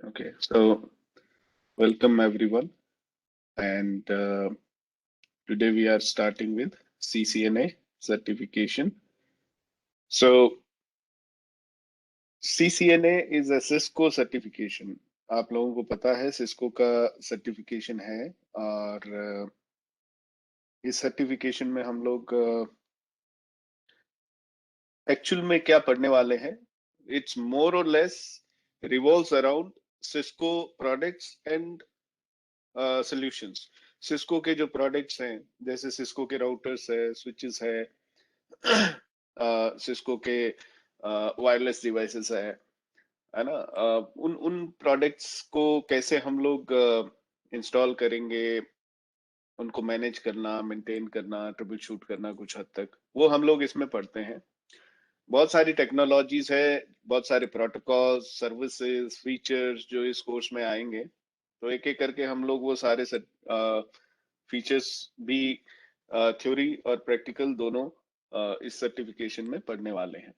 Okay, so welcome everyone, and today we are starting with CCNA certification. So CCNA is a Cisco certification. आप लोगों को पता है Cisco का certification है और इस सर्टिफिकेशन में हम लोग एक्चुअल में क्या पढ़ने वाले हैं. इट्स मोर और less revolves around Cisco products and solutions. Cisco के जो प्रोडक्ट्स हैं, जैसे सिस्को के राउटर्स है, स्विचेस है, सिस्को के वायरलेस डिवाइसेस है ना. उन उन प्रोडक्ट्स को कैसे हम लोग इंस्टॉल करेंगे, उनको मैनेज करना, मेंटेन करना, ट्रबल शूट करना, कुछ हद तक वो हम लोग इसमें पढ़ते हैं. बहुत सारी टेक्नोलॉजीज है, बहुत सारे प्रोटोकॉल्स, सर्विसेज, फीचर्स जो इस कोर्स में आएंगे. तो एक एक करके हम लोग वो सारे फीचर्स भी थ्योरी और प्रैक्टिकल दोनों इस सर्टिफिकेशन में पढ़ने वाले हैं.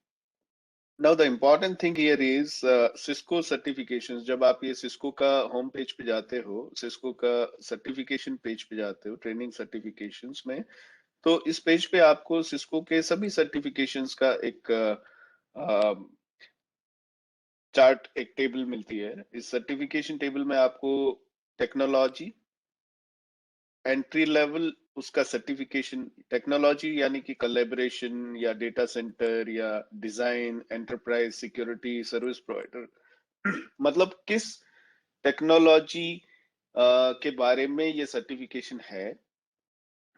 Now the important thing here is Cisco certifications. जब आप ये सिस्को का होम पेज पे जाते हो, सिस्को का सर्टिफिकेशन पेज पे जाते हो, ट्रेनिंग सर्टिफिकेशंस में, तो इस पेज पे आपको सिस्को के सभी सर्टिफिकेशंस का एक चार्ट, एक टेबल मिलती है. इस सर्टिफिकेशन टेबल में आपको टेक्नोलॉजी, एंट्री लेवल, उसका सर्टिफिकेशन, टेक्नोलॉजी यानी कि कोलैबोरेशन या डेटा सेंटर या design, enterprise, security, service provider मतलब किस टेक्नोलॉजी के बारे में ये सर्टिफिकेशन है.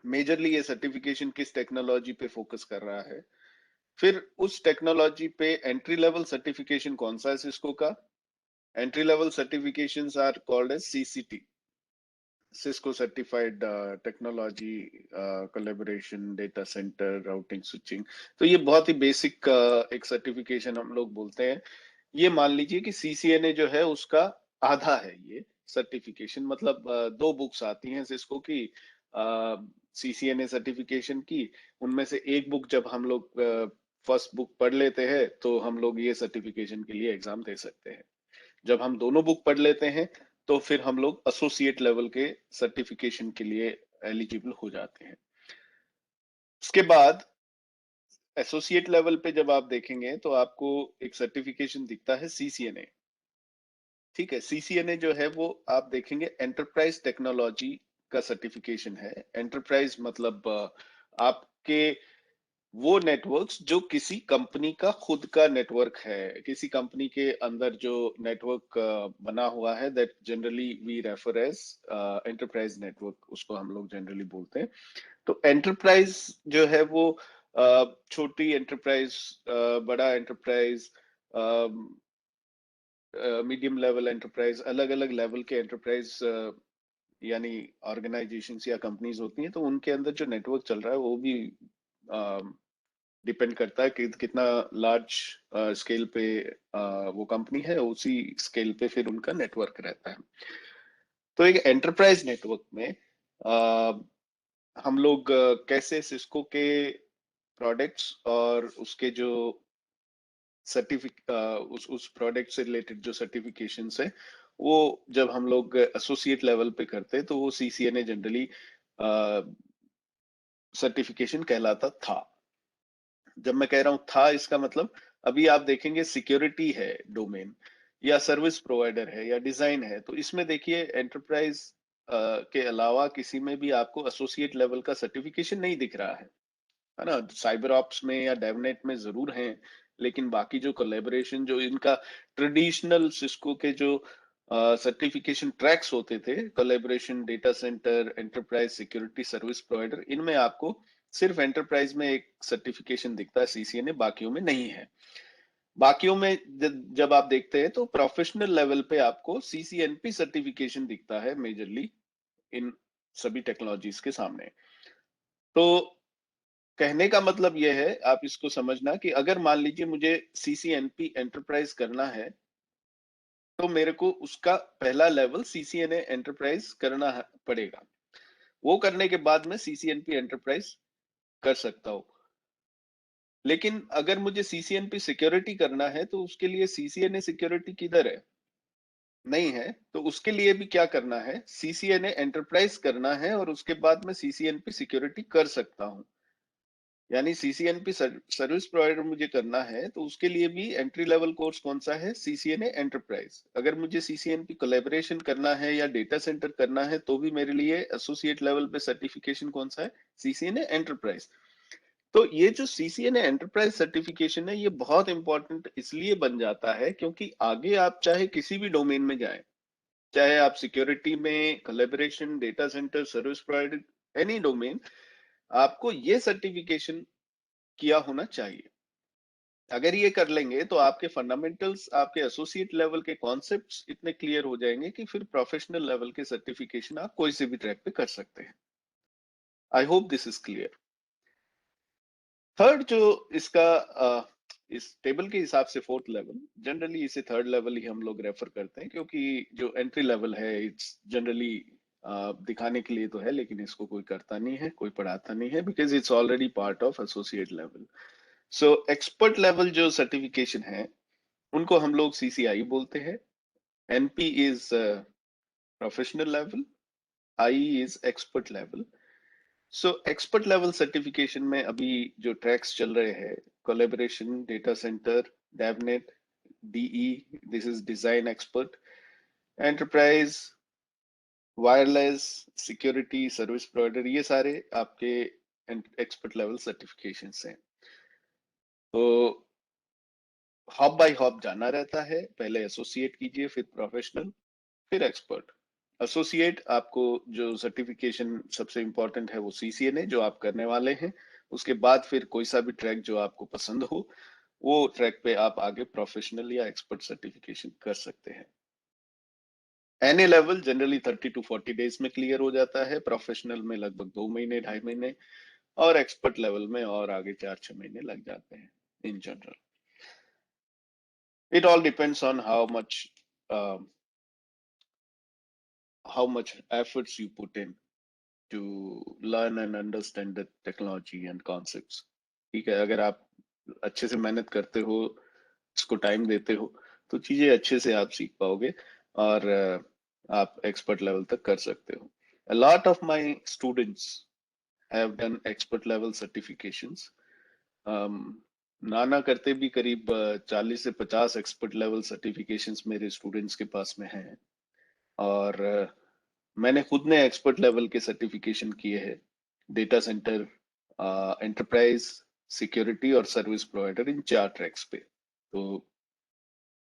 मेजरली ये सर्टिफिकेशन किस टेक्नोलॉजी पे फोकस कर रहा है. फिर उस टेक्नोलॉजी पे एंट्री लेवल सर्टिफिकेशन कौन सा है सिस्को का. Entry level certifications are called as CCT, Cisco Certified Technology Collaboration, Data Center, Routing, Switching. तो ये बहुत ही बेसिक एक सर्टिफिकेशन हम लोग बोलते हैं. ये मान लीजिए कि सीसीएनए जो है उसका आधा है ये सर्टिफिकेशन. मतलब दो बुक्स आती हैं सिस्को की सीसीएनए सर्टिफिकेशन की. उनमें से एक बुक जब हम लोग फर्स्ट बुक पढ़ लेते हैं तो हम लोग ये सर्टिफिकेशन के लिए एग्जाम दे सकते हैं. जब हम दोनों बुक पढ़ लेते हैं तो फिर हम लोग एसोसिएट लेवल के सर्टिफिकेशन के लिए एलिजिबल हो जाते हैं. उसके बाद एसोसिएट लेवल पे जब आप देखेंगे तो आपको एक सर्टिफिकेशन दिखता है सीसीएनए. ठीक है, सीसीएनए जो है वो आप देखेंगे एंटरप्राइज टेक्नोलॉजी का सर्टिफिकेशन है. एंटरप्राइज मतलब आपके वो नेटवर्क्स जो किसी कंपनी का खुद का नेटवर्क है, किसी कंपनी के अंदर जो नेटवर्क बना हुआ है, that generally we refer as enterprise network, उसको हम लोग जनरली बोलते हैं. तो एंटरप्राइज जो है वो छोटी एंटरप्राइज, बड़ा एंटरप्राइज, मीडियम लेवल एंटरप्राइज, अलग अलग लेवल के एंटरप्राइज यानी ऑर्गेनाइजेशंस या कंपनीज होती हैं. तो उनके अंदर जो नेटवर्क चल रहा है वो भी डिपेंड करता है कि कितना लार्ज स्केल पे वो कंपनी है, उसी स्केल पे फिर उनका नेटवर्क रहता है. तो एक एंटरप्राइज नेटवर्क में हम लोग कैसे सिस्को के प्रोडक्ट्स और उसके जो उस प्रोडक्ट से रिलेटेड जो सर्टिफिकेशंस है वो जब हम लोग एसोसिएट लेवल पे करते हैं तो वो सीसीएनए जनरली सर्टिफिकेशन कहलाता था. जब मैं कह रहा हूं था, इसका मतलब अभी आप देखेंगे सिक्योरिटी है डोमेन, या सर्विस प्रोवाइडर है, या डिजाइन है, तो इसमें देखिए एंटरप्राइज के अलावा किसी में भी आपको एसोसिएट लेवल का सर्टिफिकेशन नहीं दिख रहा है ना. साइबर ऑप्स में या डेवनेट में जरूर हैं, लेकिन बाकी जो कोलैबोरेशन, जो इनका ट्रेडिशनल सिस्को के जो सर्टिफिकेशन ट्रैक्स होते थे, collaboration, data centre, enterprise, security, service provider, इनमें आपको सिर्फ एंटरप्राइज में एक सर्टिफिकेशन दिखता है सीसीएनए, बाकियों में नहीं है. बाकियों में जब आप देखते हैं तो प्रोफेशनल लेवल पे आपको सीसीएनपी सर्टिफिकेशन दिखता है मेजरली इन सभी टेक्नोलॉजीज के सामने. तो कहने का मतलब यह है, आप इसको समझना कि अगर मान लीजिए मुझे सीसीएनपी एंटरप्राइज करना है तो मेरे को उसका पहला लेवल सीसीएनए एंटरप्राइज करना पड़ेगा. वो करने के बाद मैं सीसीएनपी एंटरप्राइज कर सकता हूं. लेकिन अगर मुझे सीसीएनपी सिक्योरिटी करना है तो उसके लिए सीसीएनए सिक्योरिटी किधर है? नहीं है, तो उसके लिए भी क्या करना है, सीसीएनए एंटरप्राइज करना है और उसके बाद मैं सीसीएनपी सिक्योरिटी कर सकता हूँ। यानी सीसीएनपी सर्विस प्रोवाइडर मुझे करना है, तो उसके लिए भी एंट्री लेवल कोर्स कौन सा है, सीसीएनए एंटरप्राइज। अगर मुझे सीसीएनपी कोलैबोरेशन करना है या डेटा सेंटर करना है, तो भी मेरे लिए एसोसिएट लेवल पे सर्टिफिकेशन कौन सा है, सीसीएनए एंटरप्राइज। तो ये जो सीसीएनए एंटरप्राइज सर्टिफिकेशन है, ये बहुत इंपॉर्टेंट इसलिए बन जाता है क्योंकि आगे आप चाहे किसी भी डोमेन में जाएं, चाहे आप सिक्योरिटी में, collaboration, data centre, service provider, any domain, आपको ये सर्टिफिकेशन किया होना चाहिए। अगर ये कर लेंगे तो आपके फंडामेंटल्स, आपके एसोसिएट लेवल के कॉन्सेप्ट्स इतने क्लियर हो जाएंगे कि फिर प्रोफेशनल लेवल के सर्टिफिकेशन आप कोई से भी ट्रैक पे कर सकते हैं। I hope this is clear. Third जो इसका इस टेबल के हिसाब से फोर्थ लेवल, जनरली इसे थर्ड लेवल ही हम लोग रेफर करते हैं क्योंकि जो एंट्री लेवल है इट्स जनरली दिखाने के लिए तो है, लेकिन इसको कोई करता नहीं है, कोई पढ़ाता नहीं है, because it's already part of associate level. So expert level जो सर्टिफिकेशन है उनको हम लोग सीसीआई बोलते हैं। NP is professional level, I is expert level. So expert level certification में अभी जो ट्रैक्स चल रहे हैं, collaboration, data centre, DevNet, DE, this is design expert, enterprise, wireless, security, service provider, ये सारे आपके एक्सपर्ट लेवल सर्टिफिकेशंस हैं। तो हॉप बाय हॉप जाना रहता है, पहले एसोसिएट कीजिए, फिर प्रोफेशनल, फिर एक्सपर्ट। एसोसिएट आपको जो सर्टिफिकेशन सबसे इंपॉर्टेंट है वो सीसीएनए जो आप करने वाले हैं, उसके बाद फिर कोई सा भी ट्रैक जो आपको पसंद हो वो ट्रैक पे आप आगे प्रोफेशनल या एक्सपर्ट सर्टिफिकेशन कर सकते हैं। NA level generally 30 to 40 days में क्लियर हो जाता है, प्रोफेशनल में लगभग 2 महीने, 2.5 महीने, और एक्सपर्ट लेवल में और आगे 4-6 महीने लग जाते हैं in general. It all depends on how much efforts you put in to learn and understand the technology and concepts। ठीक है, अगर आप अच्छे से मेहनत करते हो, इसको टाइम देते हो, तो चीजें अच्छे से आप सीख पाओगे और आप एक्सपर्ट लेवल तक कर सकते हो। A lot of my students have done expert level certifications। ना ना करते भी करीब 40 से 50 एक्सपर्ट लेवल सर्टिफिकेशंस मेरे स्टूडेंट्स के पास में हैं। और मैंने खुद ने एक्सपर्ट लेवल के सर्टिफिकेशन किए हैं, डेटा सेंटर, एंटरप्राइज, सिक्योरिटी और सर्विस प्रोवाइडर, इन 4 ट्रैक्स पे। तो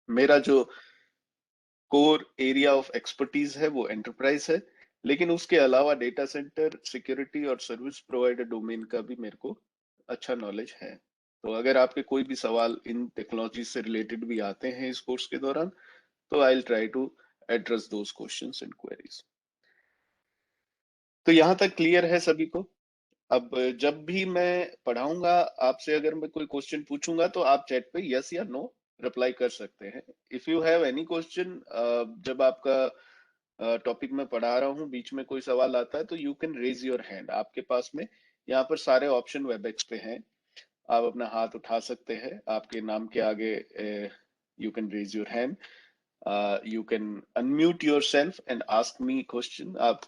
मेरा जो कोर एरिया ऑफ एक्सपर्टीज है वो एंटरप्राइज है, लेकिन उसके अलावा डेटा सेंटर, सिक्योरिटी और सर्विस प्रोवाइडर डोमेन का भी मेरे को अच्छा नॉलेज है। तो अगर आपके कोई भी सवाल इन टेक्नोलॉजी से रिलेटेड भी आते हैं इस कोर्स के दौरान, तो I will try to address those questions and queries. तो यहाँ तक क्लियर है सभी को? अब जब भी मैं पढ़ाऊंगा, आपसे अगर मैं कोई क्वेश्चन पूछूंगा तो आप चैट पे यस या नो रिप्लाई कर सकते हैं। If you have any question, जब आपका टॉपिक में पढ़ा रहा हूँ बीच में कोई सवाल आता है, तो you can raise your hand. आपके पास में यहाँ पर सारे ऑप्शन वेबएक्स पे हैं, आप अपना हाथ उठा सकते हैं, आपके नाम के आगे you can raise your hand, you can unmute yourself and ask me question. आप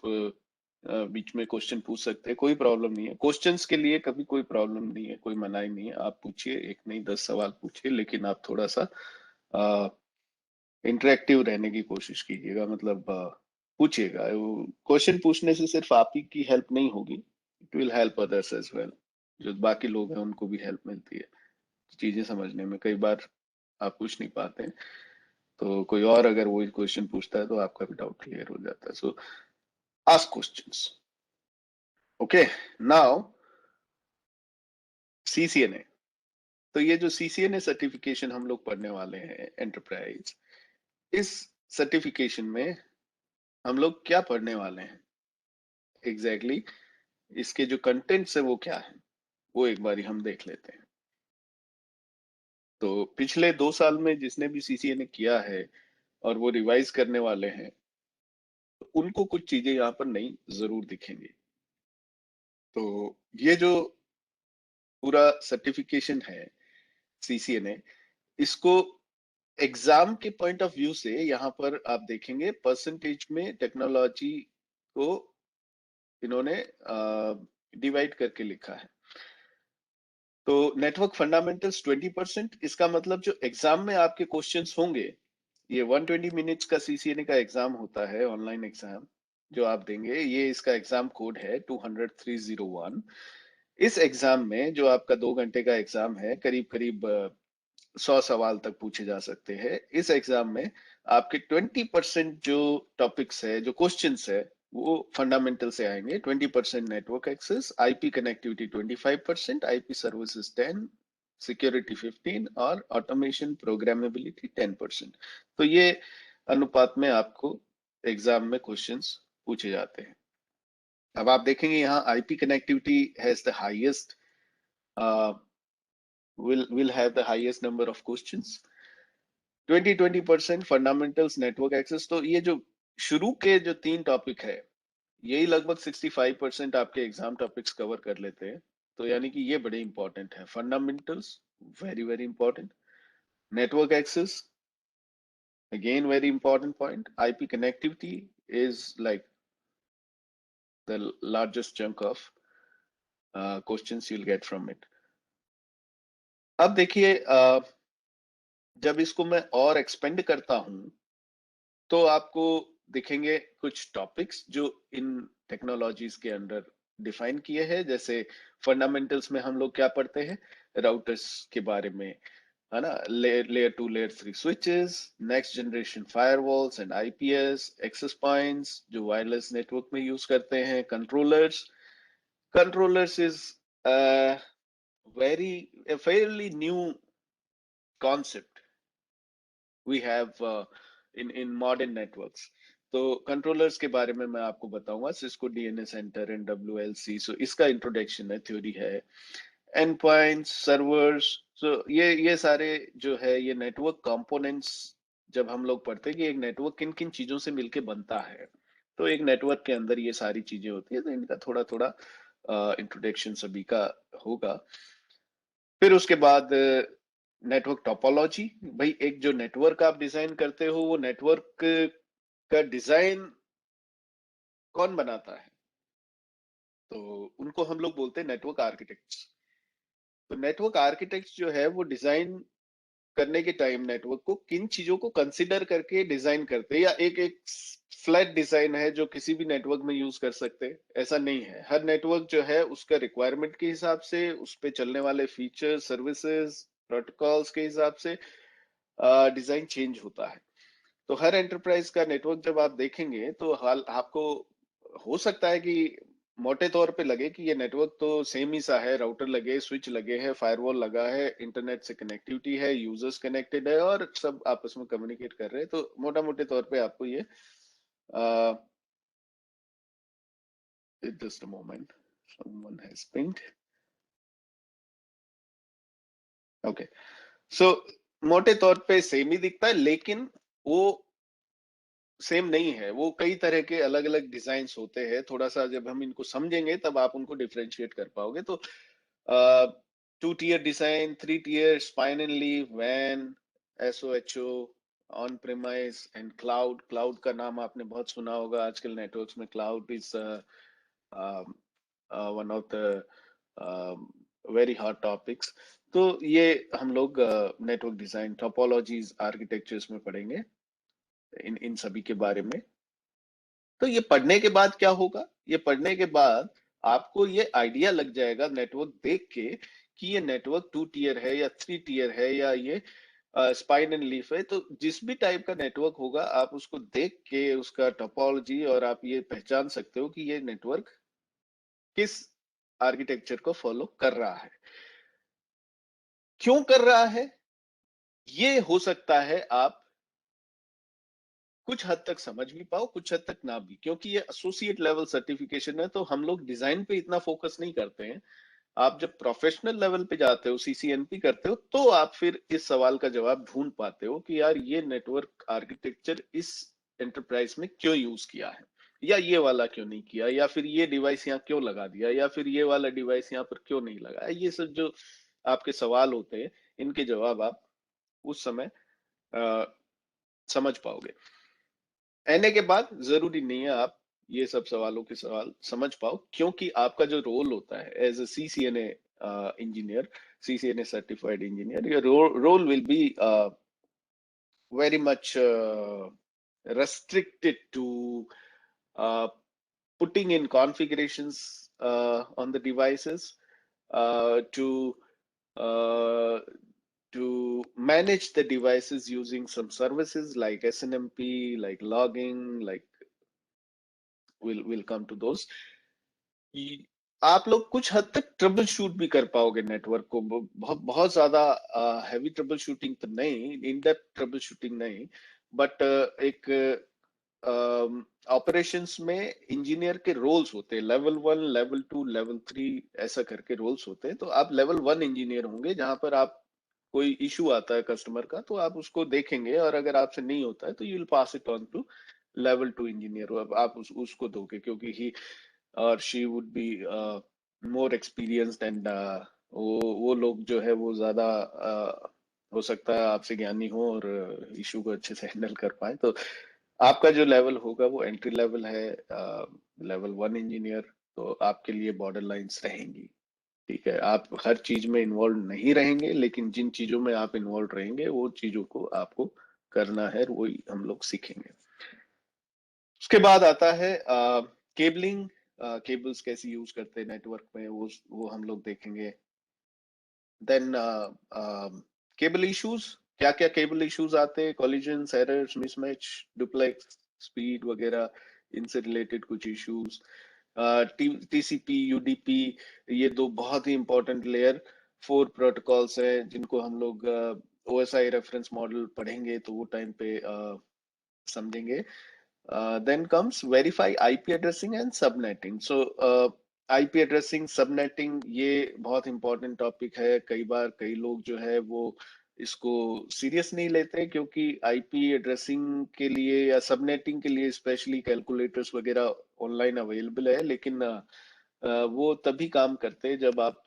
बीच में क्वेश्चन पूछ सकते हैं, कोई प्रॉब्लम नहीं है। क्वेश्चंस के लिए कभी कोई प्रॉब्लम नहीं है, कोई मनाही नहीं है, आप पूछिए, एक नहीं 10 सवाल पूछिए, लेकिन आप थोड़ा सा इंटरेक्टिव रहने की कोशिश कीजिएगा, मतलब पूछिएगा। क्वेश्चन पूछने से सिर्फ आप ही की हेल्प नहीं होगी, it will help others as well. जो बाकी लोग हैं उनको भी हेल्प मिलती है चीजें समझने में। कई बार आप पूछ नहीं पाते हैं, तो कोई और अगर वही क्वेश्चन पूछता है तो आपका भी डाउट क्लियर हो जाता है। सो ask questions. Okay, now CCNA. तो ये जो सीसीएनए सर्टिफिकेशन हम लोग पढ़ने वाले हैं एंटरप्राइज, इस सर्टिफिकेशन में हम लोग क्या पढ़ने वाले हैं एग्जैक्टली exactly, इसके जो कंटेंट्स है वो क्या है, वो एक बारी हम देख लेते हैं। तो पिछले 2 साल में जिसने भी सीसीएनए किया है और वो रिवाइज करने वाले हैं, तो उनको कुछ चीजें यहाँ पर नई जरूर दिखेंगी। तो ये जो पूरा सर्टिफिकेशन है सीसीएनए, इसको एग्जाम के पॉइंट ऑफ व्यू से यहाँ पर आप देखेंगे परसेंटेज में टेक्नोलॉजी को इन्होंने डिवाइड करके लिखा है। तो नेटवर्क फंडामेंटल्स 20%, इसका मतलब जो एग्जाम में आपके क्वेश्चंस होंगे, ये 120 मिनट्स का सीसीएनए का एग्जाम होता है, ऑनलाइन एग्जाम जो आप देंगे, ये इसका एग्जाम कोड है 200-301। इस एग्जाम में जो आपका 2 घंटे का एग्जाम है, करीब करीब 100 सवाल तक पूछे जा सकते हैं। इस एग्जाम में आपके 20% जो टॉपिक्स है, जो क्वेश्चंस है, वो फंडामेंटल से आएंगे। 20% network access, IP connectivity 25%, IP services 10, security 15 और ऑटोमेशन प्रोग्रामेबिलिटी 10%। तो ये अनुपात में आपको एग्जाम में क्वेश्चंस पूछे जाते हैं। अब आप देखेंगे यहाँ IP connectivity has the highest, will have the highest number of questions। 20% fundamentals network access. तो ये जो शुरू के जो 3 टॉपिक है, यही लगभग 65% आपके एग्जाम टॉपिक्स कवर कर लेते हैं। तो यानी कि ये बड़े इंपॉर्टेंट है। Fundamentals very very important, network access again very important point, IP connectivity is like the largest chunk of questions you'll get from it। अब देखिए जब इसको मैं और एक्सपेंड करता हूं तो आपको दिखेंगे कुछ टॉपिक्स जो इन टेक्नोलॉजीज के अंडर डिफाइन किए हैं। जैसे फंडामेंटल्स में हम लोग क्या पढ़ते हैं, राउटर्स के बारे में, है ना, layer 2 layer 3 switches, next generation firewalls and IPS, access points जो वायरलेस नेटवर्क में यूज करते हैं, controllers. Controllers is very fairly new concept we have in modern networks। तो कंट्रोलर्स के बारे में मैं आपको बताऊंगा, Cisco DNA centre and WLC, so इसका इंट्रोडक्शन है, थ्योरी है। एंड पॉइंट्स, सर्वर्स, सो ये सारे जो है ये नेटवर्क कंपोनेंट्स। जब हम लोग पढ़ते हैं कि एक नेटवर्क किन किन चीजों से मिलके बनता है, तो एक नेटवर्क के अंदर ये सारी चीजें होती है, तो इनका थोड़ा थोड़ा इंट्रोडक्शन सभी का होगा। फिर उसके बाद नेटवर्क टोपोलॉजी। भाई एक जो नेटवर्क आप डिजाइन करते हो, वो नेटवर्क का डिजाइन कौन बनाता है, तो उनको हम लोग बोलते हैं नेटवर्क आर्किटेक्ट्स। तो नेटवर्क आर्किटेक्ट्स जो है वो डिजाइन करने के टाइम नेटवर्क को किन चीजों को कंसिडर करके डिजाइन करते हैं, या एक एक फ्लैट डिजाइन है जो किसी भी नेटवर्क में यूज कर सकते हैं, ऐसा नहीं है। हर नेटवर्क जो है उसका रिक्वायरमेंट के हिसाब से, उस पे चलने वाले फीचर्स, सर्विसेज, प्रोटोकॉल्स के हिसाब से डिजाइन चेंज होता है। तो हर एंटरप्राइज का नेटवर्क जब आप देखेंगे तो हाल आपको हो सकता है कि मोटे तौर पे लगे कि ये नेटवर्क तो सेम ही सा है, राउटर लगे, स्विच लगे हैं, फायरवॉल लगा है, इंटरनेट से कनेक्टिविटी है, यूजर्स कनेक्टेड है और सब आपस में कम्युनिकेट कर रहे हैं। तो मोटा मोटे तौर पे आपको ये just a moment, someone has pinged. Okay, so मोटे तौर पे सेम ही दिखता है, लेकिन वो सेम नहीं है। वो कई तरह के अलग अलग डिजाइन होते हैं। थोड़ा सा जब हम इनको समझेंगे तब आप उनको डिफ्रेंशिएट कर पाओगे। तो 2 tier design, 3 tier, spine and leaf, वैन, SOHO, on premise and cloud. Cloud का नाम आपने बहुत सुना होगा आजकल नेटवर्क्स में। Cloud is one of the very hot topics. तो ये हम लोग नेटवर्क डिजाइन, टोपोलॉजीज, आर्किटेक्चर्स में पढ़ेंगे इन इन सभी के बारे में। तो ये पढ़ने के बाद क्या होगा, ये पढ़ने के बाद आपको ये आइडिया लग जाएगा नेटवर्क देख के कि ये नेटवर्क 2 टियर है या 3 टियर है, या ये स्पाइन एंड लीफ है। तो जिस भी टाइप का नेटवर्क होगा आप उसको देख के उसका टोपोलॉजी, और आप ये पहचान सकते हो कि ये नेटवर्क किस आर्किटेक्चर को फॉलो कर रहा है, क्यों कर रहा है। ये हो सकता है आप कुछ हद तक समझ भी पाओ, कुछ हद तक ना भी, क्योंकि ये एसोसिएट लेवल सर्टिफिकेशन है। तो हम लोग डिजाइन पे इतना फोकस नहीं करते हैं। आप जब प्रोफेशनल लेवल पे जाते हो, सीसीएनपी करते हो, तो आप फिर इस सवाल का जवाब ढूंढ पाते हो कि यार ये नेटवर्क आर्किटेक्चर इस एंटरप्राइज में क्यों यूज किया है, या ये वाला क्यों नहीं किया, या फिर ये डिवाइस यहाँ क्यों लगा दिया, या फिर ये वाला डिवाइस यहाँ पर क्यों नहीं लगाया। ये सब जो आपके सवाल होते हैं, इनके जवाब आप उस समय समझ पाओगे। एनए के बाद जरूरी नहीं है आप ये सब सवालों के सवाल समझ पाओ, क्योंकि आपका जो रोल होता है as a CCNA engineer, CCNA certified engineer, your role will be very much restricted to uh, putting in configurations on the devices, to uh, to manage the devices using some services like SNMP, like logging, like we'll come to those. आप लोग कुछ हद तक trouble shoot भी कर पाओगे network को, बहुत बहुत ज्यादा हैवी ट्रबल शूटिंग तो नहीं, इन डेप्थ ट्रबल शूटिंग नहीं, बट एक ऑपरेशंस में इंजीनियर के रोल्स होते हैं, लेवल 1, लेवल 2, लेवल 3 ऐसा करके रोल्स होते हैं। तो आप लेवल 1 इंजीनियर होंगे, जहां पर आप कोई इशू आता है कस्टमर का तो आप उसको देखेंगे, और अगर आपसे नहीं होता है तो you will pass it on to level 2 engineer. अब आप उसको दोगे, क्योंकि ही और she would be more experienced, and वो लोग जो है वो ज्यादा हो सकता है आपसे ज्ञानी हो और इशू को अच्छे से हैंडल कर पाए। तो आपका जो लेवल होगा वो एंट्री लेवल है, लेवल 1 इंजीनियर। तो आपके लिए बॉर्डर लाइंस रहेंगी, ठीक है। आप हर चीज में इन्वॉल्व नहीं रहेंगे, लेकिन जिन चीजों में आप इन्वॉल्व रहेंगे वो चीजों को आपको करना है, वही हम लोग सीखेंगे। उसके बाद आता है केबलिंग, केबल्स कैसे यूज करते हैं नेटवर्क में, वो हम लोग देखेंगे। देन केबल इश्यूज, क्या क्या केबल इश्यूज आते हैं, collisions, errors, mismatch, duplex, speed वगैरह, इनसे रिलेटेड कुछ इश्यूज। टीसीपी, यूडीपी, ये दो बहुत ही इंपॉर्टेंट लेयर 4 प्रोटोकॉल्स हैं, जिनको हम लोग ओएसआई रेफरेंस मॉडल पढ़ेंगे तो वो टाइम पे समझेंगे। Then comes verify IP addressing and subnetting. So IP addressing, subnetting, ये बहुत इंपॉर्टेंट टॉपिक है। कई बार कई लोग जो है वो इसको सीरियस नहीं लेते, क्योंकि आईपी एड्रेसिंग के लिए या सबनेटिंग के लिए स्पेशली कैलकुलेटर्स वगैरह ऑनलाइन अवेलेबल है, लेकिन वो तभी काम करते हैं जब आप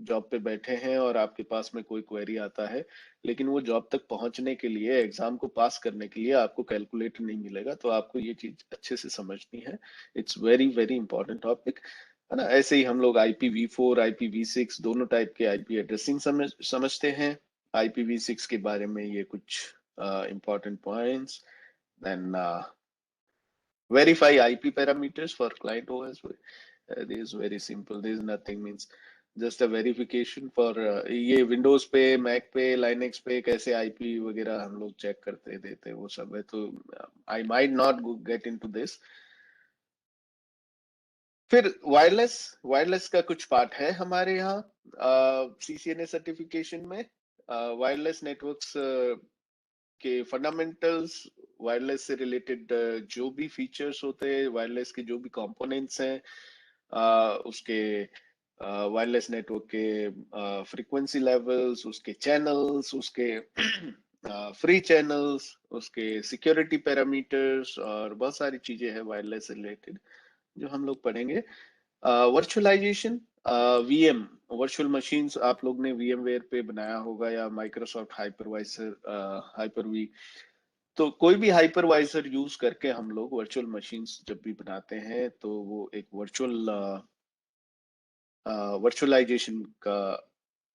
जॉब पे बैठे हैं और आपके पास में कोई क्वेरी आता है। लेकिन वो जॉब तक पहुंचने के लिए, एग्जाम को पास करने के लिए आपको कैलकुलेटर नहीं मिलेगा, तो आपको ये चीज अच्छे से समझनी है। It's very very important topic, है ना। ऐसे ही हम लोग IPv4, IPv6 दोनों टाइप के आईपी एड्रेसिंग समझते हैं। IPv6 के बारे में ये कुछ important points. Then verify IP parameters for client OS. This is very simple. This is nothing, means just a verification for ये विंडोज पे, मैक पे, लाइनेक्स पे कैसे आईपी वगैरह हम लोग चेक करते देते वो सब है। तो I might not get into this. फिर वायरलेस, वायरलेस का कुछ पार्ट है हमारे यहाँ सीसीएनए सर्टिफिकेशन में। वायरलेस नेटवर्क्स के फंडामेंटल्स, वायरलेस से रिलेटेड जो भी फीचर्स होते हैं, वायरलेस के जो भी कंपोनेंट्स हैं, उसके वायरलेस नेटवर्क के फ्रीक्वेंसी लेवल्स, उसके चैनल्स, उसके फ्री चैनल्स, उसके सिक्योरिटी पैरामीटर्स, और बहुत सारी चीजें हैं वायरलेस से रिलेटेड जो हम लोग पढ़ेंगे। वर्चुअलाइजेशन, वीएम, वर्चुअल मशीन्स आप लोग ने VMware पे बनाया होगा, या माइक्रोसॉफ्ट हाइपर वी। तो कोई भी हाइपरवाइजर यूज करके हम लोग वर्चुअल मशीन्स जब भी बनाते हैं तो वो एक वर्चुअलाइजेशन का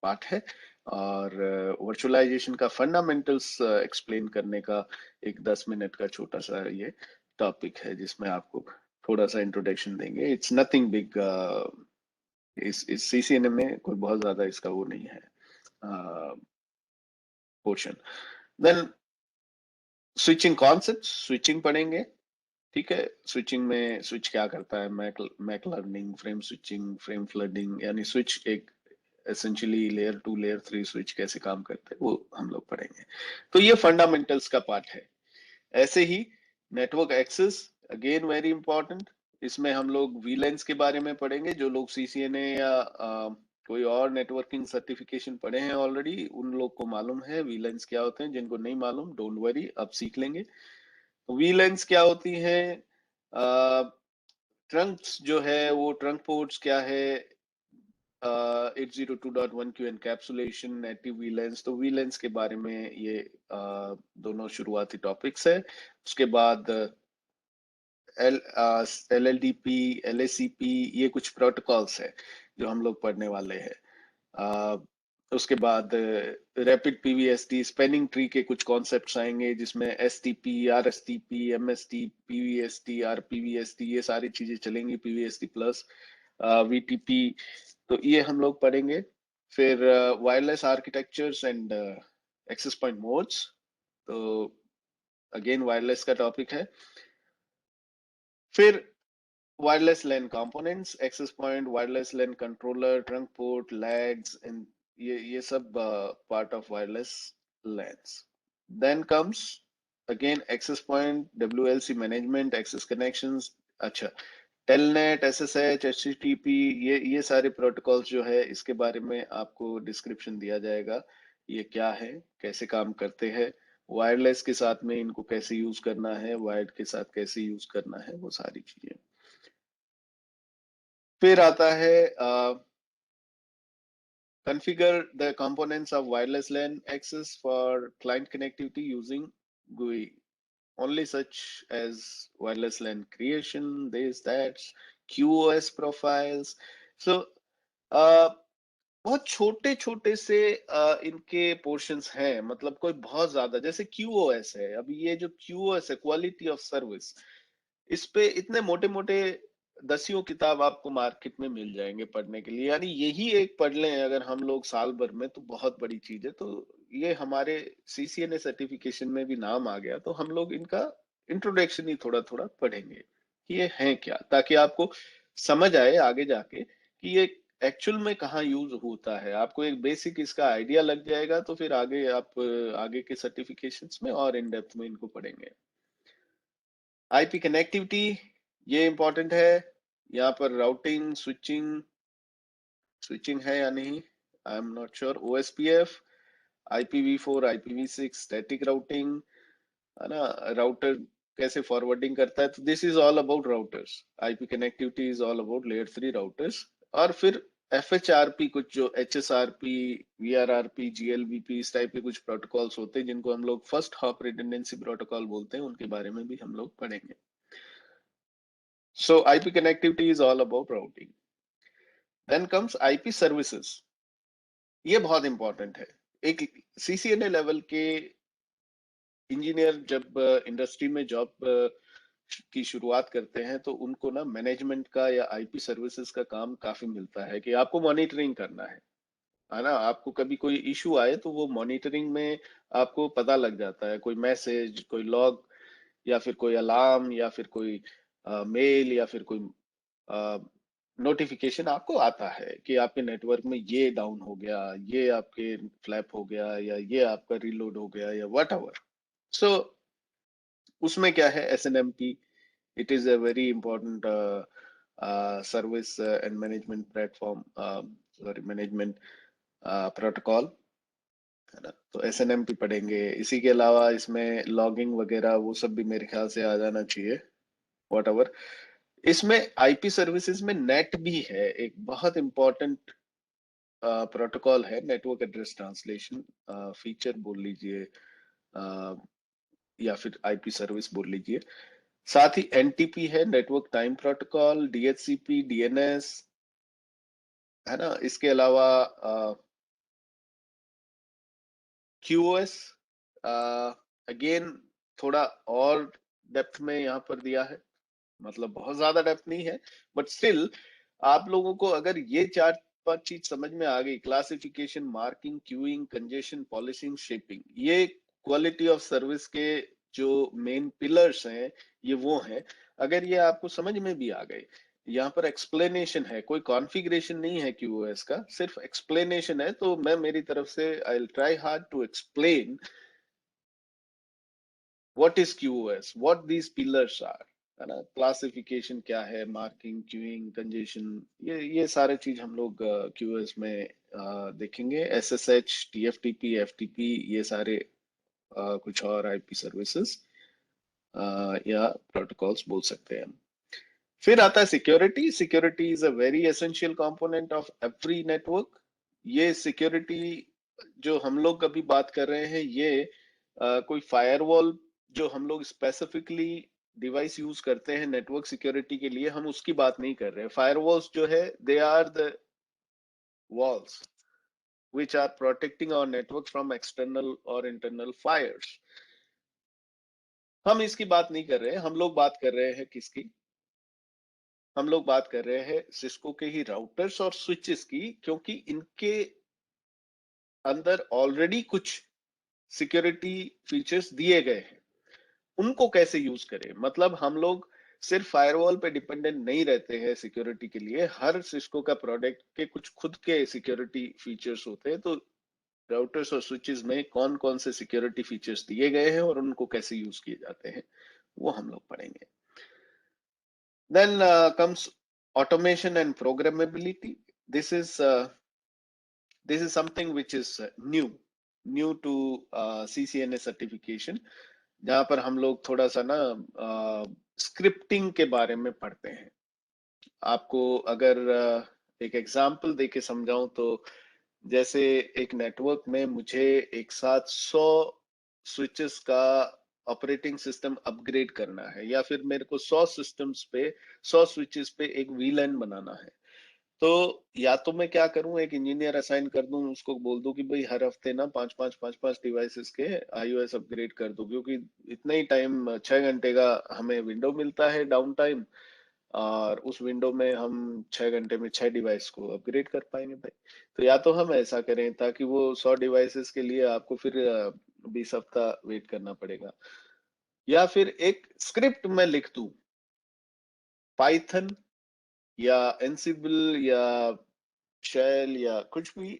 पार्ट है। और वर्चुअलाइजेशन का फंडामेंटल्स एक्सप्लेन करने का एक 10 मिनट का छोटा सा ये टॉपिक है, जिसमें आपको थोड़ा सा इंट्रोडक्शन देंगे। इट्स नथिंग बिग, इस सीसीएनए में कोई बहुत ज्यादा इसका वो नहीं है portion. Then switching concept, switching पढ़ेंगे, ठीक है। स्विचिंग में स्विच क्या करता है, MAC learning, frame switching, frame flooding, यानी स्विच एक एसेंशियली लेयर 2 लेयर 3 स्विच कैसे काम करते हैं वो हम लोग पढ़ेंगे। तो ये फंडामेंटल्स का पार्ट है। ऐसे ही network access, again very important. इसमें हम लोग वीलेंस के बारे में पढ़ेंगे। जो लोग सीसीएनए या कोई और नेटवर्किंग सर्टिफिकेशन पढ़े हैं ऑलरेडी, उन लोग को मालूम है वीलेंस क्या होते हैं। जिनको नहीं मालूम, डोंट वरी, अब सीख लेंगे। वीलेंस क्या होती है, ट्रंक्स जो है वो ट्रंक पोर्ट्स क्या है, 802.1q एनकैप्सुलेशन, नेटिव वीलेंस, तो वीलेंस के बारे में ये दोनों शुरुआती टॉपिक्स है। उसके बाद LLDP, LACP, ये कुछ प्रोटोकॉल्स है जो हम लोग पढ़ने वाले हैं। उसके बाद रैपिड पीवीएसटी, स्पेनिंग ट्री के कुछ कॉन्सेप्ट्स आएंगे जिसमें STP, RSTP, MST, PVST, RPVST, ये सारी चीजें चलेंगी, PVST प्लस, VTP, तो ये हम लोग पढ़ेंगे। फिर wireless architectures and access point modes, तो अगेन वायरलेस का टॉपिक है। फिर wireless LAN components, access point, wireless LAN controller, trunk port, LAGs, and ये सब part of wireless LANs. Then comes again access point, WLC management, access connections. अच्छा, telnet, SSH, HTTP, ये सारे protocols जो है इसके बारे में आपको डिस्क्रिप्शन दिया जाएगा, ये क्या है, कैसे काम करते हैं, वायरलेस के साथ में इनको कैसे यूज करना है, वायर्ड के साथ कैसे यूज करना है, वो सारी चीजें। फिर आता है configure the components of wireless LAN access for client connectivity using GUI. Only such as wireless LAN creation, this, that, QoS profiles. So, बहुत छोटे छोटे से इनके पोर्शंस हैं, मतलब कोई बहुत ज्यादा, जैसे QoS है, अभी ये जो QoS है, क्वालिटी ऑफ सर्विस, इस पे इतने मोटे मोटे दसियों किताब आपको मार्केट में मिल जाएंगे पढ़ने के लिए, यानी यही एक पढ़ लें अगर हम लोग साल भर में, तो बहुत बड़ी चीज है। तो ये हमारे CCNA सर्टिफिकेशन में भी नाम आ गया, तो हम लोग इनका इंट्रोडक्शन ही थोड़ा थोड़ा पढ़ेंगे कि ये है क्या, ताकि आपको समझ आए आगे जाके कि ये एक्चुअल में कहाँ यूज होता है। आपको एक बेसिक इसका आइडिया लग जाएगा, तो फिर आगे आप आगे के सर्टिफिकेशंस में और इन डेप्थ में इनको पढ़ेंगे। IP कनेक्टिविटी, ये इंपॉर्टेंट है। यहाँ पर राउटिंग, स्विचिंग है या नहीं, I am not sure. OSPF, IPv4, IPv6, static routing, है ना, राउटर कैसे फॉरवर्डिंग करता है, तो this is all about routers. IP connectivity is all about layer 3 routers. और फिर FHRP, कुछ जो HSRP, VRRP, GLBP, इस टाइप के कुछ प्रोटोकॉल्स होते हैं जिनको हम लोग फर्स्ट हॉप रिडंडेंसी प्रोटोकॉल बोलते हैं, उनके बारे में भी हम लोग पढ़ेंगे। So IP connectivity is all about routing. Then comes IP services. ये बहुत इंपॉर्टेंट है। एक CCNA लेवल के इंजीनियर जब इंडस्ट्री में जॉब की शुरुआत करते हैं, तो उनको ना मैनेजमेंट का या IP सर्विसेज का काम काफी मिलता है कि आपको मॉनिटरिंग करना है ना। आपको कभी कोई इशू आए तो वो मॉनिटरिंग में आपको पता लग जाता है, कोई मैसेज, कोई लॉग, या फिर कोई अलार्म, या फिर कोई मेल, या फिर कोई नोटिफिकेशन आपको आता है कि आपके नेटवर्क में ये डाउन हो गया, ये आपके फ्लैप हो गया, या ये आपका रीलोड हो गया, या वट एवर। सो उसमें क्या है, SNMP, it is a very important service and management platform, sorry, management protocol, है ना। तो SNMP पढ़ेंगे। इसी के अलावा इसमें लॉगिंग वगैरह वो सब भी मेरे ख्याल से आ जाना चाहिए, वट एवर। इसमें IP सर्विसेज में नेट भी है, एक बहुत इंपॉर्टेंट प्रोटोकॉल है, नेटवर्क एड्रेस ट्रांसलेशन फीचर बोल लीजिए, या फिर IP सर्विस बोल लीजिए। साथ ही NTP है, network time protocol, DHCP, DNS, है ना। इसके अलावा QoS, अगेन थोड़ा और डेप्थ में यहाँ पर दिया है, मतलब बहुत ज्यादा डेप्थ नहीं है, बट स्टिल आप लोगों को अगर ये चार पांच चीज समझ में आ गई, classification, marking, queuing, congestion, polishing, shaping, ये क्वालिटी ऑफ सर्विस के जो मेन पिलर्स हैं, ये वो हैं। अगर ये आपको समझ में भी आ गए, यहाँ पर एक्सप्लेनेशन है, कोई कॉन्फ़िगरेशन नहीं है QoS का, सिर्फ एक्सप्लेनेशन है, तो मैं मेरी तरफ से I will try hard to explain what is QoS, what these pillars are, है ना। क्लासिफिकेशन क्या है, मार्किंग, क्यूइंग, कंजेशन, ये सारे चीज हम लोग QoS में देखेंगे। SSH, TFTP, FTP, ये सारे कुछ और IP सर्विसेज या प्रोटोकॉल्स बोल सकते हैं हम। फिर आता है security. Security is a very essential component of every network. ये सिक्योरिटी जो हम लोग अभी बात कर रहे हैं, ये कोई फायरवॉल जो हम लोग स्पेसिफिकली डिवाइस यूज करते हैं नेटवर्क सिक्योरिटी के लिए, हम उसकी बात नहीं कर रहे हैं। फायरवॉल्स जो है, they are the walls which are protecting our network from external or internal fires। हम इसकी बात नहीं कर रहे हैं, हम लोग बात कर रहे हैं किसकी? हम लोग बात कर रहे हैं सिस्को के ही राउटर्स और स्विचेस की, क्योंकि इनके अंदर ऑलरेडी कुछ सिक्योरिटी फीचर्स दिए गए हैं। उनको कैसे यूज करें? मतलब हम लोग सिर्फ फायरवॉल पे डिपेंडेंट नहीं रहते हैं सिक्योरिटी के लिए। हर सिस्को का प्रोडक्ट के कुछ खुद के सिक्योरिटी फीचर्स होते हैं। तो राउटर्स और स्विचेस में कौन कौन से सिक्योरिटी फीचर्स दिए गए हैं और उनको कैसे यूज किए जाते हैं, वो हम लोग पढ़ेंगे। Then comes automation and programmability. This is this is something which is new to CCNA certification, जहां पर हम लोग थोड़ा सा ना स्क्रिप्टिंग के बारे में पढ़ते हैं। आपको अगर एक एग्जांपल देके समझाऊं तो, जैसे एक नेटवर्क में मुझे एक साथ 100 स्विचेस का ऑपरेटिंग सिस्टम अपग्रेड करना है, या फिर मेरे को 100 सिस्टम्स पे 100 स्विचेस पे एक वीलैन बनाना है। तो या तो मैं क्या करूं, एक इंजीनियर असाइन कर दूं, उसको बोल दूं कि भाई हर हफ्ते ना पांच पांच डिवाइसेस के iOS अपग्रेड कर दो, क्योंकि इतना ही टाइम 6 घंटे का हमें विंडो मिलता है डाउन टाइम, और उस विंडो में हम 6 घंटे में 6 डिवाइस को अपग्रेड कर पाएंगे भाई। तो या तो हम ऐसा करें, ताकि वो 100 डिवाइसेस के लिए आपको फिर 20 हफ्ता वेट करना पड़ेगा। या फिर एक स्क्रिप्ट मैं लिख दूं, पाइथन या एनसिबल या शेल या कुछ भी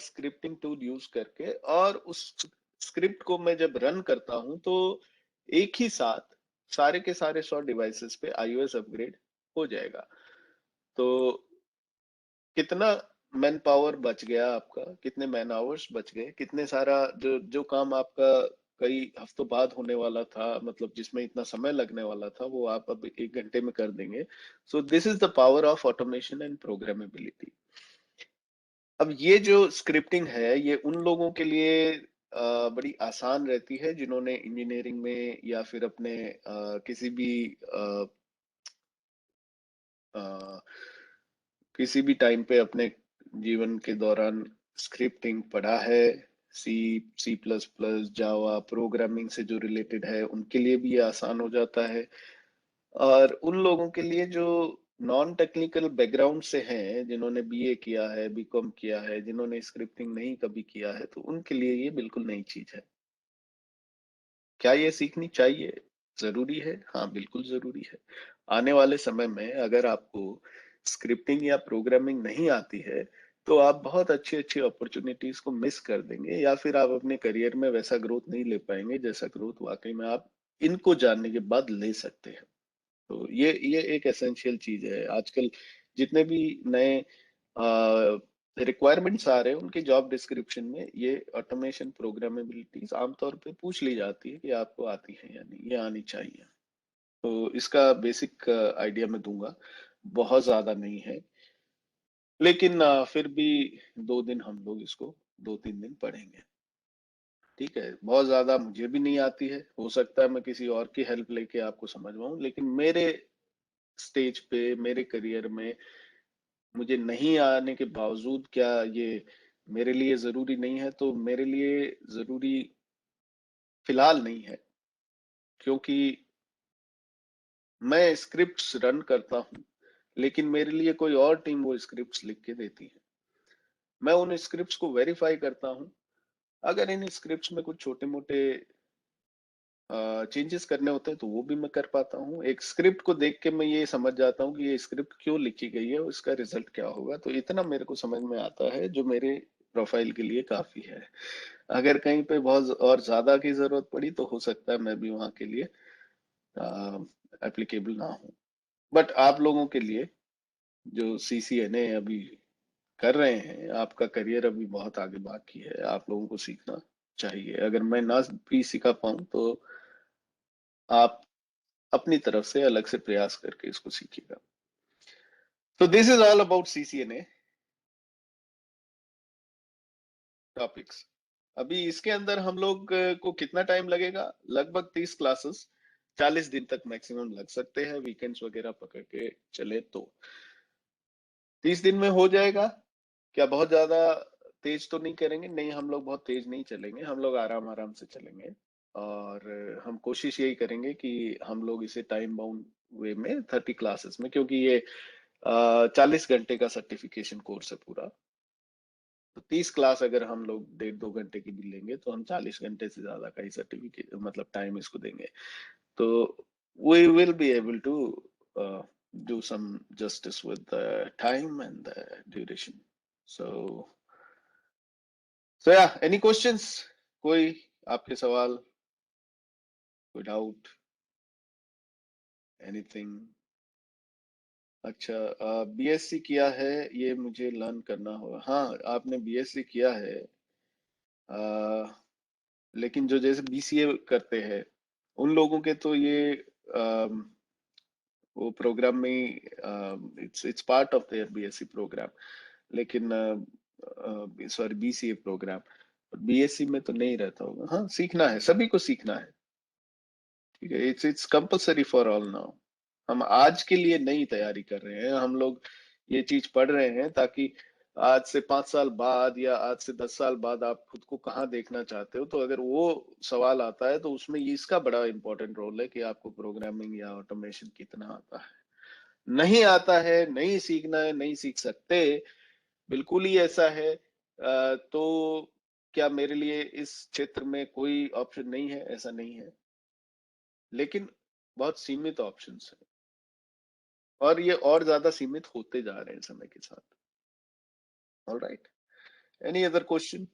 स्क्रिप्टिंग टूल यूज करके, और उस स्क्रिप्ट को मैं जब रन करता हूं तो एक ही साथ सारे के सारे 100 डिवाइसेस पे iOS अपग्रेड हो जाएगा। तो कितना मैन पावर बच गया आपका, कितने मैन आवर्स बच गए, कितने सारा जो जो काम आपका कई हफ्तों बाद होने वाला था, मतलब जिसमें इतना समय लगने वाला था, वो आप अब 1 घंटे में कर देंगे। So this is the power of automation and programmability. अब ये जो स्क्रिप्टिंग है, ये उन लोगों के लिए बड़ी आसान रहती है जिन्होंने इंजीनियरिंग में या फिर अपने अ, किसी भी टाइम पे अपने जीवन के दौरान स्क्रिप्टिंग पढ़ा है। C, C plus plus, Java programming से जो रिलेटेड है, उनके लिए भी ये आसान हो जाता है। और उन लोगों के लिए जो नॉन टेक्निकल बैकग्राउंड से हैं, जिन्होंने बीए किया है, बीकॉम किया है, जिन्होंने स्क्रिप्टिंग नहीं कभी किया है, तो उनके लिए ये बिल्कुल नई चीज है। क्या ये सीखनी चाहिए? जरूरी है, हाँ बिल्कुल जरूरी है। आने वाले समय में अगर आपको स्क्रिप्टिंग या प्रोग्रामिंग नहीं आती है, तो आप बहुत अच्छी अच्छी अपॉर्चुनिटीज को मिस कर देंगे, या फिर आप अपने करियर में वैसा ग्रोथ नहीं ले पाएंगे जैसा ग्रोथ वाकई में आप इनको जानने के बाद ले सकते हैं। तो ये एक एसेंशियल चीज है आजकल। जितने भी नए रिक्वायरमेंट्स आ रहे हैं, उनके जॉब डिस्क्रिप्शन में ये ऑटोमेशन प्रोग्रामेबिलिटीज आमतौर पे पूछ ली जाती है कि आपको आती है या नहीं, ये आनी चाहिए। तो इसका बेसिक आइडिया मैं दूंगा, बहुत ज्यादा नहीं है, लेकिन फिर भी 2 दिन हम लोग इसको 2-3 दिन पढ़ेंगे। ठीक है, बहुत ज्यादा मुझे भी नहीं आती है, हो सकता है मैं किसी और की हेल्प लेके आपको समझवाऊं, लेकिन मेरे स्टेज पे, मेरे करियर में मुझे नहीं आने के बावजूद, क्या ये मेरे लिए जरूरी नहीं है? तो मेरे लिए जरूरी फिलहाल नहीं है, क्योंकि मैं स्क्रिप्ट्स रन करता हूँ, लेकिन मेरे लिए कोई और टीम वो स्क्रिप्ट्स लिख के देती है। मैं उन स्क्रिप्ट्स को वेरीफाई करता हूँ। अगर इन स्क्रिप्ट्स में कुछ छोटे मोटे चेंजेस करने होते हैं, तो वो भी मैं कर पाता हूँ। एक स्क्रिप्ट को देख के मैं ये समझ जाता हूँ कि ये स्क्रिप्ट क्यों लिखी गई है और इसका रिजल्ट क्या होगा। तो इतना मेरे को समझ में आता है, जो मेरे प्रोफाइल के लिए काफी है। अगर कहीं पे बहुत और ज्यादा की जरूरत पड़ी, तो हो सकता है मैं भी वहां के लिए एप्लीकेबल ना हूँ। बट आप लोगों के लिए जो CCNA अभी कर रहे हैं, आपका करियर अभी बहुत आगे बाकी है, आप लोगों को सीखना चाहिए। अगर मैं ना भी सिखा पाऊँ, तो आप अपनी तरफ से अलग से प्रयास करके इसको सीखिएगा। तो this is all about CCNA topics. अभी इसके अंदर हम लोग को कितना टाइम लगेगा? लगभग 30 क्लासेस 40 दिन तक मैक्सिमम लग सकते हैं, वीकेंड्स वगैरह पकड़ के चले तो 30 दिन में हो जाएगा। क्या बहुत ज्यादा तेज तो नहीं करेंगे? नहीं, हम लोग बहुत तेज नहीं चलेंगे, हम लोग आराम आराम से चलेंगे। और हम कोशिश यही करेंगे कि हम लोग इसे टाइम बाउंड वे में 30 क्लासेस में, क्योंकि ये 40 घंटे का सर्टिफिकेशन कोर्स है पूरा। तो 30 क्लास अगर हम लोग 1.5-2 घंटे की भी लेंगे तो हम 40 घंटे से ज्यादा का ही सर्टिफिकेट मतलब टाइम इसको देंगे। तो we will be able to do some justice with the time and the duration. So yeah, any questions? कोई आपके सवाल, कोई डाउट, एनीथिंग? अच्छा, BSc किया है, ये मुझे लर्न करना होगा। हाँ, आपने BSc किया है, लेकिन जो जैसे BCA करते हैं उन लोगों के तो ये वो प्रोग्राम में it's part of their BSc program, लेकिन सॉरी BCA प्रोग्राम, BSc में तो नहीं रहता होगा। हाँ, सीखना है, सभी को सीखना है, ठीक है। It's compulsory for all now. हम आज के लिए नई तैयारी कर रहे हैं, हम लोग ये चीज पढ़ रहे हैं ताकि आज से 5 साल बाद या आज से 10 साल बाद आप खुद को कहाँ देखना चाहते हो, तो अगर वो सवाल आता है तो उसमें ये इसका बड़ा इंपॉर्टेंट रोल है कि आपको प्रोग्रामिंग या ऑटोमेशन कितना आता है। नहीं आता है, नहीं सीखना है, नहीं सीख सकते, बिल्कुल ही ऐसा है, तो क्या मेरे लिए इस क्षेत्र में कोई ऑप्शन नहीं है? ऐसा नहीं है, लेकिन बहुत सीमित ऑप्शंस हैं, और ये और ज्यादा सीमित होते जा रहे हैं समय के साथ। All right, any other question?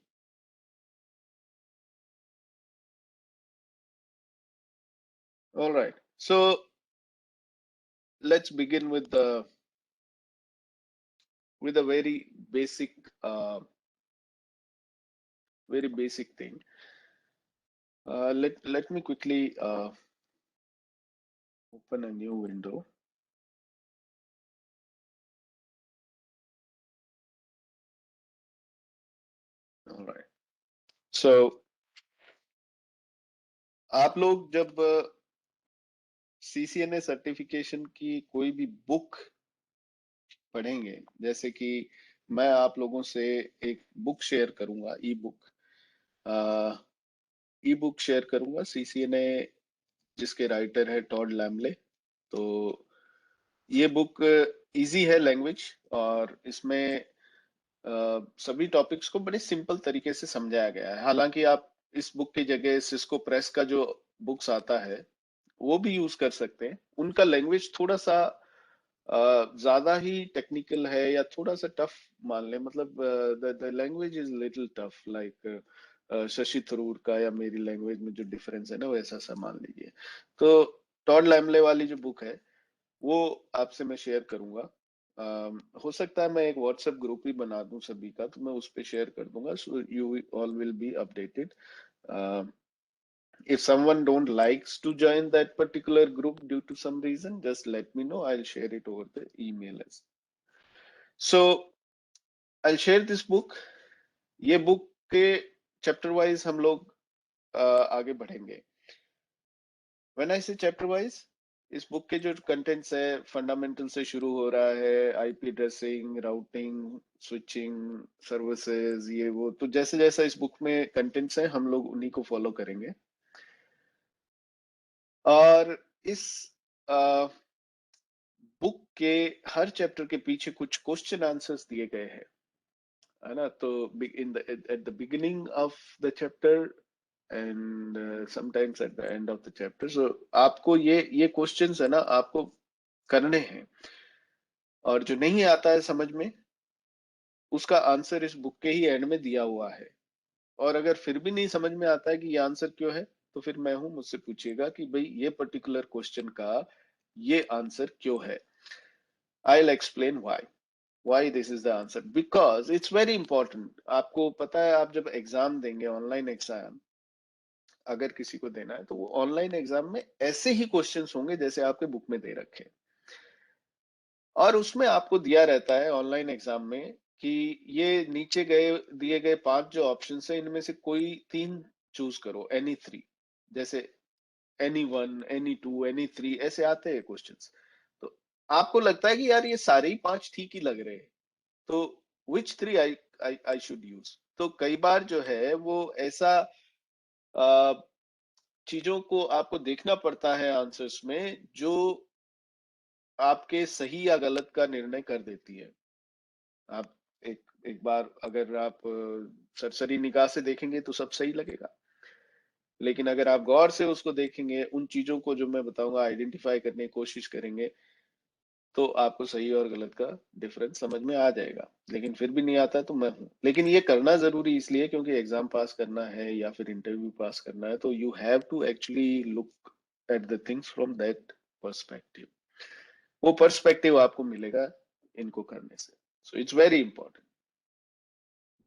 All right, so let's begin with a basic uh, very basic thing. Let me quickly open a new window. All right, so आप लोग जब CCNA सर्टिफिकेशन की कोई भी बुक पढ़ेंगे, जैसे कि मैं आप लोगों से एक बुक शेयर करूंगा, ई बुक शेयर करूंगा, CCNA जिसके राइटर है टॉड लैमले। तो ये बुक इजी है लैंग्वेज, और इसमें सभी टॉपिक्स को बड़े सिंपल तरीके से समझाया गया है। हालांकि आप इस बुक की जगह सिस्को प्रेस का जो बुक्स आता है वो भी यूज कर सकते हैं। उनका लैंग्वेज थोड़ा सा ज्यादा ही टेक्निकल है, या थोड़ा सा टफ मान ले, मतलब the language is little tough, like Shashi Tharoor का या मेरी लैंग्वेज में जो डिफरेंस है ना, वैसा सा मान लीजिए। तो टॉड लैमले वाली जो बुक है वो आपसे मैं शेयर करूंगा। हो सकता है मैं एक व्हाट्सएप ग्रुप ही बना दूं सभी का, तो मैं उस पर शेयर कर दूंगा, so you all will be updated. if someone don't likes to join that particular group due to some reason, just let me know, I'll share it over the email as so I'll share this book। ये book के chapter wise हम लोग आगे बढ़ेंगे। When I से chapter wise, इस book के जो कंटेंट्स है फंडामेंटल से शुरू हो रहा है, IP addressing, routing, switching, services, ये वो, तो जैसे जैसा इस बुक में कंटेंट्स है हम लोग उन्हीं को फॉलो करेंगे। और इस बुक के हर चैप्टर के पीछे कुछ क्वेश्चन आंसर्स दिए गए हैं, है ना। तो in the at the beginning of the chapter and sometimes at the end of the chapter, so आपको ये क्वेश्चंस है ना आपको करने हैं, और जो नहीं आता है समझ में उसका आंसर इस बुक के ही एंड में दिया हुआ है। और अगर फिर भी नहीं समझ में आता है कि ये आंसर क्यों है, तो फिर मैं हूं, मुझसे पूछिएगा कि भाई ये पर्टिकुलर क्वेश्चन का ये आंसर क्यों है। I'll explain why this is the answer, because it's very important। आपको पता है, आप जब एग्जाम देंगे, ऑनलाइन एग्जाम, अगर किसी को देना है तो वो ऑनलाइन एग्जाम में ऐसे ही क्वेश्चंस होंगे जैसे आपके बुक में दे रखे हैं। और उसमें आपको दिया रहता है ऑनलाइन एग्जाम में कि ये नीचे गए दिए गए 5 जो ऑप्शंस है इनमें से कोई 3 चूज करो, एनी 3। जैसे एनी 1, एनी 2, एनी 3 ऐसे आते हैं क्वेश्चंस। तो आपको लगता है कि यार ये सारे ही 5 ठीक ही लग रहे हैं, तो विच 3 आई शुड यूज। तो कई बार जो है वो ऐसा अ, चीजों को आपको देखना पड़ता है आंसर्स में जो आपके सही या गलत का निर्णय कर देती है। आप एक एक बार अगर आप सरसरी निगाह से देखेंगे तो सब सही लगेगा, लेकिन अगर आप गौर से उसको देखेंगे, उन चीजों को जो मैं बताऊंगा आइडेंटिफाई करने की कोशिश करेंगे, तो आपको सही और गलत का डिफरेंस समझ में आ जाएगा। लेकिन फिर भी नहीं आता तो मैं हूं, लेकिन ये करना जरूरी इसलिए क्योंकि एग्जाम पास करना है या फिर इंटरव्यू पास करना है, तो you have to actually look at the things from that perspective. वो पर्सपेक्टिव आपको मिलेगा इनको करने से। So it's very important.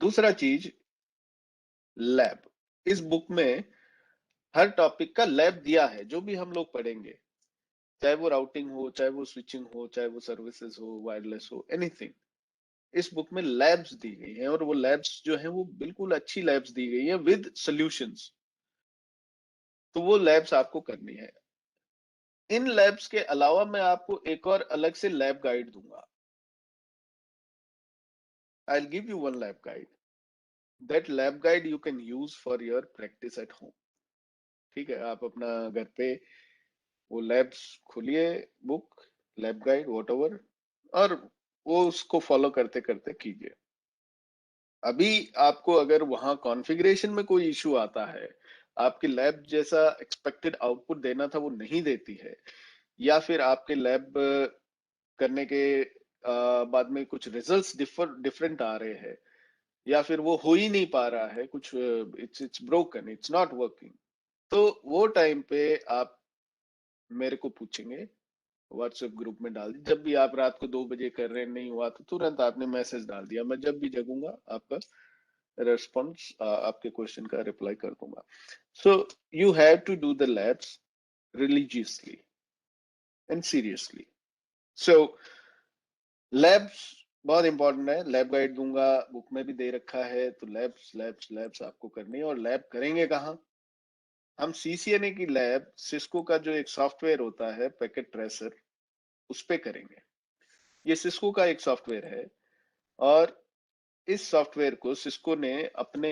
दूसरा चीज, लैब। इस बुक में हर टॉपिक का लैब दिया है, जो भी हम लोग पढ़ेंगे, चाहे वो राउटिंग हो, चाहे वो स्विचिंग हो, चाहे वो सर्विसेज हो, वायरलेस हो, एनीथिंग। इस बुक में लैब्स दी गई हैं और वो लैब्स जो है वो बिल्कुल अच्छी लैब्स दी गई है विद सॉल्यूशंस। तो वो लैब्स आपको करनी है। इन लैब्स के अलावा मैं आपको एक और अलग से लैब गाइड दूंगा। I will give you one lab guide. That lab guide you can use for your practice at home. ठीक है, आप अपना घर पे वो लैब्स खोलिए, book, lab guide, what ever, और वो उसको फॉलो करते करते कीजिए। अभी आपको अगर वहां कॉन्फ़िगरेशन में कोई इशू आता है, आपकी लैब जैसा एक्सपेक्टेड आउटपुट देना था वो नहीं देती है, या फिर आपके लैब करने के बाद में कुछ रिजल्ट्स डिफरेंट आ रहे हैं, या फिर वो हो ही नहीं पा रहा है कुछ, it's it's broken, it's not working, तो वो टाइम पे आप मेरे को पूछेंगे, व्हाट्सएप ग्रुप में डाल दी। जब भी आप रात को 2 बजे कर रहे हैं, नहीं हुआ तो तुरंत आपने मैसेज डाल दिया, मैं जब भी जगूंगा आपका रेस्पॉन्स, आपके क्वेश्चन का रिप्लाई कर दूंगा। So you have to do the labs religiously and seriously. So labs बहुत इंपॉर्टेंट है। लैब गाइड दूंगा, बुक में भी दे रखा है, तो लैब्स लैब्स लैब्स आपको करनी है। और लैब करेंगे कहाँ? हम सीसीएनए की लैब सिस्को का जो एक सॉफ्टवेयर होता है पैकेट ट्रेसर, उस पे करेंगे। ये सिस्को का एक सॉफ्टवेयर है, और इस सॉफ्टवेयर को सिस्को ने अपने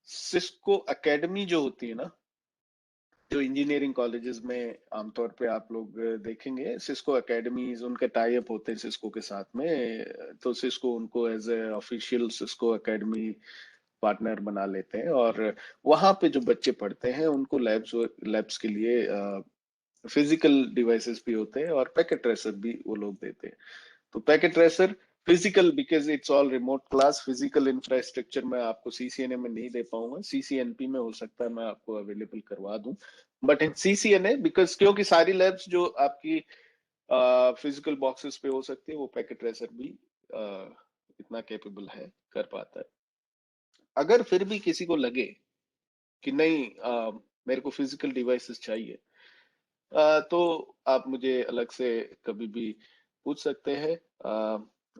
सिस्को एकेडमी जो होती है ना, जो इंजीनियरिंग कॉलेजेस में आमतौर पे आप लोग देखेंगे, सिस्को एकेडमीज उनके टाई अप होते हैं सिस्को के साथ में, तो सिस्को उनको as a official Cisco academy partner बना लेते हैं, और वहां पे जो बच्चे पढ़ते हैं उनको लैब्स लैब्स के लिए फिजिकल डिवाइसेस भी होते हैं और पैकेट ट्रेसर भी वो लोग देते हैं। तो packet tracer physical, because it's all remote class, physical infrastructure मैं आपको सीसीएनए में नहीं दे पाऊंगा, सीसीएनपी में हो सकता है मैं आपको अवेलेबल करवा दूं, बट इन सीसीएनए बिकॉज क्योंकि सारी लैब्स जो आपकी फिजिकल बॉक्सेस पे हो सकती है, वो पैकेट ट्रेसर भी इतना कैपेबल है, कर पाता है। अगर फिर भी किसी को लगे कि नहीं, मेरे को फिजिकल डिवाइसेस चाहिए, तो आप मुझे अलग से कभी भी पूछ सकते हैं।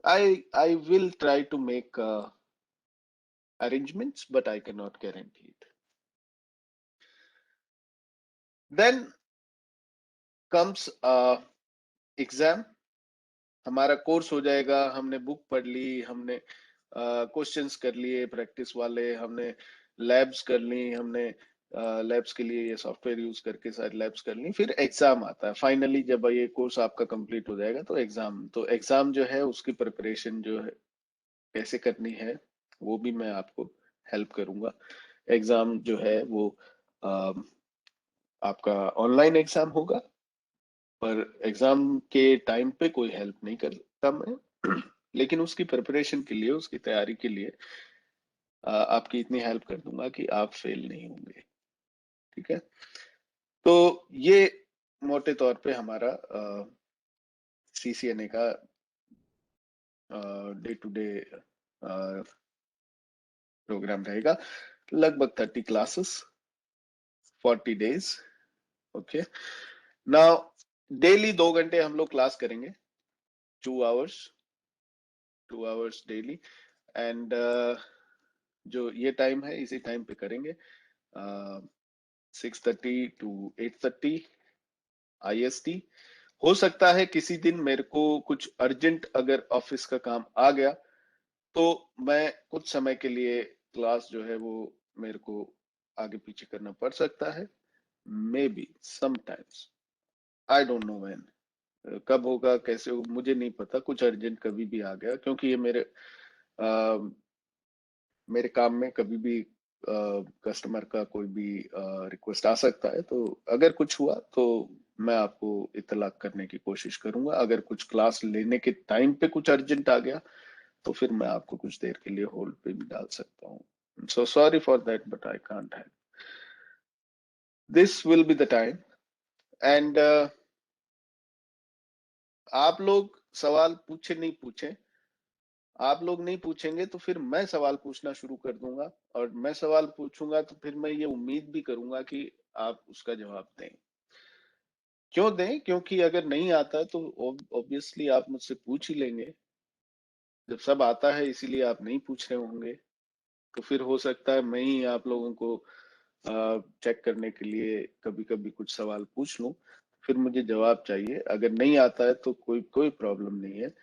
I will try to make arrangements, but I cannot guarantee it. Then comes exam. हमारा कोर्स हो जाएगा, हमने बुक पढ़ ली, हमने क्वेश्चंस कर लिए प्रैक्टिस वाले, हमने लैब्स कर ली, हमने लैब्स के लिए ये सॉफ्टवेयर यूज करके सारी लैब्स कर ली, फिर एग्जाम आता है फाइनली। जब ये कोर्स आपका कंप्लीट हो जाएगा तो एग्जाम, तो एग्जाम जो है उसकी प्रिपरेशन जो है कैसे करनी है वो भी मैं आपको हेल्प करूंगा। एग्जाम जो है वो अ, आपका ऑनलाइन एग्जाम होगा, पर एग्जाम के टाइम पे कोई हेल्प नहीं कर सकता मैं लेकिन उसकी प्रिपरेशन के लिए, उसकी तैयारी के लिए आपकी इतनी हेल्प कर दूंगा कि आप फेल नहीं होंगे। ठीक है, तो ये मोटे तौर पे हमारा सीसीएनए का डे टू डे प्रोग्राम रहेगा। लगभग 30 classes, 40 days. Okay. Now daily 2 घंटे हम लोग क्लास करेंगे, 2 hours डेली. एंड जो ये टाइम है इसी टाइम पे करेंगे, 6:30 to 8:30 IST. हो सकता है किसी दिन मेरे को कुछ अर्जेंट अगर ऑफिस का काम आ गया तो मैं कुछ समय के लिए क्लास जो है वो मेरे को आगे पीछे करना पड़ सकता है, may be sometimes, I don't know when. कब होगा कैसे होगा मुझे नहीं पता, कुछ अर्जेंट कभी भी आ गया, क्योंकि ये मेरे काम में कभी भी कस्टमर का कोई भी रिक्वेस्ट आ सकता है. तो अगर कुछ हुआ तो मैं आपको इत्तला करने की कोशिश करूंगा. अगर कुछ क्लास लेने के टाइम पे कुछ अर्जेंट आ गया तो फिर मैं आपको कुछ देर के लिए होल्ड पे भी डाल सकता हूँ. So sorry for that but I can't help. This will be the time. And आप लोग सवाल पूछे नहीं पूछे, आप लोग नहीं पूछेंगे तो फिर मैं सवाल पूछना शुरू कर दूंगा, और मैं सवाल पूछूंगा तो फिर मैं ये उम्मीद भी करूंगा कि आप उसका जवाब दें. क्यों दें? क्योंकि अगर नहीं आता तो ऑब्वियसली आप मुझसे पूछ ही लेंगे. जब सब आता है इसीलिए आप नहीं पूछ रहे होंगे, तो फिर हो सकता है मैं ही आप लोगों को चेक करने के लिए कभी कभी कुछ सवाल पूछ लूं. फिर मुझे जवाब चाहिए. अगर नहीं आता है तो कोई कोई प्रॉब्लम नहीं है,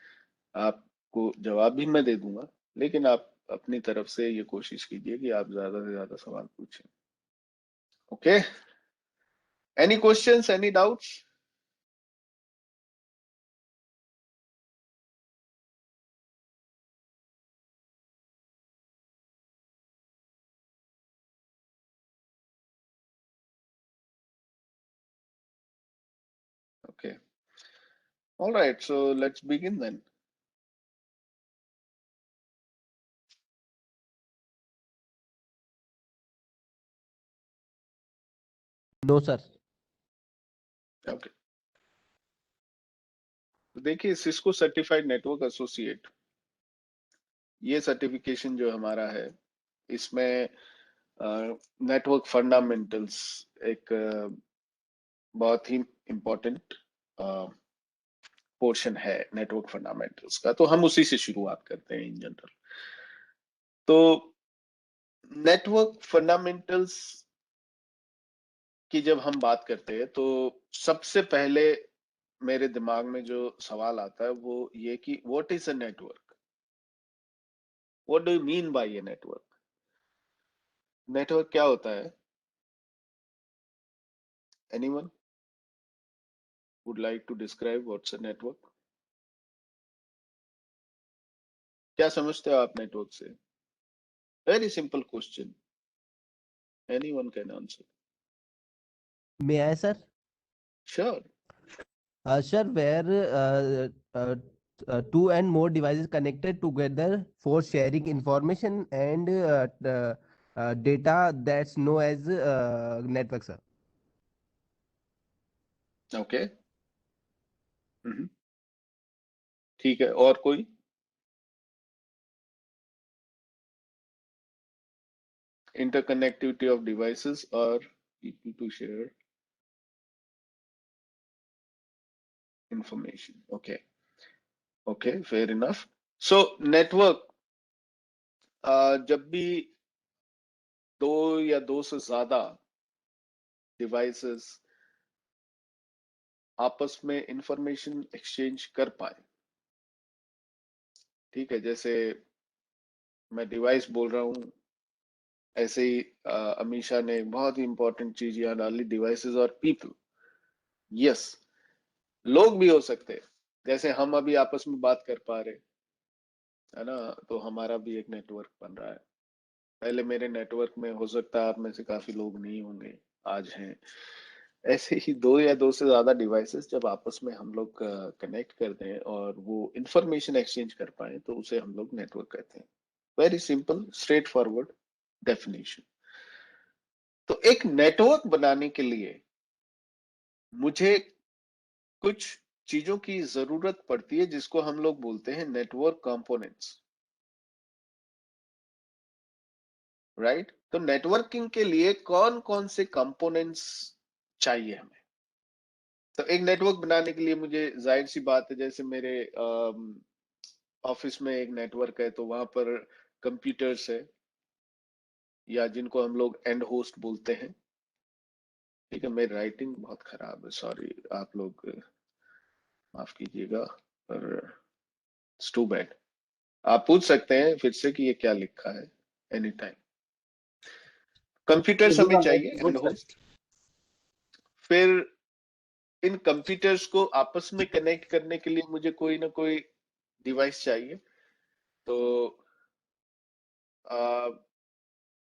आपको जवाब भी मैं दे दूंगा, लेकिन आप अपनी तरफ से ये कोशिश कीजिए कि आप ज्यादा से ज्यादा सवाल पूछें. Okay, any questions, any doubts? Okay, all right, so let's begin then. No sir. Okay, तो देखिए सिस्को सर्टिफाइड नेटवर्क एसोसिएट, ये सर्टिफिकेशन जो हमारा है इसमें नेटवर्क फंडामेंटल्स एक बहुत ही इम्पोर्टेंट पोर्शन है नेटवर्क फंडामेंटल्स का. तो हम उसी से शुरुआत करते हैं इन जनरल. तो नेटवर्क फंडामेंटल्स की जब हम बात करते हैं तो सबसे पहले मेरे दिमाग में जो सवाल आता है वो ये कि what is a network, what do you mean by a network. Network क्या होता है? Anyone would like to describe what's a network? क्या समझते हो आप नेटवर्क से? Very simple question, anyone can answer. May I sir? Sure. Sir, where two and more devices connected together for sharing information and data, that's known as network, sir. Okay, ठीक है. और कोई? interconnectivity of devices or people to share information. Okay, okay, fair enough. So network, जब भी दो या दो से ज्यादा डिवाइसेस आपस में इंफॉर्मेशन एक्सचेंज कर पाए, ठीक है, जैसे मैं डिवाइस बोल रहा हूँ, ऐसे ही अमीशा ने बहुत ही इंपॉर्टेंट चीज यहाँ डाली, डिवाइसेस और पीपल. यस, लोग भी हो सकते हैं, जैसे हम अभी आपस में बात कर पा रहे है ना, तो हमारा भी एक नेटवर्क बन रहा है. पहले मेरे नेटवर्क में हो सकता है आप में से काफी लोग नहीं होंगे, आज हैं. ऐसे ही दो या दो से ज्यादा डिवाइसेस जब आपस में हम लोग कनेक्ट करते हैं और वो इंफॉर्मेशन एक्सचेंज कर पाए तो उसे हम लोग नेटवर्क कहते हैं. Very simple, straight forward definition. तो एक नेटवर्क बनाने के लिए मुझे कुछ चीजों की जरूरत पड़ती है जिसको हम लोग बोलते हैं नेटवर्क कंपोनेंट्स, राइट? तो नेटवर्किंग के लिए कौन कौन से कंपोनेंट्स चाहिए हमें? तो एक नेटवर्क बनाने के लिए मुझे जाहिर सी बात है, जैसे मेरे ऑफिस में एक नेटवर्क है तो वहां पर कंप्यूटर्स है, या जिनको हम लोग एंड होस्ट बोलते हैं। ठीक है, मेरी राइटिंग बहुत खराब है, सॉरी, आप लोग माफ कीजिएगा, पर इट्स टू बैड। आप पूछ सकते हैं फिर से कि ये क्या लिखा है, एनी टाइम। कंप्यूटर्स हमें चाहिए एंड होस्ट, फिर इन कंप्यूटर्स को आपस में कनेक्ट करने के लिए मुझे कोई ना कोई डिवाइस चाहिए। तो आ,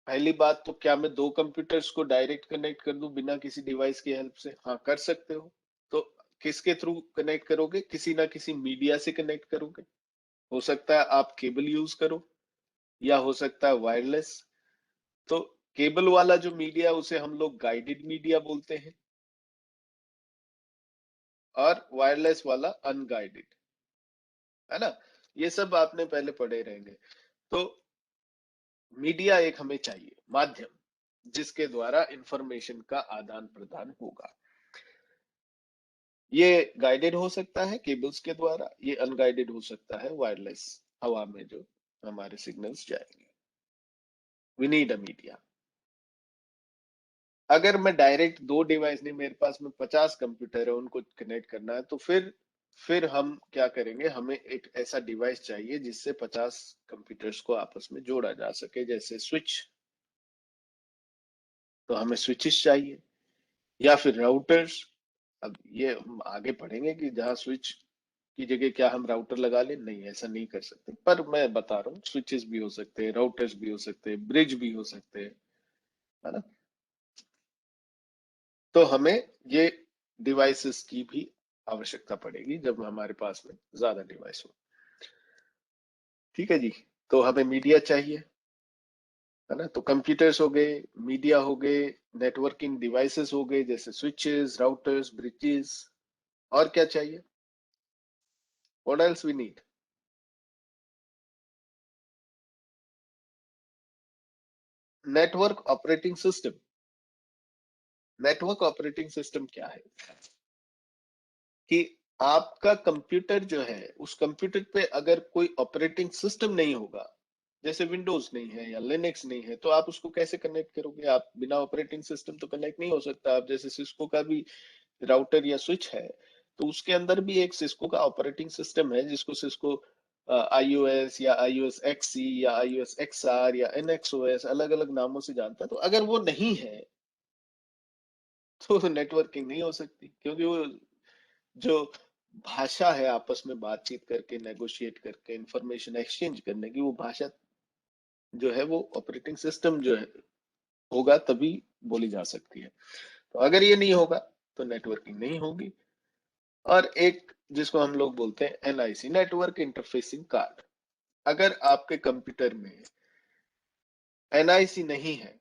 पहली बात तो क्या मैं दो कंप्यूटर्स को डायरेक्ट कनेक्ट कर दूं बिना किसी डिवाइस की हेल्प से? हाँ, कर सकते हो। तो किसके थ्रू कनेक्ट करोगे? किसी ना किसी मीडिया से कनेक्ट करोगे। हो सकता है आप केबल यूज करो, या हो सकता है वायरलेस। तो केबल वाला जो मीडिया उसे हम लोग गाइडेड मीडिया बोलते हैं, और वायरलेस वाला अनगाइडेड, है ना। ये सब आपने पहले पढ़े रहेंगे। तो मीडिया एक हमें चाहिए, माध्यम जिसके द्वारा इंफॉर्मेशन का आदान प्रदान होगा। ये गाइडेड हो सकता है केबल्स के द्वारा, ये अनगाइडेड हो सकता है वायरलेस, हवा में जो हमारे सिग्नल्स जाएंगे। We need a media. अगर मैं डायरेक्ट दो डिवाइस नहीं, मेरे पास में 50 कंप्यूटर है, उनको कनेक्ट करना है, तो फिर हम क्या करेंगे? हमें एक ऐसा डिवाइस चाहिए जिससे 50 कंप्यूटर्स को आपस में जोड़ा जा सके, जैसे स्विच। तो हमें स्विचेस चाहिए, या फिर राउटर्स। अब ये हम आगे पढ़ेंगे कि जहां स्विच की जगह क्या हम राउटर लगा लें? नहीं, ऐसा नहीं कर सकते, पर मैं बता रहा हूँ स्विचेस भी हो सकते हैं, राउटर्स भी हो सकते हैं, ब्रिज भी हो सकते हैं, है ना। तो हमें ये डिवाइसेस की भी आवश्यकता पड़ेगी जब हमारे पास में ज्यादा डिवाइस हो। ठीक है जी। तो हमें मीडिया चाहिए, है ना। तो कंप्यूटर्स हो गए, मीडिया हो गए, नेटवर्किंग डिवाइसेस हो गए जैसे स्विचेस, राउटर्स, ब्रिजेस। और क्या चाहिए? What else we need? Network operating system. Network operating system क्या है? कि आपका कंप्यूटर जो है, उस कंप्यूटर पे अगर कोई ऑपरेटिंग सिस्टम नहीं होगा, जैसे विंडोज नहीं है या लिनक्स नहीं है, तो आप उसको कैसे कनेक्ट करोगे? आप बिना ऑपरेटिंग सिस्टम तो कनेक्ट नहीं हो सकता। आप जैसे सिस्को का भी राउटर या स्विच है, तो उसके अंदर भी एक सिस्को का ऑपरेटिंग सिस्टम है, जिसको सिस्को iOS या iOS XE या iOS XR या NXOS अलग अलग नामों से जानता है। तो अगर वो नहीं है तो नेटवर्किंग नहीं हो सकती, क्योंकि वो जो भाषा है आपस में बातचीत करके, नेगोशिएट करके, इंफॉर्मेशन एक्सचेंज करने की, वो भाषा जो है वो ऑपरेटिंग सिस्टम जो है होगा तभी बोली जा सकती है। तो अगर ये नहीं होगा तो नेटवर्किंग नहीं होगी। और एक जिसको हम लोग बोलते हैं NIC, नेटवर्क इंटरफेसिंग कार्ड। अगर आपके कंप्यूटर में NIC नहीं है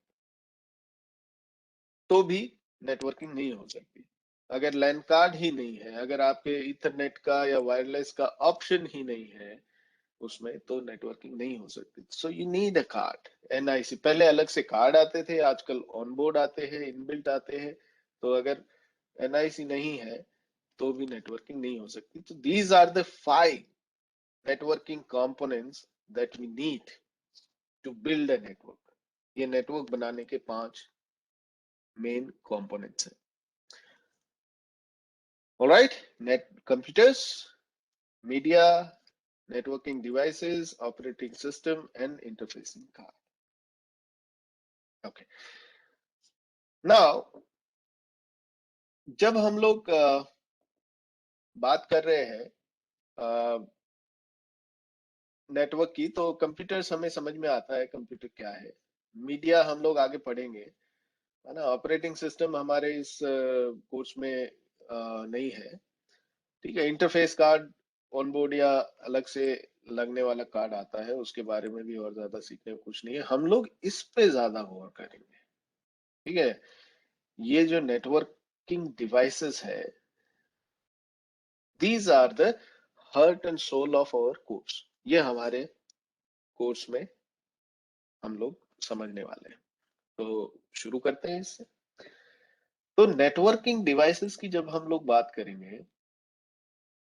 तो भी नेटवर्किंग नहीं हो सकती। अगर लैन कार्ड ही नहीं है, अगर आपके इथरनेट का या वायरलेस का ऑप्शन ही नहीं है उसमें, तो नेटवर्किंग नहीं हो सकती। So you need a card. NIC, पहले अलग से कार्ड आते थे, आजकल ऑन बोर्ड आते हैं, इनबिल्ट आते हैं। तो अगर NIC नहीं है तो भी नेटवर्किंग नहीं हो सकती। तो these are the 5 networking components that we need to build a network. ये नेटवर्क बनाने के 5 मेन कंपोनेंट्स हैं। All right, net computers, media, networking devices, operating system and interfacing card. Okay. Now, जब हम लोग बात कर रहे हैं नेटवर्क की, तो कंप्यूटर्स हमें समझ में आता है कंप्यूटर क्या है। मीडिया हम लोग आगे पढ़ेंगे, है ना। ऑपरेटिंग सिस्टम हमारे इस कोर्स में नहीं है। ठीक है, इंटरफेस कार्ड ऑन बोर्ड या अलग से लगने वाला कार्ड आता है, उसके बारे में भी और ज्यादा सीखने को कुछ नहीं है, हम लोग इस पे ज्यादा गौर करेंगे। ठीक है, ये जो नेटवर्किंग डिवाइसेस है, these are the heart and soul of our course. ये हमारे कोर्स में हम लोग समझने वाले हैं। तो शुरू करते हैं इससे। तो नेटवर्किंग डिवाइसेस की जब हम लोग बात करेंगे,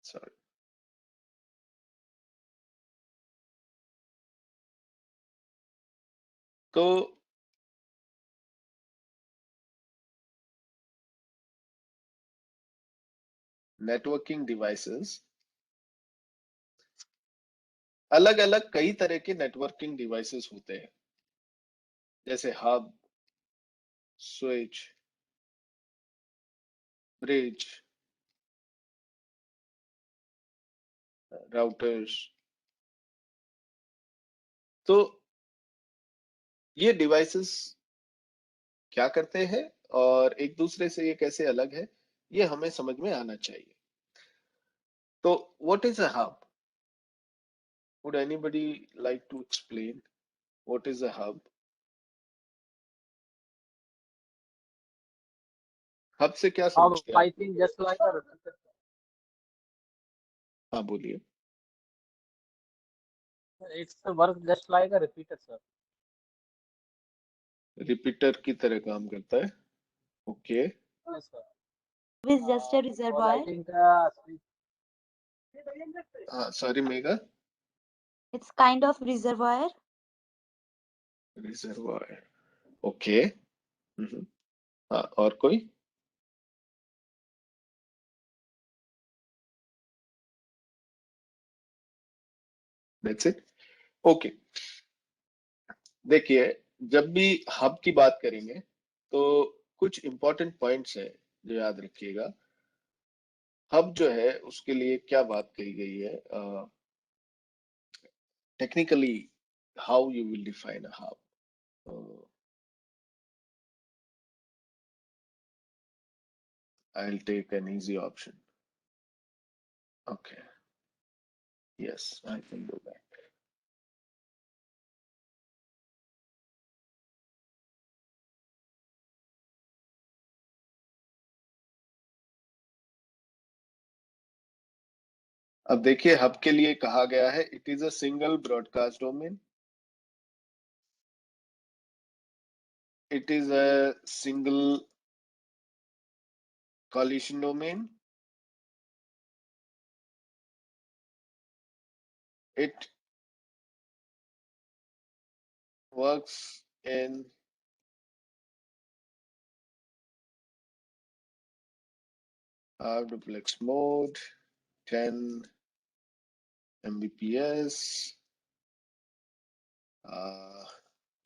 सॉरी, तो नेटवर्किंग डिवाइसेस अलग अलग कई तरह के नेटवर्किंग डिवाइसेस होते हैं, जैसे हब, स्विच, ब्रिज, राउटर्स। तो ये डिवाइसेस क्या करते हैं और एक दूसरे से ये कैसे अलग है, ये हमें समझ में आना चाहिए। तो what is a hub? Would anybody like to explain what is a hub? Hub से क्या Hub, समझते हैं I आप? think just like a repeater. हाँ बोलिए। It's a work just like a repeater, sir. Repeater की तरह काम करता है, okay. Yes, sir. Is just a Or I reservoir. think हाँ sorry mega. It's kind of reservoir. Reservoir, okay. हाँ और कोई? That's it, okay. देखिए, जब भी हब की बात करेंगे तो कुछ इंपॉर्टेंट पॉइंट्स है जो याद रखिएगा। हब जो है उसके लिए क्या बात कही गई है, technically how you will define a hub. I'll take an easy option. Okay, yes, I can do that. अब देखिए, हब के लिए कहा गया है it is a single broadcast domain, it is a single collision domain, it works in half duplex mode, 10 Mbps,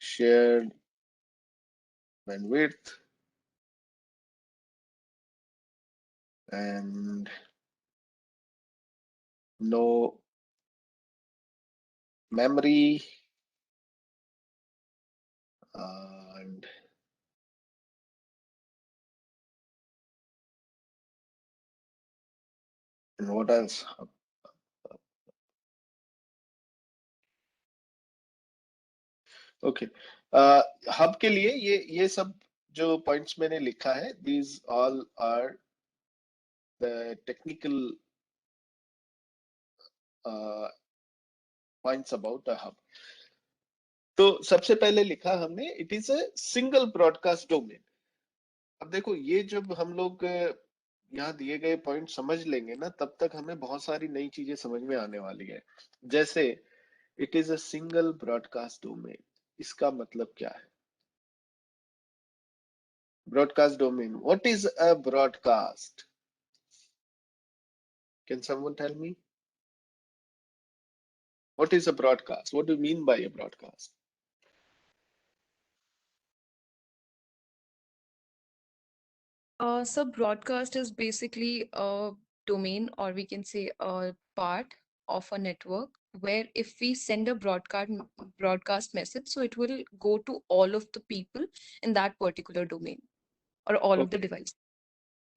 shared bandwidth, and no memory, and what else? Okay, hub के लिए ये सब जो पॉइंट्स मैंने लिखा है, these all are the technical points about a hub. तो सबसे पहले लिखा हमने it is a single broadcast domain. अब देखो, ये जब हम लोग यहाँ दिए गए पॉइंट समझ लेंगे ना, तब तक हमें बहुत सारी नई चीजें समझ में आने वाली है। जैसे it is a single broadcast domain, इसका मतलब क्या है? Broadcast domain, what is a broadcast? Can someone tell me what is a broadcast? What do you mean by a broadcast? So broadcast is basically a domain, or we can say a part of a network where if we send a broadcast message, so it will go to all of the people in that particular domain or all of the Okay, devices.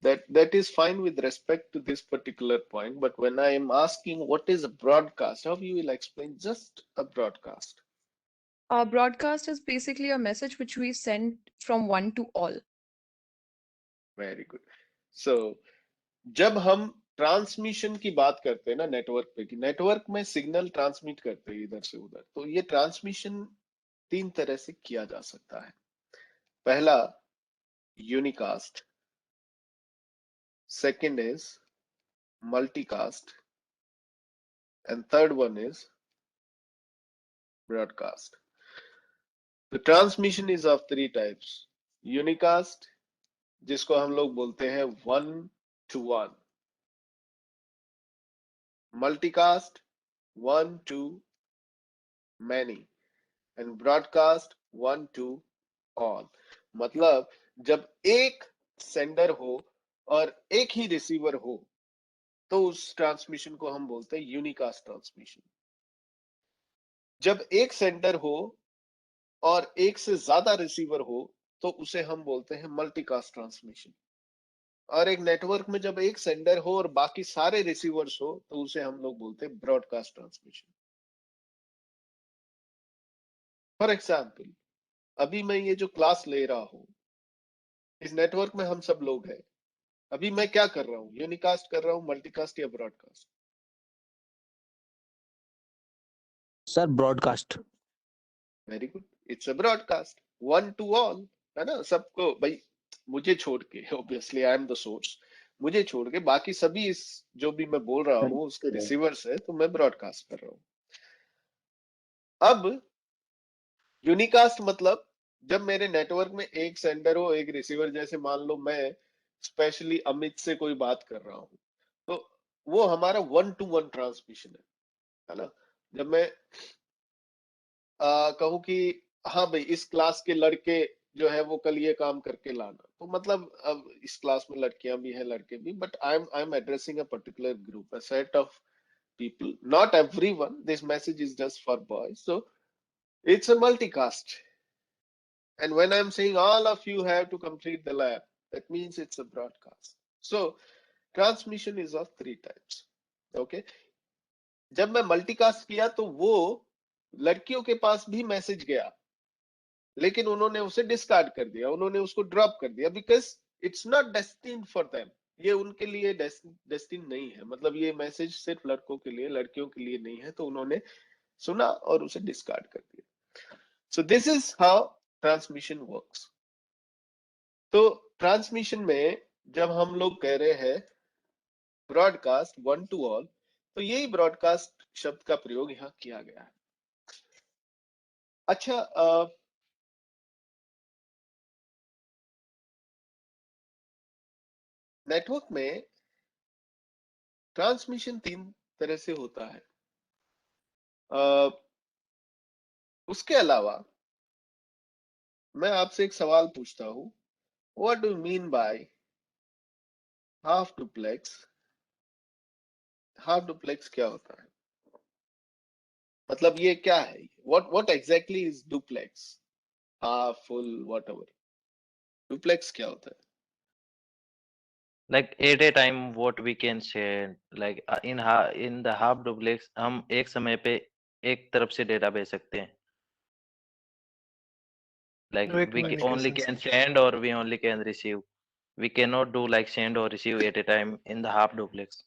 that is fine with respect to this particular point, but when I am asking what is a broadcast, how you will explain just a broadcast? Broadcast is basically a message which we send from one to all. Very good. So जब हम transmission की बात करते हैं ना network पे, कि network में सिग्नल ट्रांसमिट करते हैं इधर से उधर, तो ये ट्रांसमिशन तीन तरह से किया जा सकता है। पहला unicast, second is multicast, and third one is broadcast. The transmission is of three types: unicast, जिसको हम लोग बोलते हैं 1 to 1, multicast 1 to many, and broadcast 1 to all. मतलब जब एक सेंडर हो और एक ही रिसीवर हो तो उस ट्रांसमिशन को हम बोलते हैं यूनिकास्ट ट्रांसमिशन। जब एक सेंडर हो और एक से ज्यादा रिसीवर हो तो उसे हम बोलते हैं मल्टीकास्ट ट्रांसमिशन। और एक नेटवर्क में जब एक सेंडर हो और बाकी सारे रिसीवर्स हो तो उसे हम लोग बोलते हैं ब्रॉडकास्ट ट्रांसमिशन। फॉर एग्जाम्पल, अभी मैं ये जो क्लास ले रहा हूं, इस नेटवर्क में हम सब लोग हैं। अभी मैं क्या कर रहा हूँ? यूनिकास्ट कर रहा हूँ, मल्टीकास्ट या broadcast? Sir broadcast. Very good, it's a broadcast, 1 to all, है ना? सबको भाई, मुझे छोड़ के, obviously I am the source, मुझे छोड़ के बाकी सभी इस जो भी मैं बोल रहा हूँ उसके रिसीवर्स है, तो मैं ब्रॉडकास्ट कर रहा हूँ। अब यूनिकास्ट मतलब जब मेरे नेटवर्क में एक सेंडर हो, एक रिसीवर, जैसे मान लो मैं स्पेशली अमित से कोई बात कर रहा हूँ, तो वो हमारा 1 to 1 ट्रांसमिशन है ना? जब मैं कहूँ कि हाँ भाई, इस क्लास के लड़के जो है वो कल ये काम करके लाना, तो मतलब अब इस क्लास में लड़कियां भी हैं, लड़के भी, but I am addressing a particular group, a set of people, not everyone. This message is just for boys, so it's a multicast. And when I'm saying all of you have to complete the lab, that means it's a broadcast. So transmission is of three types. Okay, जब मैं multicast किया तो वो लड़कियों के पास भी message गया, लेकिन उन्होंने उसे डिस्कार्ड कर दिया, उन्होंने उसको ड्रॉप कर दिया, because it's not destined for them. ये उनके लिए डेस्टिन नहीं है, मतलब ये मैसेज सिर्फ लड़कों के लिए, लड़कियों के लिए नहीं है, तो उन्होंने सुना और उसे डिस्कार्ड कर दिया। सो this is how transmission works. तो ट्रांसमिशन में जब हम लोग कह रहे हैं ब्रॉडकास्ट 1 to all, तो यही ब्रॉडकास्ट शब्द का प्रयोग यहाँ किया गया है। अच्छा, नेटवर्क में ट्रांसमिशन तीन तरह से होता है। उसके अलावा मैं आपसे एक सवाल पूछता हूं, what do mean by half duplex? Half duplex क्या होता है? मतलब ये क्या है? What exactly is duplex? Half, full, whatever, duplex क्या होता है? Like at a time what we can say, like in the half duplex हम एक समय पे एक तरफ से डेटा भेज सकते हैं, like Quick we only communications. can send or we only can receive. We cannot do like send or receive at a time in the half duplex.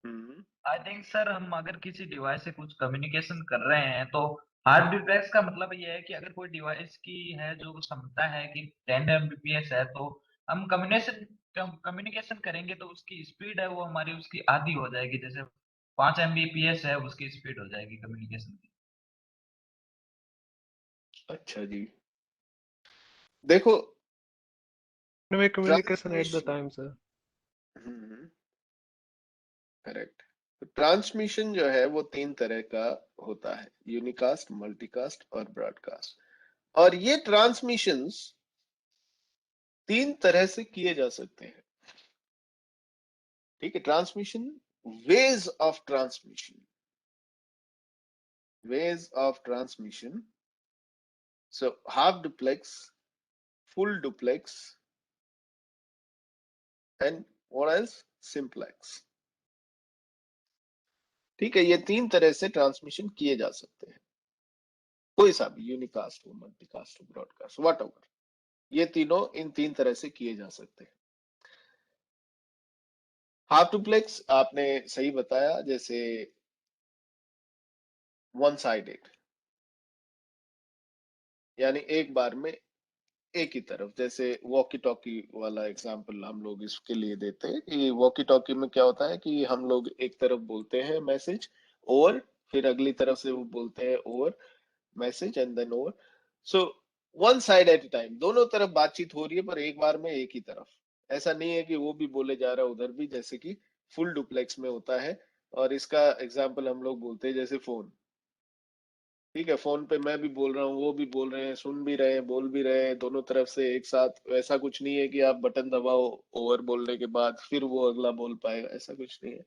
I think sir, हम अगर किसी डिवाइस से कुछ communication कर रहे हैं तो hard device का मतलब ये है कि अगर कोई डिवाइस की है जो क्षमता है कि 10 Mbps है, तो हम कम्युनिकेशन करेंगे तो उसकी स्पीड है वो हमारी उसकी आधी हो जाएगी। जैसे 5 Mbps है, उसकी स्पीड हो जाएगी कम्युनिकेशन की। अच्छा जी, देखो Anyway, communication at the transmission, time, sir. Correct. Transmission जो है वो तीन तरह का होता है, यूनिकास्ट, मल्टीकास्ट और ब्रॉडकास्ट। और ये ट्रांसमिशंस तीन तरह से किए जा सकते हैं, ठीक है? Transmission, veg of transmission, ways of transmission. So half duplex, full duplex, and what else? Simplex. ठीक है, ये तीन तरह से ट्रांसमिशन किए जा सकते हैं, कोई सा भी, यूनिकास्ट हो, मल्टीकास्ट हो, ब्रॉडकास्ट, व्हाटएवर, ये तीनों इन तीन तरह से किए जा सकते हैं। हाफ डुप्लेक्स आपने सही बताया, जैसे वन साइडेड, यानी एक बार में एक ही तरफ, जैसे वॉकी टॉकी वाला एग्जांपल हम लोग इसके लिए देते हैं कि वॉकी टॉकी में क्या होता है कि हम लोग एक तरफ बोलते हैं मैसेज और फिर अगली तरफ से वो बोलते हैं और message and then over, so one side at a time, दोनों तरफ बातचीत हो रही है पर एक बार में एक ही तरफ। ऐसा नहीं है कि वो भी बोले जा रहा है उधर भी, जैसे कि फुल डुप्लेक्स में होता है। और इसका एग्जांपल हम लोग बोलते हैं जैसे फोन, ठीक है, फोन पे मैं भी बोल रहा हूँ, वो भी बोल रहे हैं, सुन भी रहे हैं, बोल भी रहे हैं, दोनों तरफ से एक साथ। वैसा कुछ नहीं है कि आप बटन दबाओ ओवर बोलने के बाद फिर वो अगला बोल पाएगा, ऐसा कुछ नहीं है।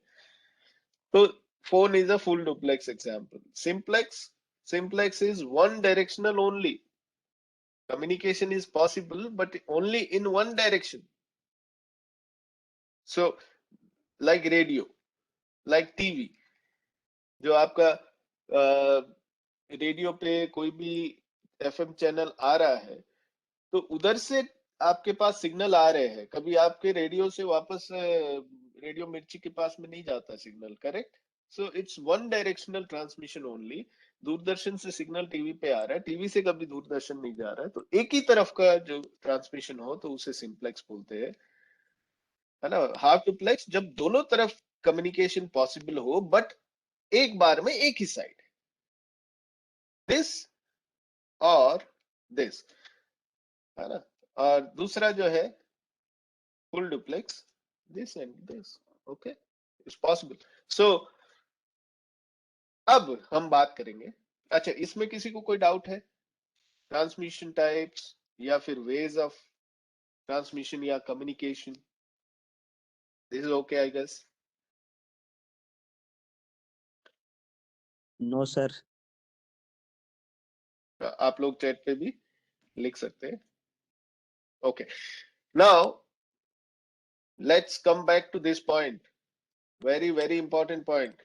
तो phone is a full duplex example. Simplex is one directional only, communication is possible but only in one direction, so like radio, like TV, जो आपका रेडियो पे कोई भी एफएम चैनल आ रहा है तो उधर से आपके पास सिग्नल आ रहे हैं, कभी आपके रेडियो से वापस रेडियो मिर्ची के पास में नहीं जाता signal, correct? So it's one directional transmission only. Doordarshan से सिग्नल टीवी पे आ रहा है, टीवी से कभी दूरदर्शन नहीं जा रहा है, तो एक ही तरफ का जो ट्रांसमिशन हो तो उसे सिंप्लेक्स बोलते हैं, है ना। हाफ डुप्लेक्स जब दोनों तरफ कम्युनिकेशन पॉसिबल हो बट एक बार में एक ही साइड, दिस और दिस, है ना। और दूसरा जो है full duplex, this and this, okay, it's possible. So अब हम बात करेंगे, अच्छा इसमें किसी को कोई डाउट है? ट्रांसमिशन टाइप्स या फिर वेज ऑफ ट्रांसमिशन या communication, this is okay I guess. No sir. आप लोग चैट पे भी लिख सकते हैं। Okay, now let's come back to this point, very very important point.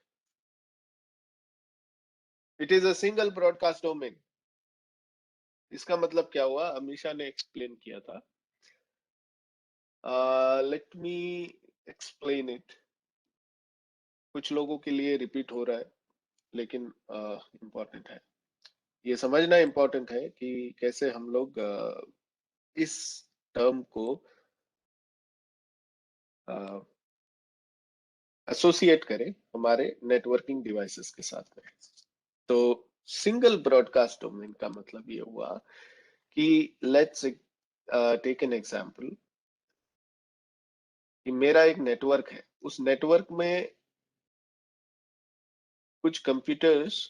It is a single broadcast domain. इसका मतलब क्या हुआ, अमीशा ने एक्सप्लेन किया था, लेट मी एक्सप्लेन इट। कुछ लोगों के लिए रिपीट हो रहा है लेकिन इम्पोर्टेंट है, ये समझना इम्पोर्टेंट है कि कैसे हम लोग इस टर्म को एसोसिएट करें हमारे नेटवर्किंग डिवाइसेस के साथ में। तो सिंगल ब्रॉडकास्ट डोमेन का मतलब ये हुआ कि लेट्स टेक एन एग्जांपल कि मेरा एक नेटवर्क है, उस नेटवर्क में कुछ कंप्यूटर्स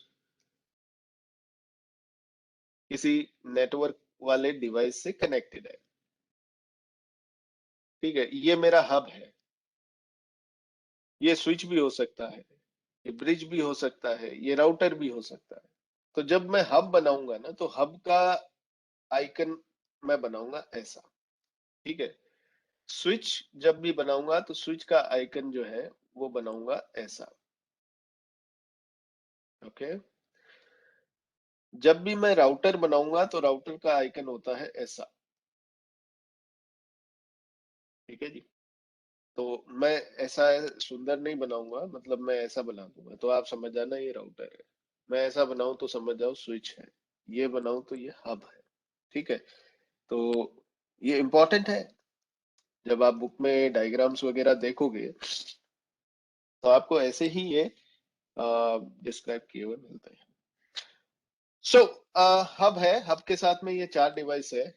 किसी नेटवर्क वाले डिवाइस से कनेक्टेड है, ठीक है, ये मेरा हब है। ये स्विच भी हो सकता है, ये ब्रिज भी हो सकता है, ये राउटर भी हो सकता है। तो जब मैं हब बनाऊंगा ना तो हब का आइकन मैं बनाऊंगा ऐसा, ठीक है। स्विच जब भी बनाऊंगा तो स्विच का आइकन जो है वो बनाऊंगा ऐसा, ओके। जब भी मैं राउटर बनाऊंगा तो राउटर का आइकन होता है ऐसा, ठीक है जी। तो मैं ऐसा सुंदर नहीं बनाऊंगा, मतलब मैं ऐसा बना दूंगा तो आप समझ जाना ये राउटर है। मैं ऐसा बनाऊं तो समझ जाओ स्विच है, ये बनाऊं तो ये हब है, ठीक है। तो ये इंपॉर्टेंट है, जब आप बुक में डायग्राम्स वगैरह देखोगे तो आपको ऐसे ही ये डिस्क्राइब किए हुए मिलते हैं। सो हब है, हब के साथ में ये 4 डिवाइस है,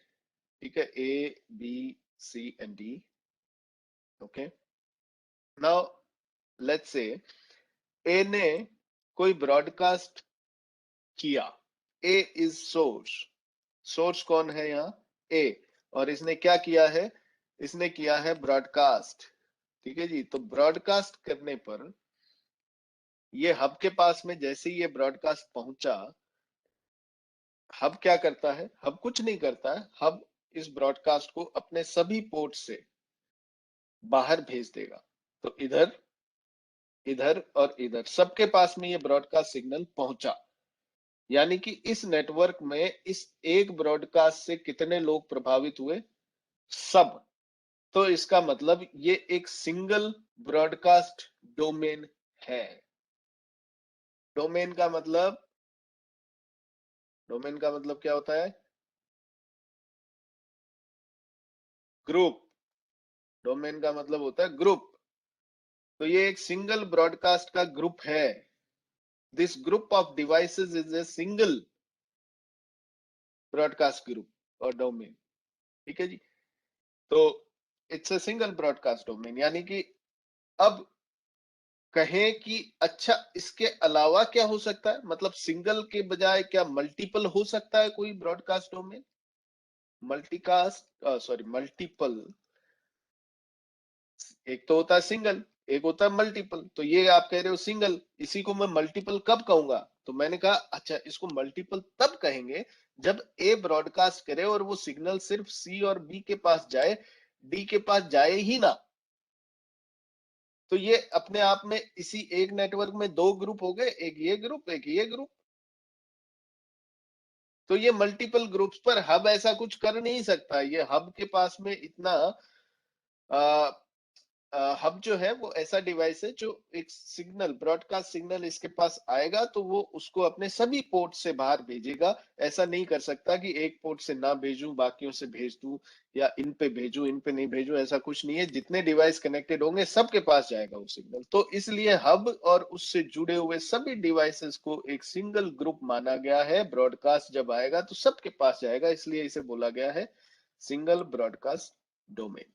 ठीक है, A B C and D, okay. Now let's say A ने कोई ब्रॉडकास्ट किया, ए इज सोर्स, सोर्स कौन है यहाँ, ए, और इसने क्या किया है, इसने किया है ब्रॉडकास्ट, ठीक है जी। तो ब्रॉडकास्ट करने पर ये हब के पास में जैसे ही ये ब्रॉडकास्ट पहुंचा, हब क्या करता है, हब कुछ नहीं करता है, हब इस ब्रॉडकास्ट को अपने सभी पोर्ट से बाहर भेज देगा। तो इधर इधर और इधर सबके पास में ये ब्रॉडकास्ट सिग्नल पहुंचा, यानी कि इस नेटवर्क में इस एक ब्रॉडकास्ट से कितने लोग प्रभावित हुए, सब। तो इसका मतलब ये एक सिंगल ब्रॉडकास्ट डोमेन है। डोमेन का मतलब, डोमेन का मतलब क्या होता है, ग्रुप, डोमेन का मतलब होता है ग्रुप, तो ये एक सिंगल ब्रॉडकास्ट का ग्रुप है। This group of devices is a single broadcast group और डोमेन, ठीक है जी। तो it's a single broadcast domain, यानी कि अब कहें कि अच्छा इसके अलावा क्या हो सकता है, मतलब सिंगल के बजाय क्या मल्टीपल हो सकता है कोई ब्रॉडकास्ट डोमेन? मल्टीपल, एक तो होता है सिंगल, एक होता है मल्टीपल। तो ये आप कह रहे हो सिंगल, इसी को मैं मल्टीपल कब कहूंगा? तो मैंने कहा अच्छा इसको मल्टीपल तब कहेंगे जब ए ब्रॉडकास्ट करे और वो सिग्नल सिर्फ सी और बी के पास जाए, डी के पास जाए ही ना। तो ये अपने आप में इसी एक नेटवर्क में दो ग्रुप हो गए, एक ये ग्रुप एक ये ग्रुप। तो ये मल्टीपल ग्रुप्स पर हब ऐसा कुछ कर नहीं सकता। ये हब के पास में इतना हब जो है वो ऐसा डिवाइस है जो एक सिग्नल, ब्रॉडकास्ट सिग्नल इसके पास आएगा तो वो उसको अपने सभी पोर्ट से बाहर भेजेगा। ऐसा नहीं कर सकता कि एक पोर्ट से ना भेजूं बाकियों से भेज दूं, या इन पे भेजूं इन पे नहीं भेजूं, ऐसा कुछ नहीं है। जितने डिवाइस कनेक्टेड होंगे सबके पास जाएगा वो सिग्नल। तो इसलिए हब और उससे जुड़े हुए सभी डिवाइसेस को एक सिंगल ग्रुप माना गया है। ब्रॉडकास्ट जब आएगा तो सबके पास जाएगा, इसलिए इसे बोला गया है single broadcast domain.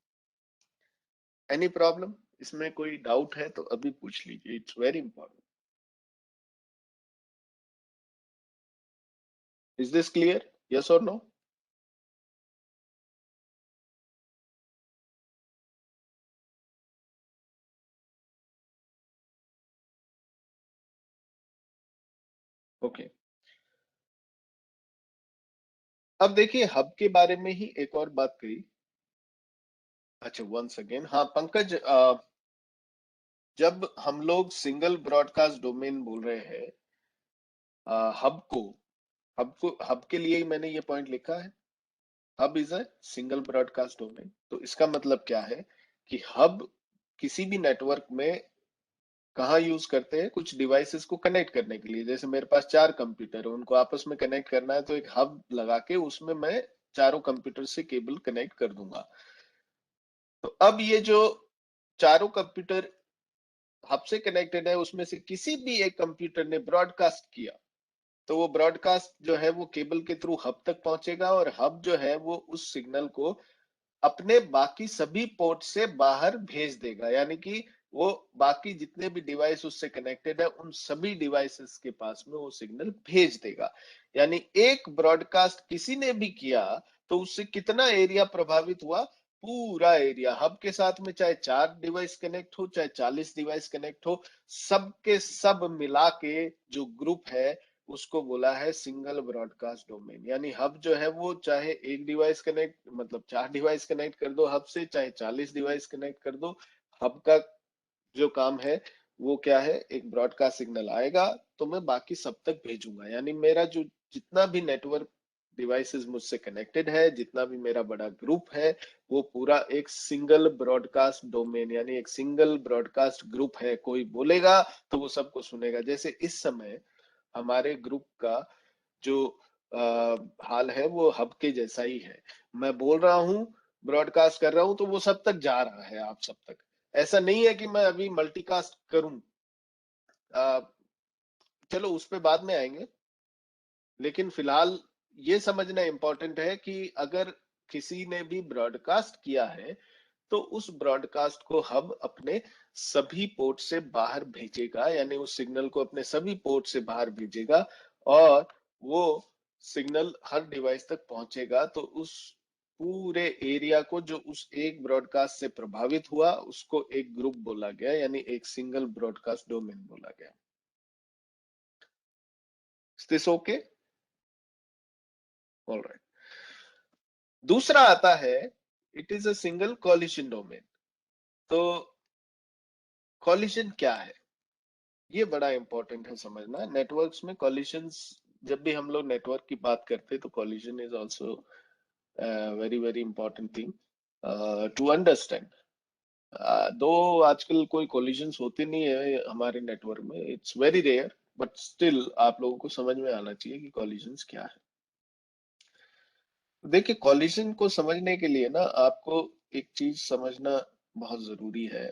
Any problem? इसमें कोई डाउट है तो अभी पूछ लीजिए, it's very important. Is this clear? Yes और नो? ओके, अब देखिए हब के बारे में ही एक और बात कही। अच्छा वंस अगेन, हाँ पंकज, जब हम लोग सिंगल ब्रॉडकास्ट डोमेन बोल रहे हैं, हब के लिए ही मैंने ये पॉइंट लिखा है, hub is a single broadcast domain. तो इसका मतलब क्या है कि हब किसी भी नेटवर्क में कहाँ यूज करते हैं, कुछ डिवाइसेस को कनेक्ट करने के लिए। जैसे मेरे पास 4 कंप्यूटर है, उनको आपस में कनेक्ट करना है तो एक हब लगा के उसमें मैं चारों कंप्यूटर से केबल कनेक्ट कर दूंगा। तो अब ये जो चारों कंप्यूटर हब से कनेक्टेड है उसमें से किसी भी एक कंप्यूटर ने ब्रॉडकास्ट किया तो वो ब्रॉडकास्ट जो है वो केबल के थ्रू हब तक पहुंचेगा, और हब जो है वो उस सिग्नल को अपने बाकी सभी पोर्ट से बाहर भेज देगा। यानी कि वो बाकी जितने भी डिवाइस उससे कनेक्टेड है उन सभी डिवाइसेस के पास में वो सिग्नल भेज देगा। यानी एक ब्रॉडकास्ट किसी ने भी किया तो उससे कितना एरिया प्रभावित हुआ? पूरा एरिया। हब के साथ में चाहे 4 डिवाइस कनेक्ट हो चाहे 40 डिवाइस कनेक्ट हो, सबके सब मिला के जो ग्रुप है उसको बोला है सिंगल ब्रॉडकास्ट डोमेन। यानी हब जो है वो चाहे एक डिवाइस कनेक्ट, मतलब 4 डिवाइस कनेक्ट कर दो हब से, चाहे 40 डिवाइस कनेक्ट कर दो, हब का जो काम है वो क्या है, एक ब्रॉडकास्ट सिग्नल आएगा तो मैं बाकी सब तक भेजूंगा। यानी मेरा जो जितना भी नेटवर्क डिवाइसेस मुझसे कनेक्टेड है, जितना भी मेरा बड़ा ग्रुप है, वो पूरा एक सिंगल ब्रॉडकास्ट डोमेन यानी एक सिंगल ब्रॉडकास्ट ग्रुप है। कोई बोलेगा तो वो सबको सुनेगा। जैसे इस समय हमारे ग्रुप का जो हाल है वो हब के जैसा ही है। मैं बोल रहा हूँ, ब्रॉडकास्ट कर रहा हूँ तो वो सब तक जा रहा है, आप सब तक। ऐसा नहीं है कि मैं अभी मल्टीकास्ट करूं, चलो उस पे बाद में आएंगे। लेकिन फिलहाल ये समझना इंपॉर्टेंट है कि अगर किसी ने भी ब्रॉडकास्ट किया है तो उस ब्रॉडकास्ट को हब अपने सभी पोर्ट से बाहर भेजेगा, यानी उस सिग्नल को अपने सभी पोर्ट से बाहर भेजेगा और वो सिग्नल हर डिवाइस तक पहुंचेगा। तो उस पूरे एरिया को जो उस एक ब्रॉडकास्ट से प्रभावित हुआ उसको एक ग्रुप बोला गया, यानी एक सिंगल ब्रॉडकास्ट डोमेन बोला गया। Is this okay? ऑलराइट। दूसरा आता है, it is a single coalition domain. तो कॉलिशन क्या है ये बड़ा इंपॉर्टेंट है समझना। नेटवर्क्स में कॉलिशंस, जब भी हम लोग नेटवर्क की बात करते हैं तो collision is also very very important thing to understand. दो आजकल कोई कॉलिशंस होते नहीं है हमारे नेटवर्क में, it's very rare, but still आप लोगों को समझ में आना चाहिए कि कॉलिशंस क्या है। देखिए कॉलिशन को समझने के लिए ना आपको एक चीज समझना बहुत जरूरी है।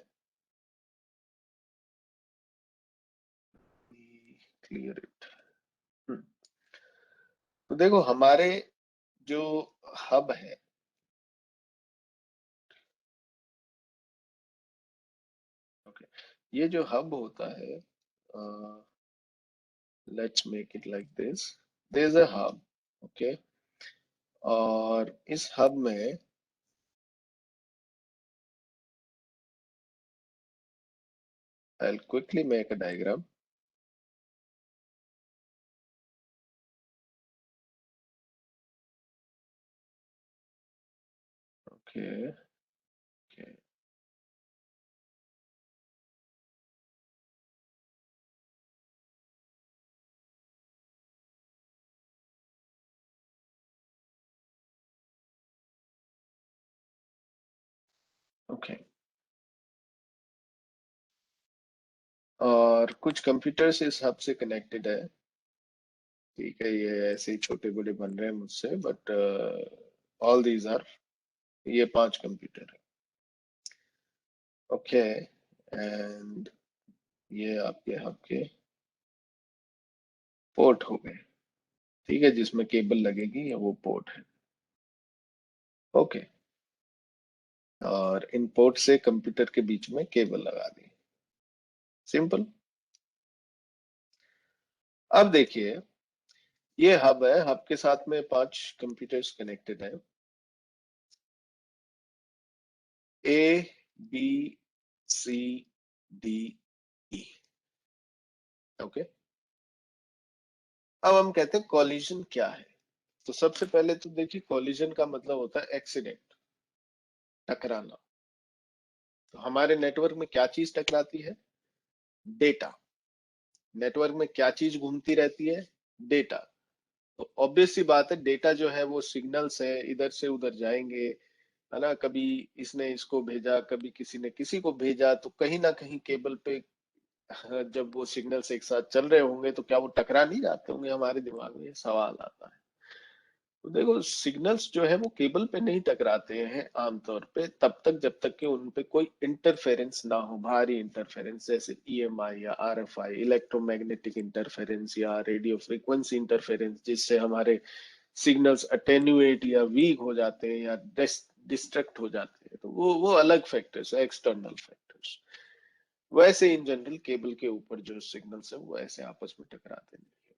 Clear it. तो देखो हमारे जो हब है, ओके, ये जो हब होता है, let's make it like this, there is a hub, okay, और इस हब में I'll quickly make a diagram. Okay, okay. Okay. और कुछ कंप्यूटर्स इस हब से कनेक्टेड है, ठीक है, ये ऐसे ही छोटे बड़े बन रहे हैं मुझसे, बट ऑल दीज आर, ये 5 कंप्यूटर है, ओके, एंड ये आपके हब के पोर्ट हो गए, ठीक है, जिसमें केबल लगेगी या वो पोर्ट है, ओके, और इन पोर्ट से कंप्यूटर के बीच में केबल लगा दी, सिंपल। अब देखिए ये हब है, हब के साथ में 5 कंप्यूटर्स कनेक्टेड है, A, B, C, D, E, okay. अब हम कहते हैं कॉलिजन क्या है। तो सबसे पहले तो देखिए कॉलिजन का मतलब होता है एक्सीडेंट, टकराना। तो हमारे नेटवर्क में क्या चीज टकराती है? डेटा। नेटवर्क में क्या चीज घूमती रहती है? डेटा। तो ऑब्वियस सी बात है, डेटा जो है वो सिग्नल्स है, इधर से उधर जाएंगे, है ना, कभी इसने इसको भेजा, कभी किसी ने किसी को भेजा, तो कहीं ना कहीं केबल पे जब वो सिग्नल्स एक साथ चल रहे होंगे तो क्या वो टकरा नहीं जाते होंगे? हमारे दिमाग में ये सवाल आता है। तो देखो सिग्नल्स जो है वो केबल पे नहीं टकराते हैं आमतौर पे तब तक जब तक कि उन पे कोई इंटरफेरेंस ना हो, भारी इंटरफेरेंस, जैसे ईएमआई या आरएफआई, इलेक्ट्रोमैग्नेटिक इंटरफेरेंस या रेडियो फ्रीक्वेंसी इंटरफेरेंस, जिससे हमारे सिग्नल्स अटेन्युएट या वीक हो जाते हैं या डिस्ट्रक्ट हो जाते हैं, तो वो अलग फैक्टर्स है, एक्सटर्नल फैक्टर्स। वैसे इन जनरल केबल के ऊपर जो सिग्नल्स है वो ऐसे आपस में टकराते नहीं है।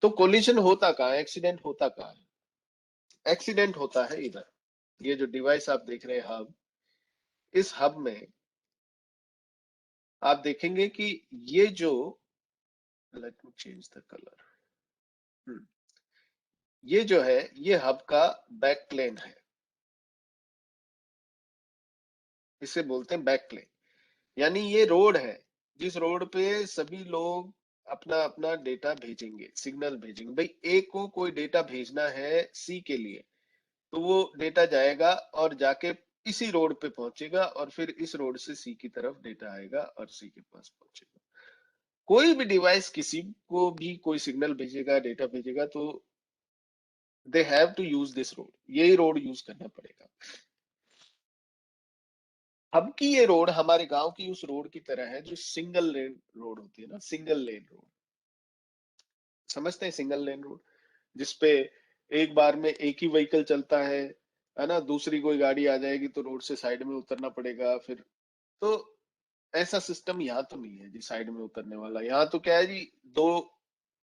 तो कोलिजन होता कहाँ है, एक्सीडेंट होता कहाँ है? एक्सीडेंट होता है इधर, ये जो डिवाइस आप देख रहे हैं हब, इस हब में आप देखेंगे कि ये जो, let me change the colour, ये जो है ये हब का बैक प्लेन है, इसे बोलते हैं बैक प्लेन। यानी ये रोड है जिस रोड पे सभी लोग अपना अपना डेटा भेजेंगे, सिग्नल भेजेंगे। भाई ए को कोई डेटा भेजना है सी के लिए, तो वो डेटा जाएगा और जाके इसी रोड पे पहुंचेगा और फिर इस रोड से सी की तरफ डेटा आएगा और सी के पास पहुंचेगा। कोई भी डिवाइस किसी को भी कोई सिग्नल भेजेगा, डेटा भेजेगा, तो they have to use this road, यही रोड यूज करना पड़ेगा। अब की ये रोड हमारे गांव की उस रोड की तरह है जो सिंगल लेन रोड होती है ना, सिंगल लेन रोड, समझते हैं सिंगल लेन रोड, जिसपे एक बार में एक ही व्हीकल चलता है ना, दूसरी कोई गाड़ी आ जाएगी तो रोड से साइड में उतरना पड़ेगा फिर। तो ऐसा सिस्टम यहाँ तो नहीं है जी, साइड में उतरने वाला। यहाँ तो क्या है जी, दो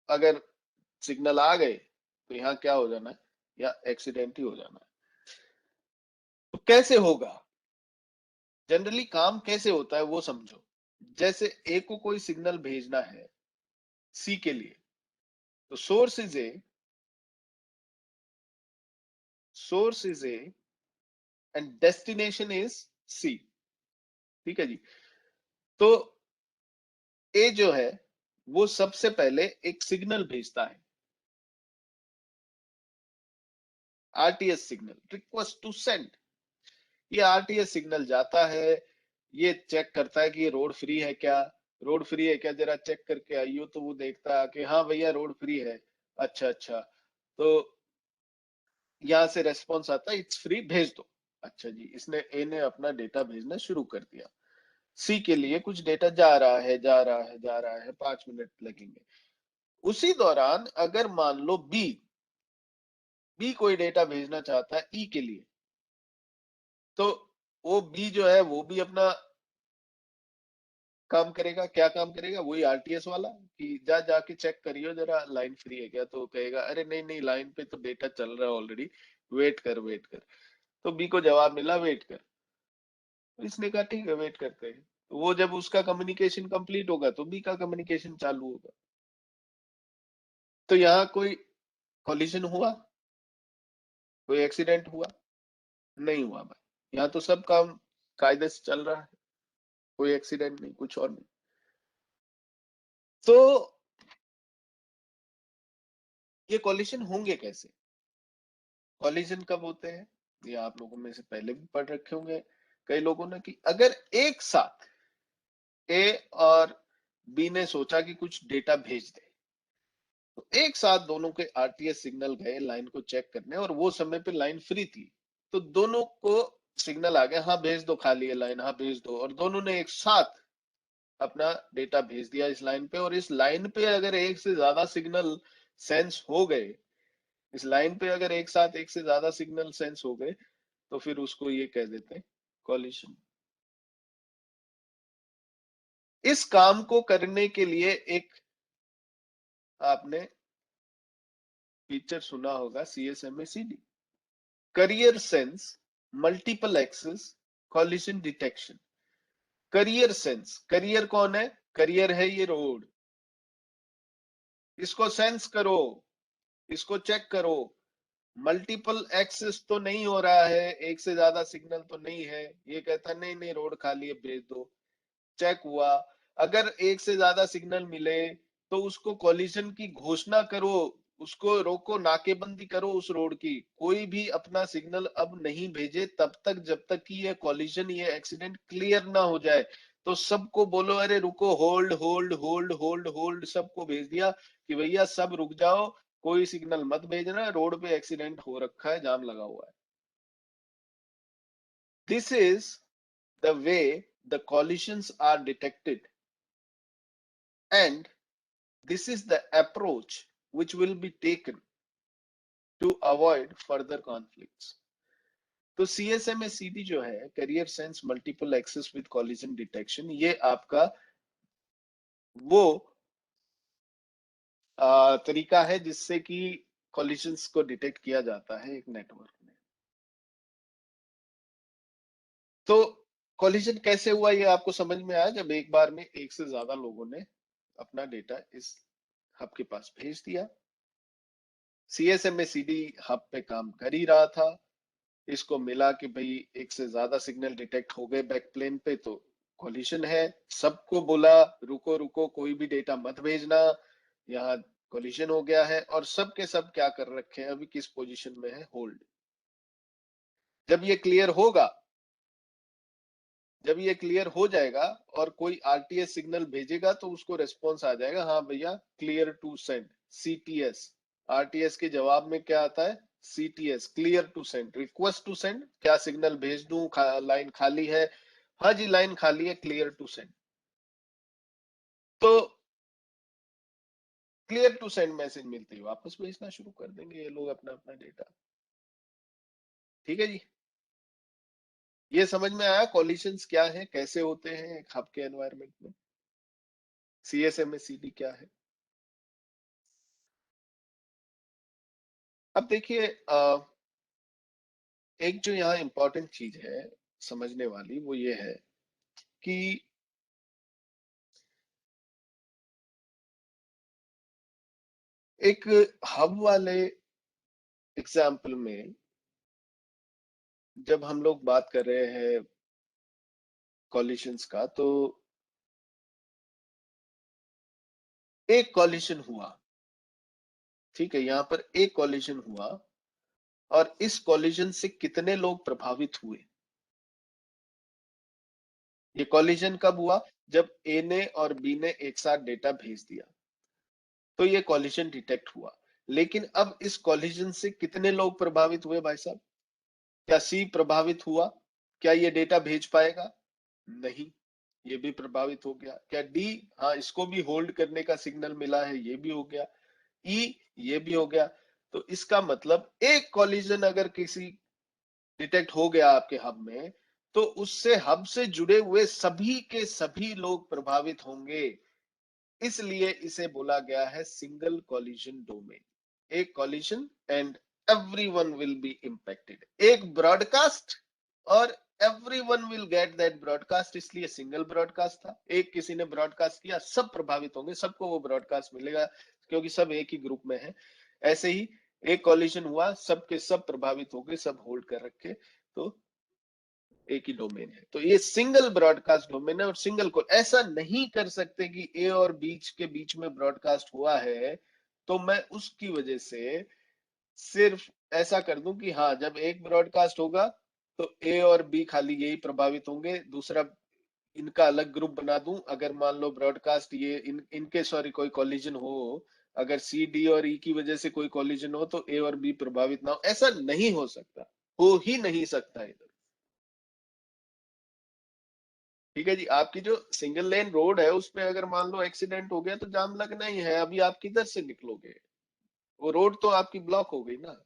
अगर सिग्नल आ गए तो यहाँ क्या हो जाना है, या एक्सीडेंट ही हो जाना है। तो कैसे होगा, जनरली काम कैसे होता है वो समझो। जैसे ए को कोई सिग्नल भेजना है सी के लिए, तो source is A and destination is C, ठीक है जी। तो ए जो है वो सबसे पहले एक सिग्नल भेजता है, RTS signal, request to send. ये आरटीएस सिग्नल जाता है, ये चेक करता है कि ये रोड फ्री है क्या, रोड फ्री है क्या जरा चेक करके आइयो, तो वो देखता है कि हाँ भैया रोड फ्री है, अच्छा अच्छा, तो यहां से रेस्पॉन्स आता है इट्स फ्री, भेज दो। अच्छा जी, इसने ए ने अपना डेटा भेजना शुरू कर दिया, सी के लिए कुछ डेटा जा रहा है, जा रहा है, जा रहा है, 5 मिनट लगेंगे। उसी दौरान अगर मान लो बी कोई डेटा भेजना चाहता है ई के लिए, तो वो बी जो है वो भी अपना काम करेगा। क्या काम करेगा? वही आरटीएस वाला कि जाके चेक करियो जरा लाइन फ्री है क्या, तो कहेगा अरे नहीं नहीं लाइन पे तो डेटा चल रहा है ऑलरेडी, वेट कर। तो बी को जवाब मिला वेट कर। तो इसने कहा ठीक है वेट करते हैं। तो वो जब उसका कम्युनिकेशन कंप्लीट होगा तो बी का कम्युनिकेशन चालू होगा। तो यहाँ कोई कॉलिजन हुआ, कोई एक्सीडेंट हुआ? नहीं हुआ भाई, यहाँ तो सब काम कायदे से चल रहा है, कोई एक्सीडेंट नहीं, कुछ और नहीं। तो ये कॉलिजन होंगे कैसे? कॉलिजन कब होते हैं ये आप लोगों में से पहले भी पढ़ रखे होंगे कई लोगों ने, कि अगर एक साथ ए और बी ने सोचा कि कुछ डेटा भेज दे, तो एक साथ दोनों के आरटीएस सिग्नल गए लाइन को चेक करने, और वो समय पे लाइन फ्री थी, तो दोनों को सिग्नल आ गया हाँ भेज दो, खाली है लाइन, हाँ भेज दो, और दोनों ने एक साथ अपना डेटा भेज दिया इस लाइन पे। और इस लाइन पे अगर एक से ज्यादा सिग्नल सेंस हो गए, इस लाइन पे अगर एक साथ एक से ज्यादा सिग्नल सेंस हो गए, तो फिर उसको ये कह देते हैं कॉलिशन। इस काम को करने के लिए एक आपने फीचर सुना होगा CSMACD, carrier sense multiple access collision detection. Carrier sense, carrier कौन है? करियर है ये रोड, इसको सेंस करो, इसको चेक करो। मल्टीपल एक्सेस तो नहीं हो रहा है, एक से ज्यादा सिग्नल तो नहीं है, ये कहता है नहीं नहीं रोड खाली है भेज दो। चेक हुआ, अगर एक से ज्यादा सिग्नल मिले तो उसको कॉलिजन की घोषणा करो, उसको रोको, नाकेबंदी करो उस रोड की। कोई भी अपना सिग्नल अब नहीं भेजे तब तक जब तक कि ये कॉलिजन, ये एक्सीडेंट क्लियर ना हो जाए। तो सबको बोलो अरे रुको, hold hold hold hold hold, सबको भेज दिया कि भैया सब रुक जाओ, कोई सिग्नल मत भेजना, रोड पे एक्सीडेंट हो रखा है, जाम लगा हुआ है। This is the way the collisions are detected, and this is the approach which will be taken to avoid further conflicts. तो CSMACD जो है, carrier sense multiple access with collision detection, ये आपका वो तरीका है जिससे कि कॉलिजन्स को डिटेक्ट किया जाता है एक नेटवर्क में। तो कॉलिजन कैसे हुआ ये आपको समझ में आया जब एक बार में एक से ज्यादा लोगों ने अपना डेटा इस हब के पास भेज दिया। CSMACD हब पे काम कर ही रहा था, इसको मिला कि भाई एक से ज्यादा सिग्नल डिटेक्ट हो गए बैकप्लेन पे, तो कॉलिशन है। सबको बोला रुको रुको, कोई भी डेटा मत भेजना, यहाँ कॉलिशन हो गया है। और सब के सब क्या कर रखे हैं अभी, किस पोजीशन में है? होल्ड। जब ये क्लियर होगा, जब ये क्लियर हो जाएगा और कोई आरटीएस सिग्नल भेजेगा तो उसको रेस्पॉन्स आ जाएगा, हाँ भैया clear to send, CTS। RTS के जवाब में क्या आता है? CTS, clear to send, request to send. क्या सिग्नल भेज दूं, लाइन खाली है? हाँ जी लाइन खाली है, क्लियर टू सेंड। तो क्लियर टू सेंड मैसेज मिलते ही वापस भेजना शुरू कर देंगे ये लोग अपना अपना डेटा। ठीक है जी, ये समझ में आया कॉलिशंस क्या है, कैसे होते हैं एक हब के एनवायरनमेंट में? CSMACD क्या है? अब देखिए एक जो यहाँ इंपॉर्टेंट चीज है समझने वाली, वो ये है कि एक हब वाले एग्जाम्पल में जब हम लोग बात कर रहे हैं कॉलिशंस का, तो एक कॉलिशन हुआ, ठीक है, यहाँ पर एक कॉलिशन हुआ, और इस कॉलिशन से कितने लोग प्रभावित हुए? ये कॉलिशन कब हुआ? जब ए ने और बी ने एक साथ डेटा भेज दिया, तो ये कॉलिशन डिटेक्ट हुआ। लेकिन अब इस कॉलिशन से कितने लोग प्रभावित हुए भाई साहब? क्या सी प्रभावित हुआ? क्या ये डेटा भेज पाएगा? नहीं, ये भी प्रभावित हो गया। क्या डी? हाँ, इसको भी होल्ड करने का सिग्नल मिला है, ये भी हो गया। ई, ये भी हो गया। तो इसका मतलब एक कॉलिजन अगर किसी डिटेक्ट हो गया आपके हब में, तो उससे हब से जुड़े हुए सभी के सभी लोग प्रभावित होंगे। इसलिए इसे बोला गया है सिंगल कॉलिजन डोमेन। एक collision and everyone will be impacted. एक ब्रॉडकास्ट और everyone will get that broadcast, इसलिए सिंगल ब्रॉडकास्ट था। एक किसी ने ब्रॉडकास्ट किया, सब प्रभावित होंगे, सबको वो ब्रॉडकास्ट मिलेगा क्योंकि सब एक ही ग्रुप में है। ऐसे ही एक कॉलिजन हुआ, सब के सब प्रभावित हो गए, सब होल्ड कर रखे, तो एक ही डोमेन है। तो ये सिंगल ब्रॉडकास्ट डोमेन है। और सिंगल को ऐसा नहीं कर सकते कि ए और बीच के बीच में ब्रॉडकास्ट हुआ है तो मैं उसकी वजह से सिर्फ ऐसा कर दूं कि हाँ, जब एक ब्रॉडकास्ट होगा तो ए और बी खाली यही प्रभावित होंगे, दूसरा इनका अलग ग्रुप बना दूं। अगर मान लो ब्रॉडकास्ट ये इनके सॉरी कोई कॉलिजन हो, अगर सी डी और ई की वजह से कोई कॉलिजन हो तो ए और बी प्रभावित ना हो, ऐसा नहीं हो सकता, हो ही नहीं सकता इधर। ठीक है जी। आपकी जो सिंगल लेन रोड है उस पे अगर मान लो एक्सीडेंट हो गया तो जाम लगना ही है। अभी आप किधर से निकलोगे? वो रोड तो आपकी ब्लॉक हो गई ना।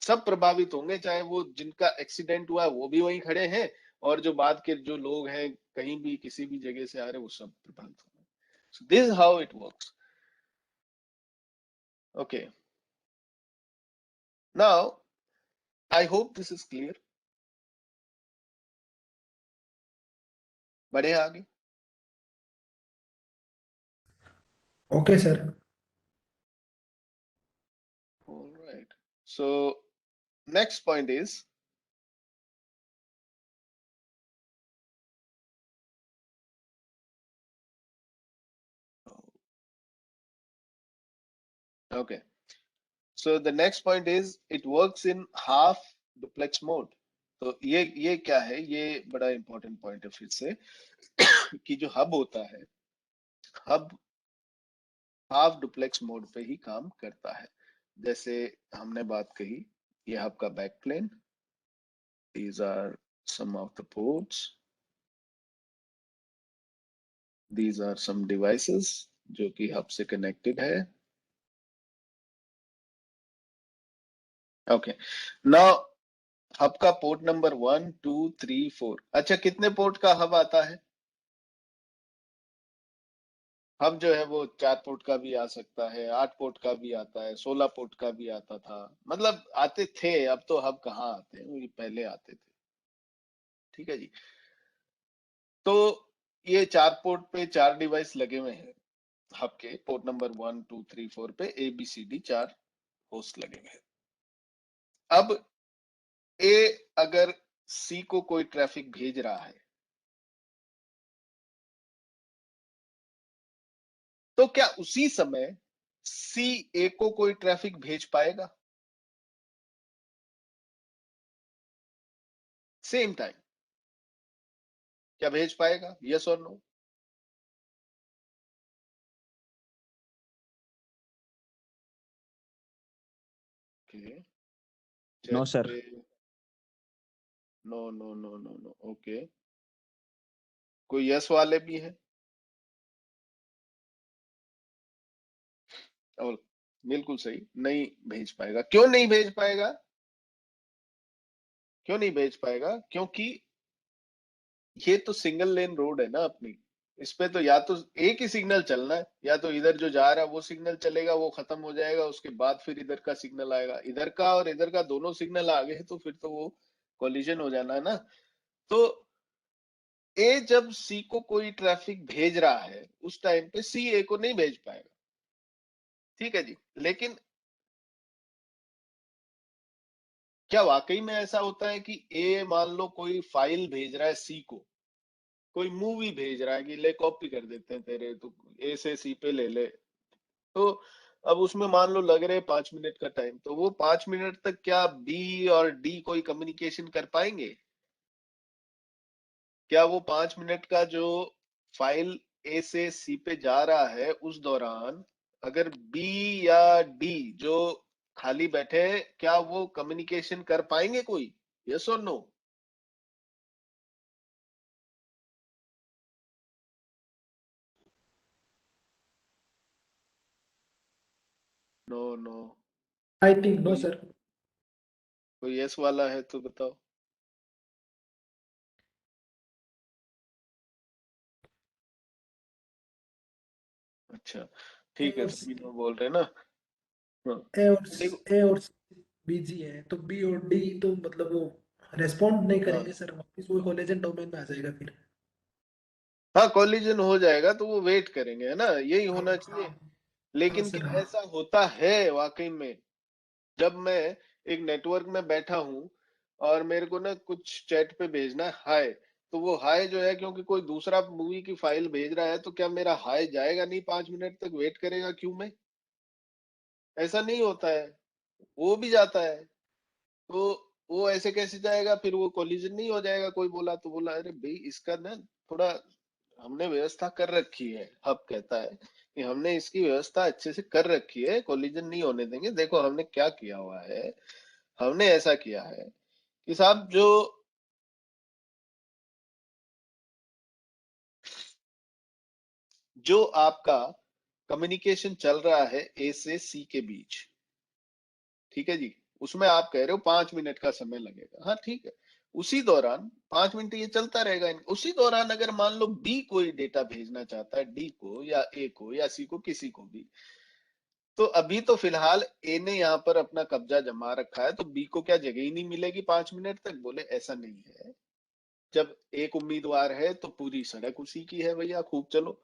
सब प्रभावित होंगे, चाहे वो जिनका एक्सीडेंट हुआ है वो भी वहीं खड़े हैं, और जो बाद के जो लोग हैं कहीं भी किसी भी जगह से आ रहे हैं वो सब प्रभावित होंगे। So this is how it works. Okay. Now, I hope this is clear. बढ़े आगे। Okay, sir. All right. So next point is okay. So the next point is it works in half duplex mode. तो ये क्या है? ये बड़ा important point है फिर से कि जो हब होता है, हब हाफ डुप्लेक्स मोड पे ही काम करता है। जैसे हमने बात कही, ये हब का back plane, these are some of the ports, these are some devices जो कि हब से कनेक्टेड है। ओके, नाउ हब का पोर्ट नंबर 1 2 3 4। अच्छा, कितने पोर्ट का हब आता है? हब जो है वो 4 पोर्ट का भी आ सकता है, 8 पोर्ट का भी आता है, 16 पोर्ट का भी आता था, मतलब आते थे। अब तो हब कहाँ आते हैं, वो पहले आते थे। ठीक है जी। तो ये 4 पोर्ट पे 4 डिवाइस लगे हुए हैं। हब के पोर्ट नंबर 1 2 3 4 पे ABCD 4 होस्ट लगे हुए हैं। अब ए अगर सी को कोई ट्रैफिक भेज रहा है तो क्या उसी समय सी ए को कोई ट्रैफिक भेज पाएगा? सेम टाइम क्या भेज पाएगा? यस और no? No, sir. No no no no no. Okay, कोई यस वाले भी है? और बिल्कुल सही, नहीं भेज पाएगा। क्यों नहीं भेज पाएगा? क्यों नहीं भेज पाएगा? क्योंकि ये तो सिंगल लेन रोड है ना अपनी। इस पे तो या तो एक ही सिग्नल चलना है, या तो इधर जो जा रहा है वो सिग्नल चलेगा, वो खत्म हो जाएगा, उसके बाद फिर इधर का सिग्नल आएगा। इधर का और इधर का दोनों सिग्नल आ गए तो फिर तो वो कोलिजन हो जाना है ना। तो ए जब सी को कोई ट्रैफिक भेज रहा है उस टाइम पे सी ए को नहीं भेज पाएगा। ठीक है जी। लेकिन क्या वाकई में ऐसा होता है कि ए मान लो कोई फाइल भेज रहा है सी को, कोई मूवी भेज रहा है कि ले कॉपी कर देते हैं तेरे, तो ए से सी पे ले ले। तो अब उसमें मान लो लग रहे 5 मिनट का टाइम, तो वो 5 मिनट तक क्या बी और डी कोई कम्युनिकेशन कर पाएंगे? क्या वो 5 मिनट का जो फाइल ए से सी पे जा रहा है उस दौरान अगर बी या डी जो खाली बैठे हैं, क्या वो कम्युनिकेशन कर पाएंगे कोई? यस और no? No no. I think no, कोई sir. कोई यस वाला है तो बताओ। अच्छा A ठीक है, और सभी C, लोग बोल रहे हैं ना। हाँ A और देखो। A और C बिजी है, तो B और D तो मतलब वो रेस्पॉन्ड नहीं हाँ करेंगे सर, वापिस वो कोलिजन डोमेन में आ जाएगा फिर। हाँ, कोलिजन हो जाएगा तो वो वेट करेंगे, है ना, यही हाँ होना हाँ चाहिए। हाँ लेकिन सर, क्या हाँ ऐसा होता है वाकई में? जब मैं एक नेटवर्क में बैठा हूँ और मेरे को ना कुछ चैट पे भेजना है हाय, तो वो हाय जो है, क्योंकि कोई दूसरा मूवी की फाइल भेज रहा है, तो क्या मेरा हाय जाएगा नहीं? 5 मिनट तक वेट करेगा क्यों में? ऐसा नहीं होता है, वो भी जाता है। तो वो ऐसे कैसे जाएगा? फिर वो कोलिजन नहीं हो जाएगा? कोई बोला तो बोला अरे भाई इसका ना थोड़ा हमने व्यवस्था कर रखी है, हब कहता है कि हमने इसकी व्यवस्था अच्छे से कर रखी है, कोलिजन नहीं होने देंगे। देखो हमने क्या किया हुआ है, हमने ऐसा किया है कि साहब जो आपका कम्युनिकेशन चल रहा है ए से सी के बीच, ठीक है जी, उसमें आप कह रहे हो 5 मिनट का समय लगेगा, हाँ ठीक है। उसी दौरान 5 मिनट ये चलता रहेगा। उसी दौरान अगर मान लो बी कोई डेटा भेजना चाहता है डी को या ए को या सी को, किसी को भी, तो अभी तो फिलहाल ए ने यहाँ पर अपना कब्जा जमा रखा है, तो बी को क्या जगह ही नहीं मिलेगी 5 मिनट तक? बोले ऐसा नहीं है। जब एक उम्मीदवार है तो पूरी सड़क उसी की है भैया, खूब चलो।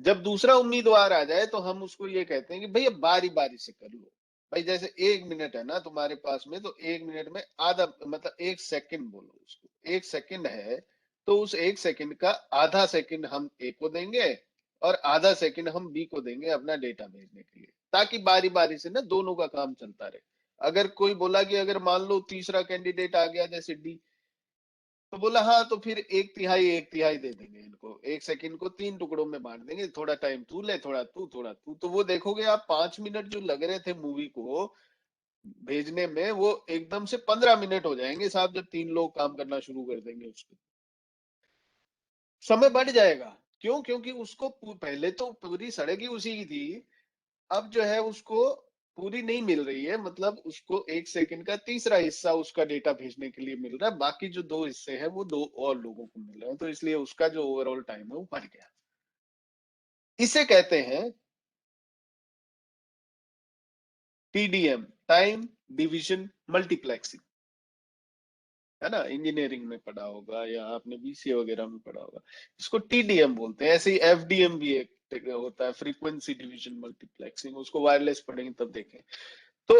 जब दूसरा उम्मीदवार आ जाए तो हम उसको ये कहते हैं कि भैया बारी बारी से कर लो। भाई जैसे 1 मिनट है ना तुम्हारे पास में, तो 1 मिनट में आधा, मतलब 1 सेकंड बोलो उसको, 1 सेकंड है, तो उस 1 सेकंड का आधा सेकंड हम ए को देंगे और आधा सेकंड हम बी को देंगे अपना डेटा भेजने के लिए, ताकि बारी बारी से ना दोनों का काम चलता रहे। अगर कोई बोला कि अगर मान लो तीसरा कैंडिडेट आ गया जैसे डी, तो बोला हाँ तो फिर एक तिहाई दे देंगे इनको, 1 सेकंड को 3 टुकड़ों में बांट देंगे, थोड़ा टाइम तू ले, थोड़ा तू। तो वो देखोगे आप 5 मिनट जो लग रहे थे मूवी को भेजने में, वो एकदम से 15 मिनट हो जाएंगे साहब, जब 3 लोग काम करना शुरू कर देंगे उस पर। समय बढ़ जाएगा। क्यों? क्योंकि उसको पहले तो पूरी सड़क ही उसी की थी, अब जो है उसको पूरी नहीं मिल रही है, मतलब उसको 1 सेकंड का तीसरा हिस्सा उसका डेटा भेजने के लिए मिल रहा है, बाकी जो 2 हिस्से हैं वो 2 और लोगों को मिल रहे हैं, तो इसलिए उसका जो ओवरऑल टाइम है वो बढ़ गया। इसे कहते हैं टीडीएम, टाइम डिवीजन मल्टीप्लेक्सिंग, है ना, इंजीनियरिंग में पढ़ा होगा या आपने बीसीए वगैरह में पढ़ा होगा। इसको टीडीएम बोलते हैं। ऐसे ही एफडीएम भी एक होता है, फ्रीक्वेंसी डिवीजन मल्टीप्लेक्सिंग, उसको वायरलेस पढ़ेंगे तब देखें। तो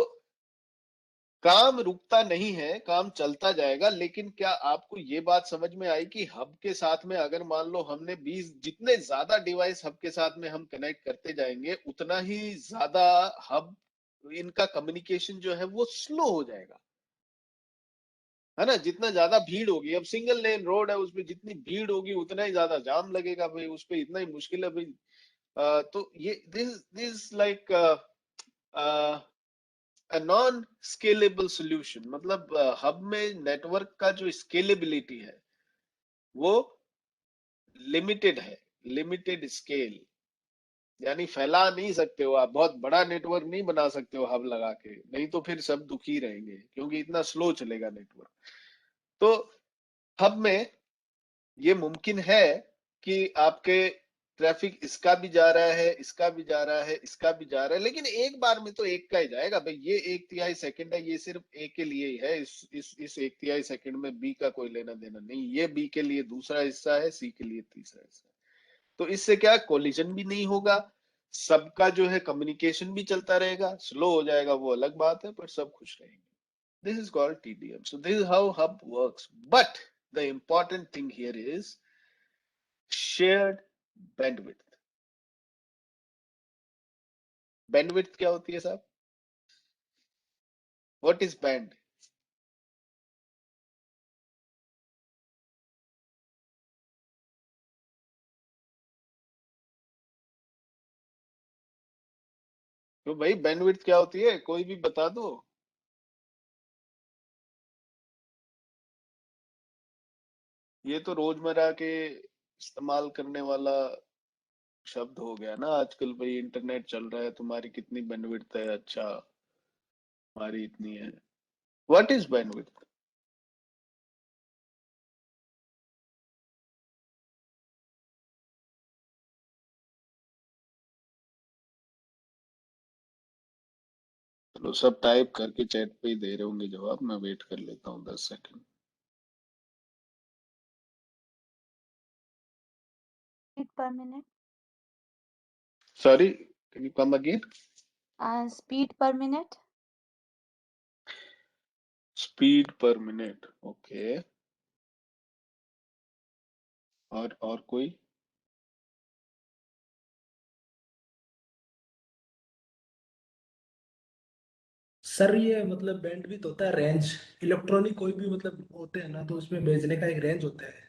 काम रुकता नहीं है, काम चलता जाएगा। लेकिन क्या आपको ये बात समझ में आई कि हब के साथ में अगर मान लो हमने 20, जितने ज्यादा डिवाइस हब के साथ में हम कनेक्ट करते जाएंगे, उतना ही ज्यादा हब इनका कम्युनिकेशन जो है वो स्लो हो जाएगा, है ना। जितना ज्यादा भीड़ होगी, अब सिंगल लेन रोड है, उसपे जितनी भीड़ होगी उतना ही ज्यादा जाम लगेगा भाई, उसपे इतना ही मुश्किल है भाई। तो ये this like non scalable solution, मतलब हब में नेटवर्क का जो स्केलेबिलिटी है वो लिमिटेड है, लिमिटेड स्केल, यानी फैला नहीं सकते हो आप, बहुत बड़ा नेटवर्क नहीं बना सकते हो हब लगा के, नहीं तो फिर सब दुखी रहेंगे क्योंकि इतना स्लो चलेगा नेटवर्क। तो हब में ये मुमकिन है कि आपके ट्रैफिक इसका भी जा रहा है, इसका भी जा रहा है, इसका भी जा रहा है, लेकिन एक बार में तो एक का ही जाएगा भाई। ये 1/3 सेकंड है, ये सिर्फ ए के लिए ही है, इस 1/3 सेकंड में बी का कोई लेना देना नहीं। ये बी के लिए दूसरा हिस्सा है, सी के लिए तीसरा हिस्सा है। तो इससे क्या, कोलिजन भी नहीं होगा, सबका जो है कम्युनिकेशन भी चलता रहेगा। स्लो हो जाएगा वो अलग बात है, पर सब खुश रहेंगे। This is called TDM. So this is how hub works. But the important thing here is shared bandwidth. Bandwidth क्या होती है साहब? What is band? तो भाई बैंडविड्थ क्या होती है, कोई भी बता दो। ये तो रोजमर्रा के इस्तेमाल करने वाला शब्द हो गया ना आजकल। भाई इंटरनेट चल रहा है, तुम्हारी कितनी बैंडविड्थ है? अच्छा, हमारी इतनी है। What is bandwidth? चलो, सब टाइप करके चैट पे ही दे रहे होंगे जवाब, मैं वेट कर लेता हूँ 10 second. Speed per minute. Sorry, can you come again? Speed per minute. Speed पर मिनट, ओके। और कोई? सर ये मतलब बैंडविड्थ होता है रेंज। इलेक्ट्रॉनिक कोई भी मतलब होते हैं ना, तो उसमें भेजने का एक रेंज होता है।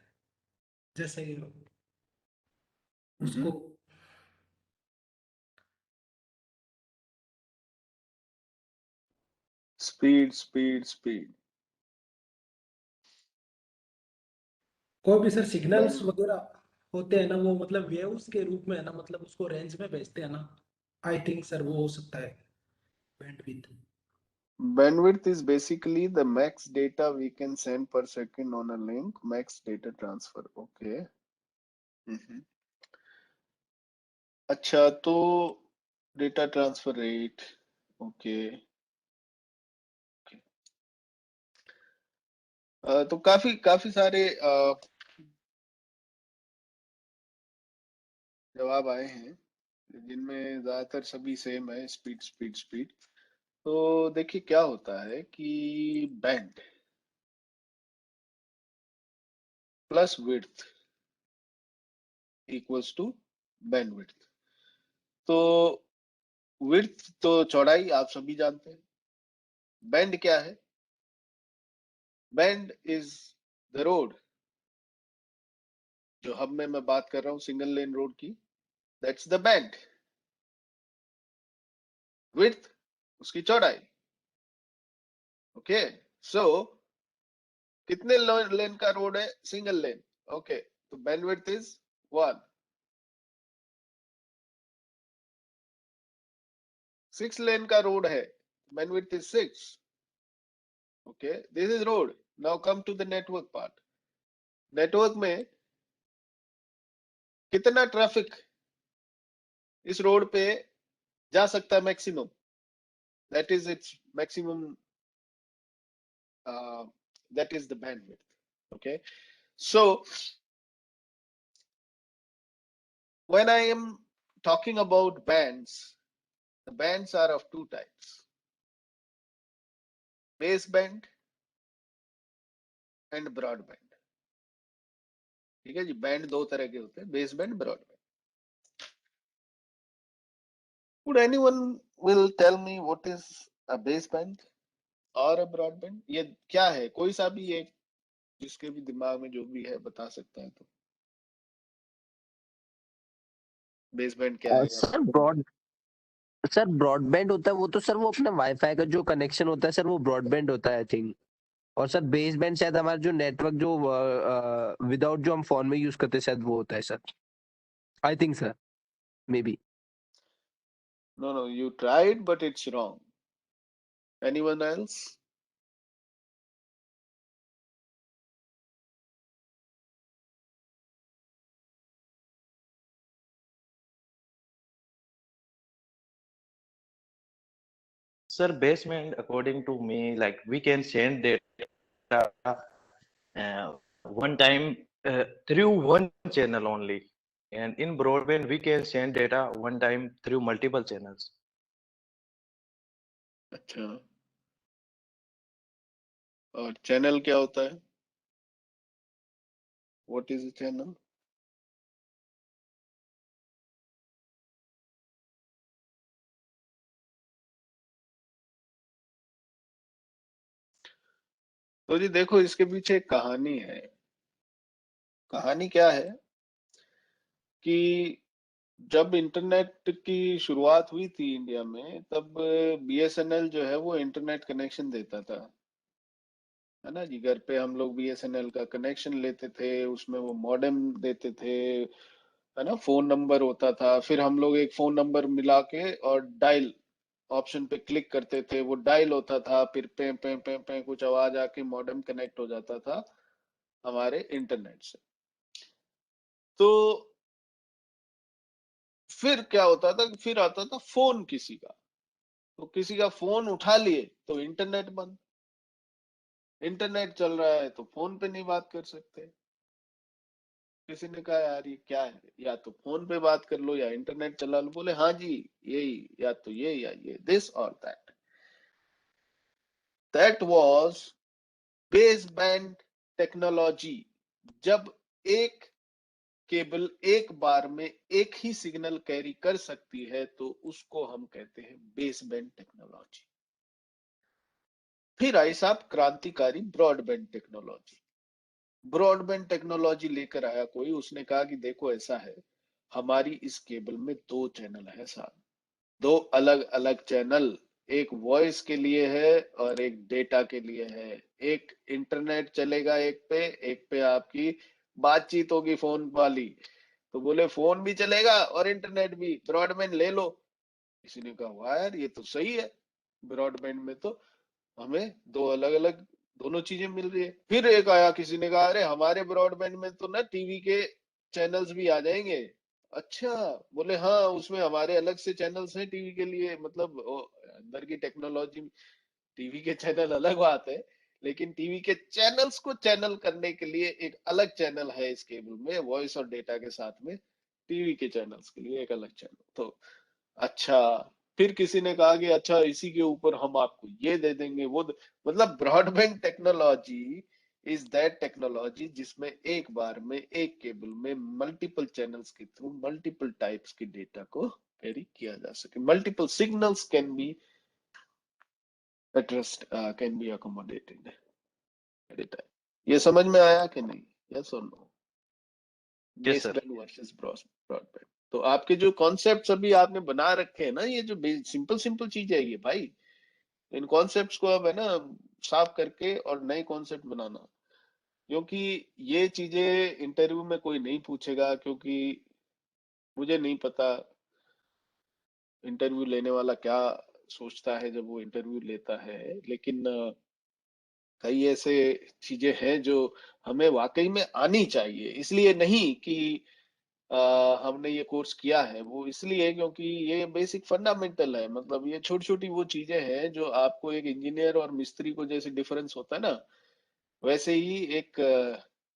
जैसे उसको स्पीड स्पीड स्पीड। कोई भी सर सिग्नल्स वगैरह होते हैं ना, वो मतलब वेव्स के रूप में है ना, मतलब उसको रेंज में भेजते हैं ना। आई थिंक सर वो हो सकता है bandwidth. Bandwidth is basically the max data we can send per second on a link, max data transfer. Okay. हम्म। अच्छा, तो डेटा ट्रांसफर रेट, ओके। तो काफी काफी सारे जवाब आए हैं, जिनमें ज्यादातर सभी सेम है, स्पीड स्पीड स्पीड। तो देखिए क्या होता है कि band plus width equals to bandwidth. तो विड्थ तो चौड़ाई, आप सभी जानते हैं। बैंड क्या है? Band is the road. जो हब में मैं बात कर रहा हूं सिंगल लेन रोड की, दैट्स द बैंड। विड्थ उसकी चौड़ाई। ओके, सो कितने लेन का रोड है? Single lane. ओके, तो बैंडविड्थ इज 1। 6 लेन का रोड है, bandwidth is 6। Okay, this is road. Now come to the network part. Network में कितना ट्रैफिक इस रोड पे जा सकता है maximum? That is its maximum, that is the bandwidth. Okay, so when I am talking about bands, the bands are of two types: baseband and broadband. ठीक है जी, band दो तरह के होते हैं, baseband, broadband. Would anyone will tell me what is a baseband or a broadband? ये क्या है? कोई सा भी एक, जिसके भी दिमाग में जो भी है बता सकता है। तो बेसबैंड क्या है या सर ब्रॉडबैंड होता है वो तो, सर वो अपने वाईफाई का जो कनेक्शन होता है सर, वो ब्रॉडबैंड होता है आई थिंक। और सर बेस बैंड शायद हमारा जो नेटवर्क जो विदाउट जो हम फोन में यूज करते हैं शायद वो होता है sir, I think sir, may be. no, you tried but it's wrong. Anyone else? Sir, basement, according to me, like we can send data one time through one channel only. And in broadband, we can send data one time through multiple channels. अच्छा, और channel क्या होता है? What is a channel? तो जी देखो, इसके पीछे एक कहानी है। कहानी क्या है कि जब इंटरनेट की शुरुआत हुई थी इंडिया में, तब बीएसएनएल जो है वो इंटरनेट कनेक्शन देता था। है ना जी। घर पे हम लोग BSNL का कनेक्शन लेते थे, उसमें वो मॉडेम देते थे, है ना। फोन नंबर होता था, फिर हम लोग एक फोन नंबर मिला के और डायल ऑप्शन पे क्लिक करते थे, वो डायल होता था, फिर पे पे पे पे कुछ आवाज आके मॉडेम कनेक्ट हो जाता था हमारे इंटरनेट से। तो फिर क्या होता था, फिर आता था फोन किसी का, तो किसी का फोन उठा लिए तो इंटरनेट बंद, इंटरनेट चल रहा है तो फोन पे नहीं बात कर सकते। किसी ने कहा यार ये क्या है, या तो फोन पे बात कर लो या इंटरनेट चला लो। बोले हाँ जी यही, या तो ये या ये, दिस और that. That was base band technology. जब एक केबल एक बार में एक ही सिग्नल कैरी कर सकती है तो उसको हम कहते हैं बेस बैंड टेक्नोलॉजी। फिर आई साहब क्रांतिकारी ब्रॉडबैंड टेक्नोलॉजी। ब्रॉडबैंड टेक्नोलॉजी लेकर आया कोई, उसने कहा कि देखो ऐसा है, हमारी इस केबल में दो चैनल है साहब, दो अलग अलग चैनल, एक वॉइस के लिए है और एक डेटा के लिए है। एक इंटरनेट चलेगा एक पे आपकी बातचीत होगी फोन वाली। तो बोले फोन भी चलेगा और इंटरनेट भी, ब्रॉडबैंड ले लो। किसी ने कहा वाह यार ये तो सही है, ब्रॉडबैंड में तो हमें दो अलग अलग दोनों चीजें मिल रही है। फिर एक आया, किसी ने कहा अरे हमारे ब्रॉडबैंड में तो ना टीवी के चैनल्स भी आ जाएंगे। अच्छा, बोले हाँ उसमें हमारे अलग से चैनल्स हैं टीवी के लिए, मतलब अंदर की टेक्नोलॉजी। टीवी के चैनल अलग बात है, लेकिन टीवी के चैनल्स को चैनल करने के लिए एक अलग चैनल है इस केबल में, वॉइस और डेटा के साथ में टीवी के चैनल्स के लिए एक अलग चैनल। तो अच्छा, फिर किसी ने कहा कि अच्छा इसी के ऊपर हम आपको ये दे देंगे मतलब broadband technology is that technology जिसमें एक बार में एक केबल में मल्टीपल चैनल्स के थ्रू मल्टीपल टाइप्स की डेटा को कैरी किया जा सके, multiple signals can be addressed, can be accommodated at a time। ये समझ में आया कि नहीं? यस और no? Yes, sir. Baseband versus broadband. तो आपके जो कॉन्सेप्ट्स अभी आपने बना रखे हैं ना, ये जो सिंपल सिंपल चीज है ये भाई, इन कॉन्सेप्ट्स को अब है ना साफ करके और नए कॉन्सेप्ट बनाना, क्योंकि ये चीजें इंटरव्यू में कोई नहीं पूछेगा, क्योंकि मुझे नहीं पता इंटरव्यू लेने वाला क्या सोचता है जब वो इंटरव्यू लेता है, लेकिन कई ऐसे चीजें हैं जो हमें वाकई में आनी चाहिए। इसलिए नहीं कि हमने ये कोर्स किया है, वो इसलिए क्योंकि ये बेसिक फंडामेंटल है। मतलब ये छोटी छोटी वो चीजें हैं जो आपको एक इंजीनियर और मिस्त्री को जैसे डिफरेंस होता है ना, वैसे ही एक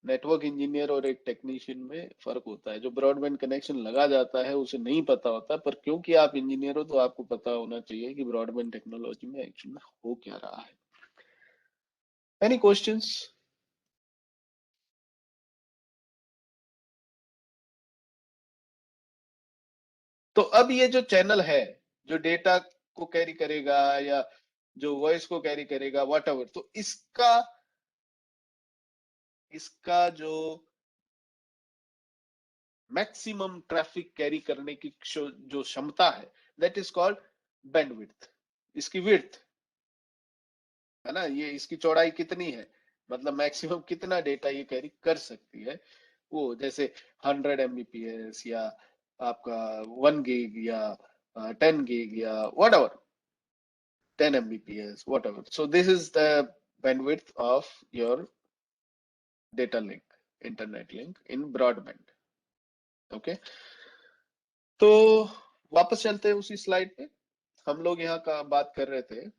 नेटवर्क इंजीनियर और एक टेक्नीशियन में फर्क होता है। जो ब्रॉडबैंड कनेक्शन लगा जाता है उसे नहीं पता होता, पर क्योंकि आप इंजीनियर हो तो आपको पता होना चाहिए कि ब्रॉडबैंड टेक्नोलॉजी में एक्चुअली हो क्या रहा है। Any questions? तो अब ये जो चैनल है जो डेटा को कैरी करेगा या जो वॉइस को कैरी करेगा वट एवर, तो इसका जो मैक्सिमम ट्रैफिक कैरी करने की जो क्षमता है, दैट इज कॉल्ड बैंडविड्थ। इसकी विड्थ है ना, ये इसकी चौड़ाई कितनी है, मतलब मैक्सिमम कितना डेटा ये कैरी कर सकती है। वो जैसे 100 Mbps या आपका 1 gig या 10 gig या what ever, 10 Mbps, whatever. So this is the bandwidth of your data link, internet link in broadband. Okay. तो वापस चलते हैं उसी स्लाइड पे। हम लोग यहाँ का बात कर रहे थे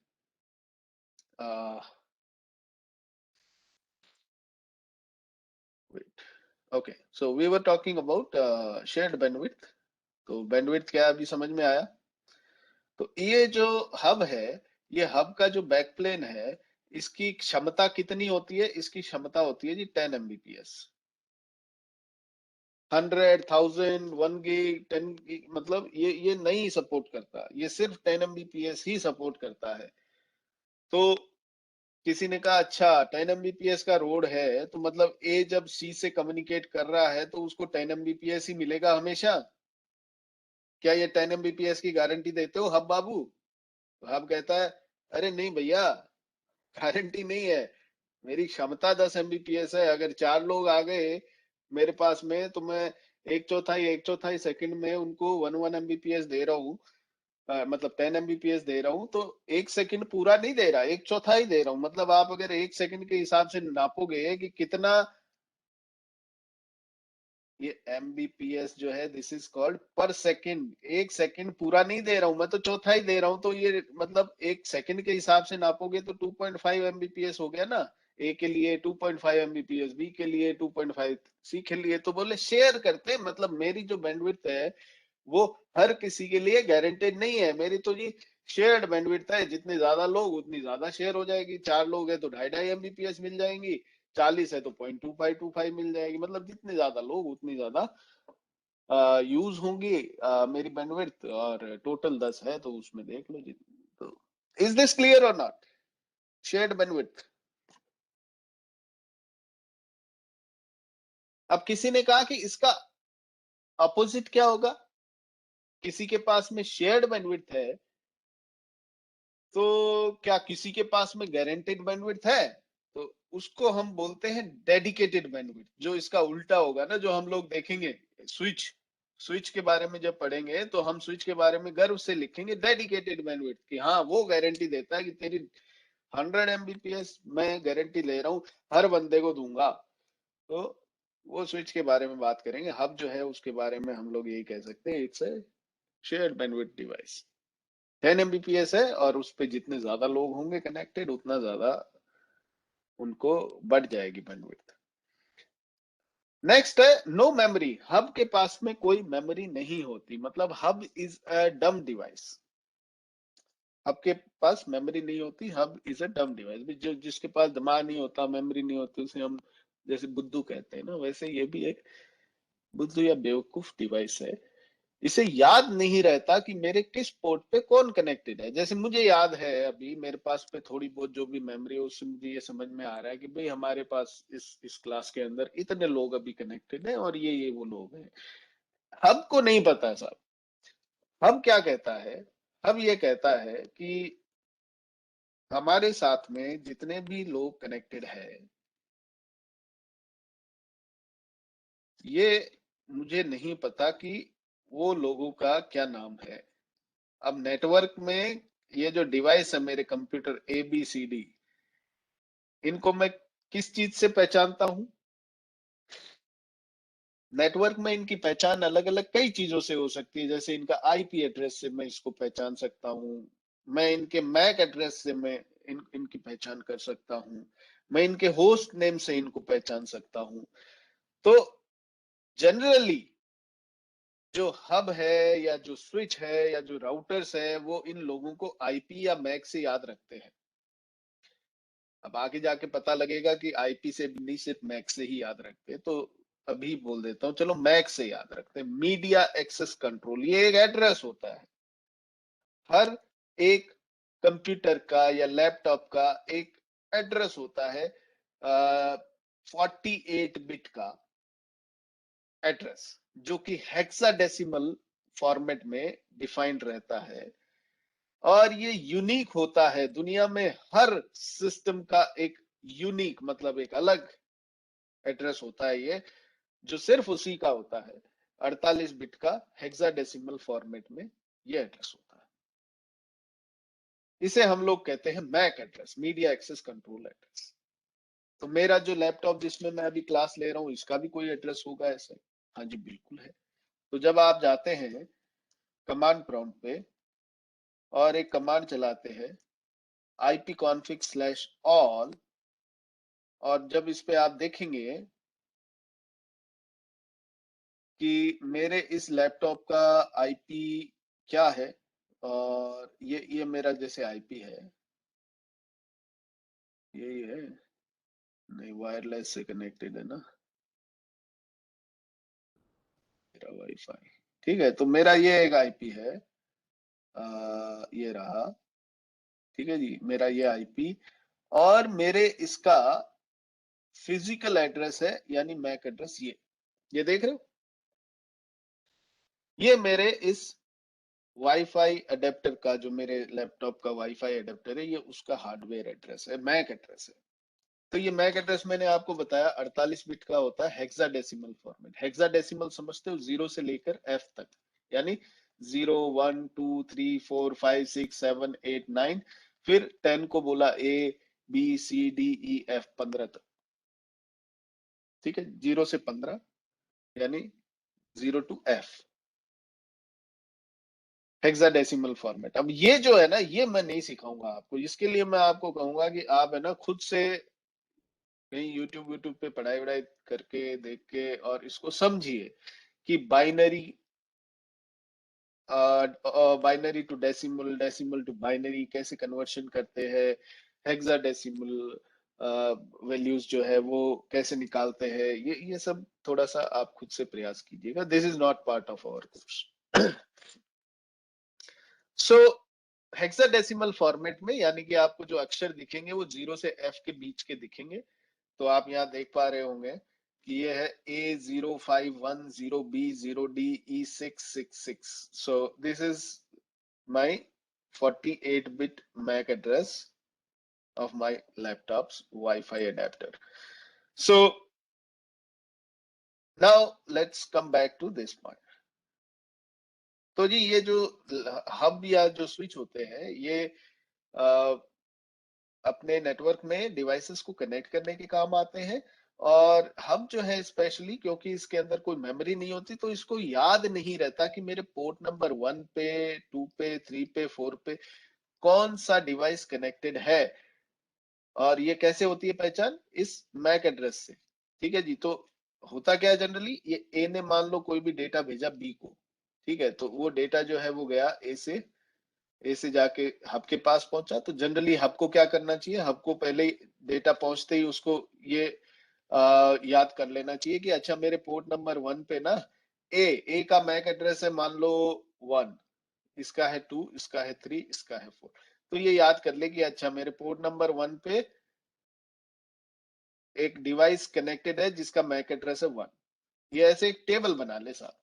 wait, okay, so we were talking about shared bandwidth। तो bandwidth क्या अभी समझ में आया? तो ये जो हब है, ये हब का जो बैकप्लेन है, इसकी क्षमता कितनी होती है? इसकी क्षमता होती है जी 10 Mbps। 100, 1000, 1 gig, 10 gig, मतलब ये नहीं सपोर्ट करता, ये सिर्फ 10 Mbps ही सपोर्ट करता है। तो किसी ने कहा अच्छा 10 Mbps का रोड है तो मतलब ए जब सी से कम्युनिकेट कर रहा है तो उसको 10 Mbps ही मिलेगा हमेशा? क्या ये 10 Mbps की गारंटी देते हो हब बाबू? तो हब कहता है अरे नहीं भैया, गारंटी नहीं है, मेरी क्षमता 10 Mbps है। अगर 4 लोग आ गए मेरे पास में तो मैं एक चौथाई सेकंड में उनको 1 Mbps दे रहा हूँ, मतलब 10 Mbps दे रहा हूँ, तो एक सेकंड पूरा नहीं दे रहा, एक चौथाई दे रहा हूँ। मतलब आप अगर एक सेकंड के हिसाब से नापोगे कि कितना, ये Mbps जो है दिस इज कॉल्ड पर सेकंड। एक सेकंड पूरा नहीं दे रहा हूं मैं, तो चौथाई दे रहा हूं। तो ये मतलब एक सेकंड के हिसाब से नापोगे तो 2.5 Mbps हो गया ना। ए के लिए 2.5 Mbps, बी के लिए 2.5, सी के लिए। तो बोले शेयर करते, मतलब मेरी जो बैंडविड्थ है वो हर किसी के लिए गारंटेड नहीं है। मेरी तो जी शेयर्ड बैंडविड्थ है, जितने ज्यादा लोग उतनी ज्यादा शेयर हो जाएगी। 4 लोग है तो 2.5 Mbps मिल जाएंगी, 40 है तो 0.2525 मिल जाएगी। मतलब जितने ज्यादा लोग उतनी ज्यादा यूज होंगी मेरी बैंडविड्थ। और टोटल 10 है तो उसमें देख लो जी। तो इज दिस क्लियर और नॉट? Shared bandwidth. अब किसी ने कहा कि इसका अपोजिट क्या होगा? किसी के पास में शेयर्ड बैंडविड्थ है तो क्या किसी के पास में गारंटेड बैंडविड्थ है? तो उसको हम बोलते हैं डेडिकेटेड बैंडविड्थ। जो इसका उल्टा होगा ना, जो हम लोग देखेंगे स्विच, स्विच के बारे में जब पढ़ेंगे तो हम स्विच के बारे में गर्व से लिखेंगे डेडिकेटेड बैंडविड्थ, कि हाँ वो गारंटी देता है कि तेरी 100 Mbps मैं गारंटी ले रहा हूँ, हर बंदे को दूंगा। तो वो स्विच के बारे में बात करेंगे। हब जो है उसके बारे में हम लोग यही कह सकते हैं, it's a shared bandwidth device. 10 Mbps है और उस पे जितने ज्यादा लोग होंगे कनेक्टेड उतना ज्यादा उनको बढ़ जाएगी बैंडविड्थ। नेक्स्ट है नो मेमोरी। हब के पास में कोई मेमोरी नहीं होती, मतलब हब इज अ डम डिवाइस। हब के पास मेमोरी नहीं होती, हब इज अ डम डिवाइस। जो जिसके पास दिमाग नहीं होता, मेमोरी नहीं होती, उसे हम जैसे बुद्धू कहते हैं ना, वैसे ये भी एक बुद्धू या बेवकूफ डिवाइस है। इसे याद नहीं रहता कि मेरे किस पोर्ट पे कौन कनेक्टेड है। जैसे मुझे याद है अभी मेरे पास पे थोड़ी बहुत जो भी मेमोरी है उससे मुझे ये समझ में आ रहा है कि भाई हमारे पास इस क्लास के अंदर इतने लोग अभी कनेक्टेड हैं और ये वो लोग हैं। हब को नहीं पता साहब। हब क्या कहता है? हब ये कहता है कि हमारे साथ में जितने भी लोग कनेक्टेड है, ये मुझे नहीं पता कि वो लोगों का क्या नाम है। अब नेटवर्क में ये जो डिवाइस है मेरे कंप्यूटर ABCD, इनको मैं किस चीज से पहचानता हूं? नेटवर्क में इनकी पहचान अलग अलग कई चीजों से हो सकती है। जैसे इनका IP एड्रेस से मैं इसको पहचान सकता हूं, मैं इनके मैक एड्रेस से मैं इनकी पहचान कर सकता हूं, मैं इनके होस्ट नेम से इनको पहचान सकता हूं। तो जनरली जो हब है या जो स्विच है या जो राउटर्स है वो इन लोगों को IP या मैक से याद रखते हैं। अब आगे जाके पता लगेगा कि IP से भी नहीं, सिर्फ मैक से ही याद रखते। तो अभी बोल देता हूँ, चलो मैक से याद रखते हैं। मीडिया एक्सेस कंट्रोल, ये एक एड्रेस होता है। हर एक कंप्यूटर का या लैपटॉप का एक एड्रेस होता है, 48 बिट का एड्रेस, जो कि हेक्साडेसिमल फॉर्मेट में डिफाइंड रहता है। और ये यूनिक होता है। दुनिया में हर सिस्टम का एक यूनिक, मतलब एक अलग एड्रेस होता है ये, जो सिर्फ उसी का होता है। 48 बिट का हेक्साडेसिमल फॉर्मेट में ये एड्रेस होता है। इसे हम लोग कहते हैं MAC address, media access control address. तो मेरा जो लैपटॉप जिसमें मैं अभी क्लास ले रहा हूँ, इसका भी कोई एड्रेस होगा ऐसे? हाँ जी बिल्कुल है। तो जब आप जाते हैं कमांड प्रॉम्प्ट पे और एक कमांड चलाते हैं ipconfig/all, और जब इस पे आप देखेंगे कि मेरे इस लैपटॉप का IP क्या है, और ये मेरा जैसे IP है, यही है, नहीं वायरलेस से कनेक्टेड है ना मेरा वाईफाई। ठीक है, तो मेरा ये एक IP है, ये रहा। ठीक है जी, मेरा ये IP और मेरे इसका फिजिकल एड्रेस है यानी मैक एड्रेस, ये देख रहे हो, ये मेरे इस वाईफाई अडेप्टर का, जो मेरे लैपटॉप का वाईफाई अडेप्टर है, ये उसका हार्डवेयर एड्रेस है, मैक एड्रेस है। तो ये मैक एड्रेस मैंने आपको बताया 48 बिट का होता है हेक्साडेसिमल फॉर्मेट। हेक्साडेसिमल समझते हो, 0 से लेकर F तक, यानी 0 1 2 3 4 5 6 7 8 9, फिर 10 को बोला A B C D E F 15 तक, ठीक है, 0 से 15 यानी 0 to F, हेक्साडेसिमल फॉर्मेट। अब ये जो है ना, ये मैं नहीं सिखाऊंगा आपको, इसके लिए मैं आपको कहूंगा कि आप है ना खुद से कहीं यूट्यूब पे पढ़ाई वढ़ाई करके देख के और इसको समझिए कि binary binary to decimal, decimal to binary कैसे कन्वर्शन करते हैं, हेक्साडेसिमल वैल्यूज जो है वो कैसे निकालते हैं, ये सब थोड़ा सा आप खुद से प्रयास कीजिएगा। This is not part of our course. So hexadecimal format में यानी कि आपको जो अक्षर दिखेंगे वो 0 से F के बीच के दिखेंगे। तो आप यहाँ देख पा रहे होंगे कि ये है A0510B0D E666। So this is my 48-bit MAC address of my laptop's Wi-Fi adapter. So now let's come back to this point. तो जी ये जो हब या जो स्विच होते हैं ये अपने नेटवर्क में डिवाइसेस को कनेक्ट करने के काम आते हैं। और हब जो है स्पेशली क्योंकि इसके अंदर कोई मेमोरी नहीं होती तो इसको याद नहीं रहता कि मेरे पोर्ट नंबर 1 पे 2 पे 3 पे 4 पे कौन सा डिवाइस कनेक्टेड है। और ये कैसे होती है पहचान, इस मैक एड्रेस से, ठीक है जी। तो होता क्या है जनरली, ये ए ने मान लो कोई भी डेटा भेजा बी को, ठीक है, तो वो डेटा जो है वो गया ए से जाके हब के पास पहुंचा। तो जनरली हब को क्या करना चाहिए, हब को पहले डेटा पहुंचते ही उसको ये याद कर लेना चाहिए कि अच्छा मेरे पोर्ट नंबर 1 पे ना ए का मैक एड्रेस है मान लो 1, इसका है 2, इसका है 3, इसका है 4। तो ये याद कर ले कि अच्छा मेरे पोर्ट नंबर 1 पे एक डिवाइस कनेक्टेड है जिसका मैक एड्रेस है 1। ये ऐसे एक टेबल बना ले साहब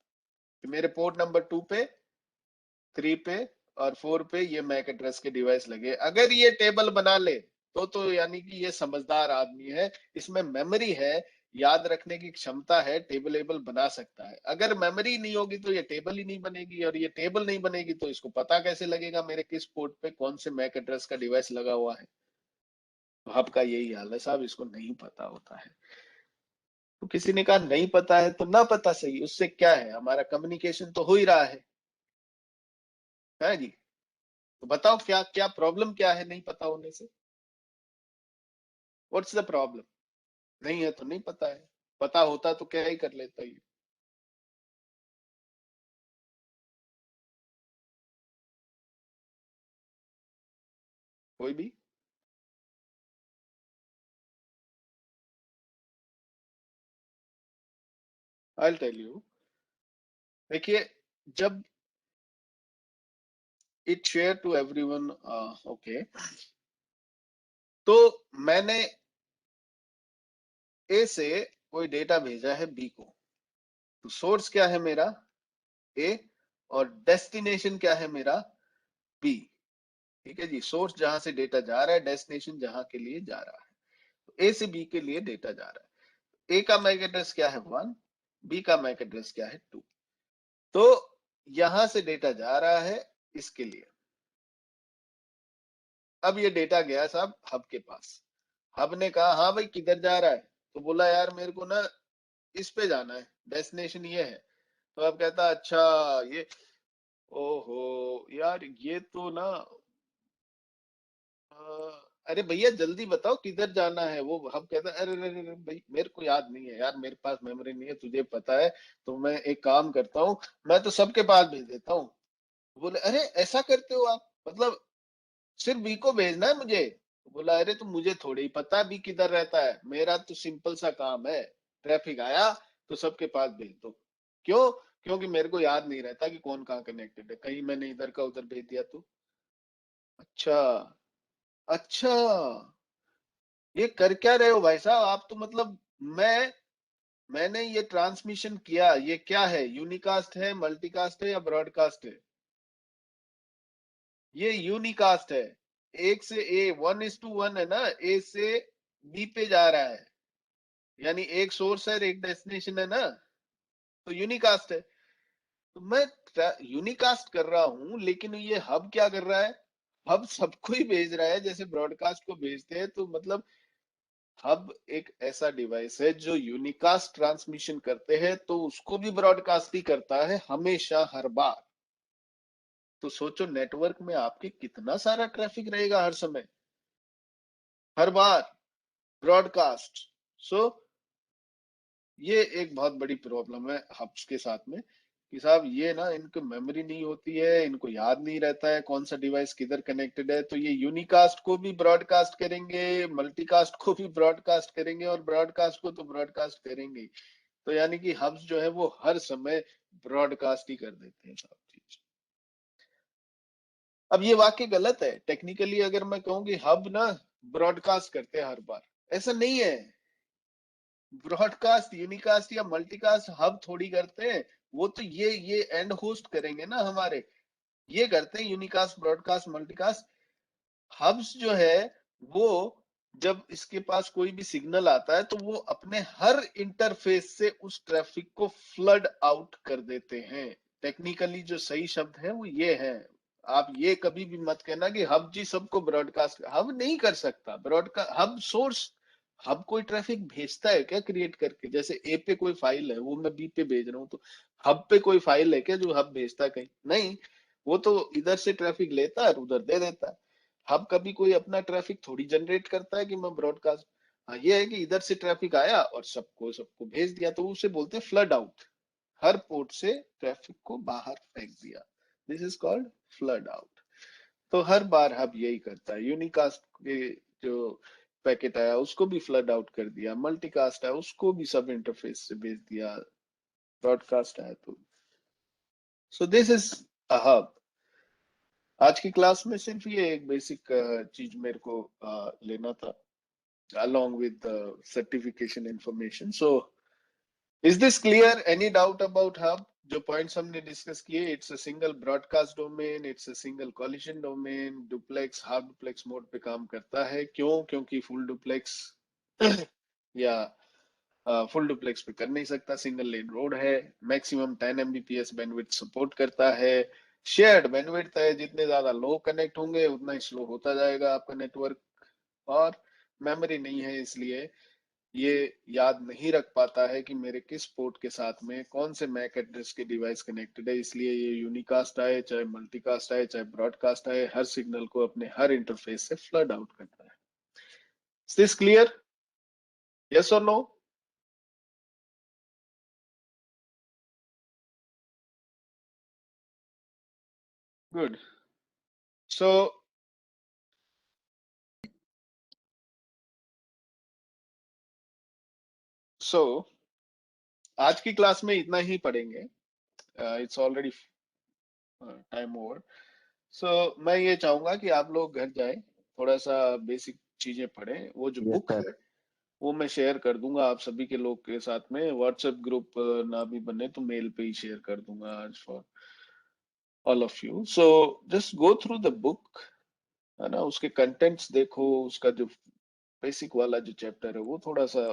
कि मेरे पोर्ट नंबर 2 पे 3 पे और 4 पे ये मैक एड्रेस के डिवाइस लगे। अगर ये टेबल बना ले तो यानी कि ये समझदार आदमी है, इसमें मेमोरी है, याद रखने की क्षमता है, टेबल एबल बना सकता है। अगर मेमोरी नहीं होगी तो ये टेबल ही नहीं बनेगी, और ये टेबल नहीं बनेगी तो इसको पता कैसे लगेगा मेरे किस पोर्ट पे कौन से मैक एड्रेस का डिवाइस लगा हुआ है। तो हब का यही हाल है साहब, इसको नहीं पता होता है। तो किसी ने कहा नहीं पता है तो ना पता सही, उससे क्या है, हमारा कम्युनिकेशन तो हो ही रहा है जी। तो बताओ क्या क्या प्रॉब्लम क्या है नहीं पता होने से, व्हाट्स द प्रॉब्लम। नहीं है तो नहीं पता है, पता होता तो क्या ही कर लेता ये। कोई भी आई टेल यू, देखिए जब it share to everyone, okay, तो मैंने ए से कोई डेटा भेजा है बी को, तो सोर्स क्या है मेरा ए और डेस्टिनेशन क्या है मेरा बी, ठीक है जी। सोर्स जहां से डेटा जा रहा है, डेस्टिनेशन जहां के लिए जा रहा है, तो ए से बी के लिए डेटा जा रहा है। ए का मैक एड्रेस क्या है 1, बी का मैक एड्रेस क्या है 2। तो यहां से डेटा जा रहा है इसके लिए। अब ये डेटा गया साहब हब के पास, हब ने कहा हाँ भाई किधर जा रहा है, तो बोला यार मेरे को ना इस पे जाना है, डेस्टिनेशन ये है। तो अब कहता अच्छा ये, ओहो यार ये तो ना अरे भैया जल्दी बताओ किधर जाना है। वो हम कहते हैं अरे अरे अरे भाई मेरे को याद नहीं है यार, मेरे पास मेमोरी नहीं है, तुझे पता है, तो मैं एक काम करता हूँ, मैं तो सबके पास भेज देता हूँ। बोले अरे ऐसा करते हो आप, मतलब सिर्फ बी को भेजना है मुझे। बोला अरे तो मुझे थोड़ी ही पता बी किधर रहता है, मेरा तो सिंपल सा काम है, ट्रैफिक आया तो सबके पास भेज दो। क्यों, क्योंकि मेरे को याद नहीं रहता कि कौन कहाँ कनेक्टेड है, कहीं मैंने इधर का उधर भेज दिया तो। अच्छा अच्छा, ये कर क्या रहे हो भाई साहब आप, तो मतलब मैंने ये ट्रांसमिशन किया, ये क्या है, यूनिकास्ट है, मल्टीकास्ट है या ब्रॉडकास्ट है। ये यूनिकास्ट है, 1 से A 1:1 है ना, ए से बी पे जा रहा है, यानी एक सोर्स है एक डेस्टिनेशन है ना, तो यूनिकास्ट है। तो मैं यूनिकास्ट कर रहा हूं, लेकिन ये हब क्या कर रहा है, हब सबको ही भेज रहा है जैसे ब्रॉडकास्ट को भेजते हैं। तो मतलब हब एक ऐसा डिवाइस है जो यूनिकास्ट ट्रांसमिशन करते हैं, तो उसको भी ब्रॉडकास्ट ही करता है हमेशा, हर बार। तो सोचो नेटवर्क में आपके कितना सारा ट्रैफिक रहेगा हर समय, हर बार ब्रॉडकास्ट। सो ये एक बहुत बड़ी प्रॉब्लम है हब्स के साथ में, कि साहब ये ना, इनको मेमोरी नहीं होती है, इनको याद नहीं रहता है कौन सा डिवाइस किधर कनेक्टेड है। तो ये यूनिकास्ट को भी ब्रॉडकास्ट करेंगे, मल्टीकास्ट को भी ब्रॉडकास्ट करेंगे, और ब्रॉडकास्ट को तो ब्रॉडकास्ट करेंगे। तो यानी कि हब्स जो है वो हर समय ब्रॉडकास्ट ही कर देते हैं सब चीज। अब ये वाक्य गलत है टेक्निकली, अगर मैं कहूँ कि हब ना ब्रॉडकास्ट करते हैं हर बार, ऐसा नहीं है। ब्रॉडकास्ट, यूनिकास्ट या मल्टीकास्ट हब थोड़ी करते हैं, वो तो ये एंड होस्ट करेंगे ना हमारे, ये करते हैं यूनिकास्ट, ब्रॉडकास्ट, मल्टीकास्ट। हब्स जो है वो जब इसके पास कोई भी सिग्नल आता है तो वो अपने हर इंटरफेस से उस ट्रैफिक को फ्लड आउट कर देते हैं। टेक्निकली जो सही शब्द है वो ये है। आप ये कभी भी मत कहना कि हब जी सबको ब्रॉडकास्ट, हब नहीं कर सकता ब्रॉडकास्ट। हब सोर्स, हब कोई ट्रैफिक भेजता है क्या क्रिएट करके, जैसे ए पे कोई फाइल है वो मैं बी पे भेज रहा हूँ, तो हब पे कोई फाइल है क्या जो हब भेजता है कहीं? नहीं, वो तो इधर से ट्रैफिक लेता है और उधर दे देता है। हब कभी कोई अपना ट्रैफिक थोड़ी जनरेट करता है कि मैं ब्रॉडकास्ट। हाँ, ये है कि इधर से ट्रैफिक आया और सबको सबको भेज दिया, तो उसे बोलते हैं फ्लड आउट। हर पोर्ट से ट्रैफिक को बाहर फेंक दिया, this is called flood out. तो हर बार हब यही करता है। यूनिकास्ट के जो पैकेट आया उसको भी फ्लड आउट कर दिया, मल्टीकास्ट है उसको भी सब इंटरफेस से भेज दिया, ब्रॉडकास्ट है तो। सो दिस इज अ हब। आज की क्लास में सिर्फ ये एक बेसिक चीज मेरे को लेना था, along with the certification information. So is this clear? Any doubt about hub? जो पॉइंट्स हमने डिस्कस किए, it's a single broadcast domain, it's a single collision domain, duplex half duplex mode पे काम करता है। क्यों? क्योंकि फुल डुप्लेक्स या फुल डुप्लेक्स पे कर नहीं सकता, सिंगल लेन रोड है, मैक्सिमम 10 Mbps बैंडविड्थ सपोर्ट करता है। शेयर्ड बैंडविड्थ है, जितने ज्यादा लो कनेक्ट होंगे उतना ही स्लो होता जाएगा आपका नेटवर्क। और मेमोरी नहीं है, इसलिए ये याद नहीं रख पाता है कि मेरे किस पोर्ट के साथ में कौन से मैक एड्रेस के डिवाइस कनेक्टेड है। इसलिए ये यूनिकास्ट आए चाहे मल्टीकास्ट आए चाहे ब्रॉडकास्ट आए, हर सिग्नल को अपने हर इंटरफेस से फ्लड आउट करता है। Is this clear? यस और नो? गुड। सो आज की क्लास में इतना ही पढ़ेंगे। It's already time over. So मैं ये चाहूंगा कि आप लोग घर जाएं, थोड़ा सा बेसिक चीजें पढ़ें। वो जो यस बुक सर। है वो मैं शेयर कर दूंगा आप सभी के लोग के साथ में। व्हाट्सएप ग्रुप ना भी बने तो मेल पे ही शेयर कर दूंगा आज for all of you. So just go through the book, है ना, उसके कंटेंट्स देखो, उसका जो बेसिक वाला जो चैप्टर है वो थोड़ा सा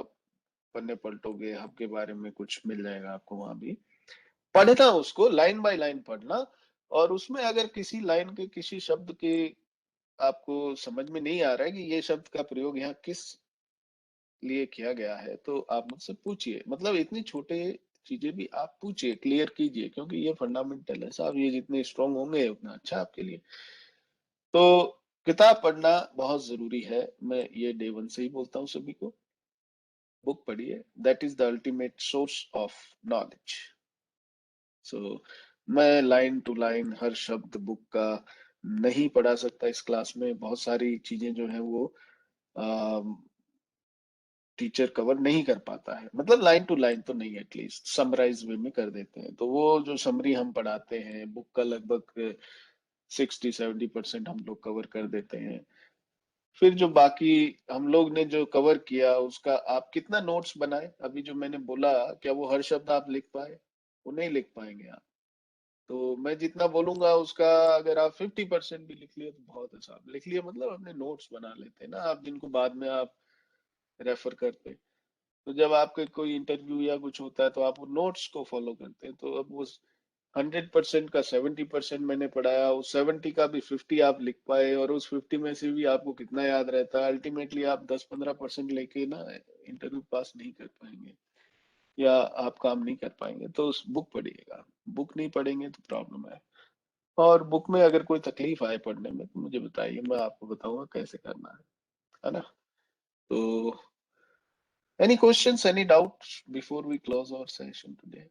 पन्ने पलटोगे, हब के बारे में कुछ मिल जाएगा आपको वहां भी। पढ़ना उसको, लाइन बाय लाइन पढ़ना, और उसमें अगर किसी लाइन के किसी शब्द के आपको समझ में नहीं आ रहा है कि ये शब्द का प्रयोग यहाँ किस लिए किया गया है, तो आप मुझसे पूछिए। मतलब इतनी छोटे चीजें भी आप पूछिए, क्लियर कीजिए, क्योंकि ये फंडामेंटल है साहब। ये जितने स्ट्रांग होंगे उतना अच्छा आपके लिए। तो किताब पढ़ना बहुत जरूरी है, मैं ये डे वन से ही बोलता हूँ सभी को। बुक पढ़िए, that is the ultimate source of knowledge. So मैं लाइन टू लाइन हर शब्द बुक का नहीं पढ़ा सकता इस क्लास में। बहुत सारी चीजें जो है वो टीचर कवर नहीं कर पाता है, मतलब लाइन टू लाइन तो नहीं, एटलीस्ट समराइज वे में कर देते हैं। तो वो जो समरी हम पढ़ाते हैं बुक का लगभग 60-70% हम लोग कवर कर देते हैं। फिर जो बाकी हम लोग ने जो कवर किया उसका आप कितना नोट्स बनाए, अभी जो मैंने बोला क्या वो हर शब्द आप लिख पाए? वो नहीं लिख पाएंगे आप। तो मैं जितना बोलूंगा उसका अगर आप 50% भी लिख लिए तो बहुत अच्छा। आप लिख लिए मतलब अपने नोट्स बना लेते हैं ना आप, जिनको बाद में आप रेफर करते। तो जब आपके कोई इंटरव्यू या कुछ होता है तो आप नोट्स को फॉलो करते हैं। तो अब वो 100% का 70% मैंने पढ़ाया, उस 70 का भी 50 आप लिख पाए, और उस 50 में से भी आपको कितना याद रहता है? अल्टीमेटली आप 10-15% लेके ना इंटरव्यू पास नहीं कर पाएंगे, या आप काम नहीं कर पाएंगे। तो उस बुक पढ़िएगा, बुक नहीं पढ़ेंगे तो प्रॉब्लम है। और बुक में अगर कोई तकलीफ आए पढ़ने में तो मुझे बताइए, मैं आपको बताऊंगा कैसे करना है ना? तो any questions, any doubts before we close our session today?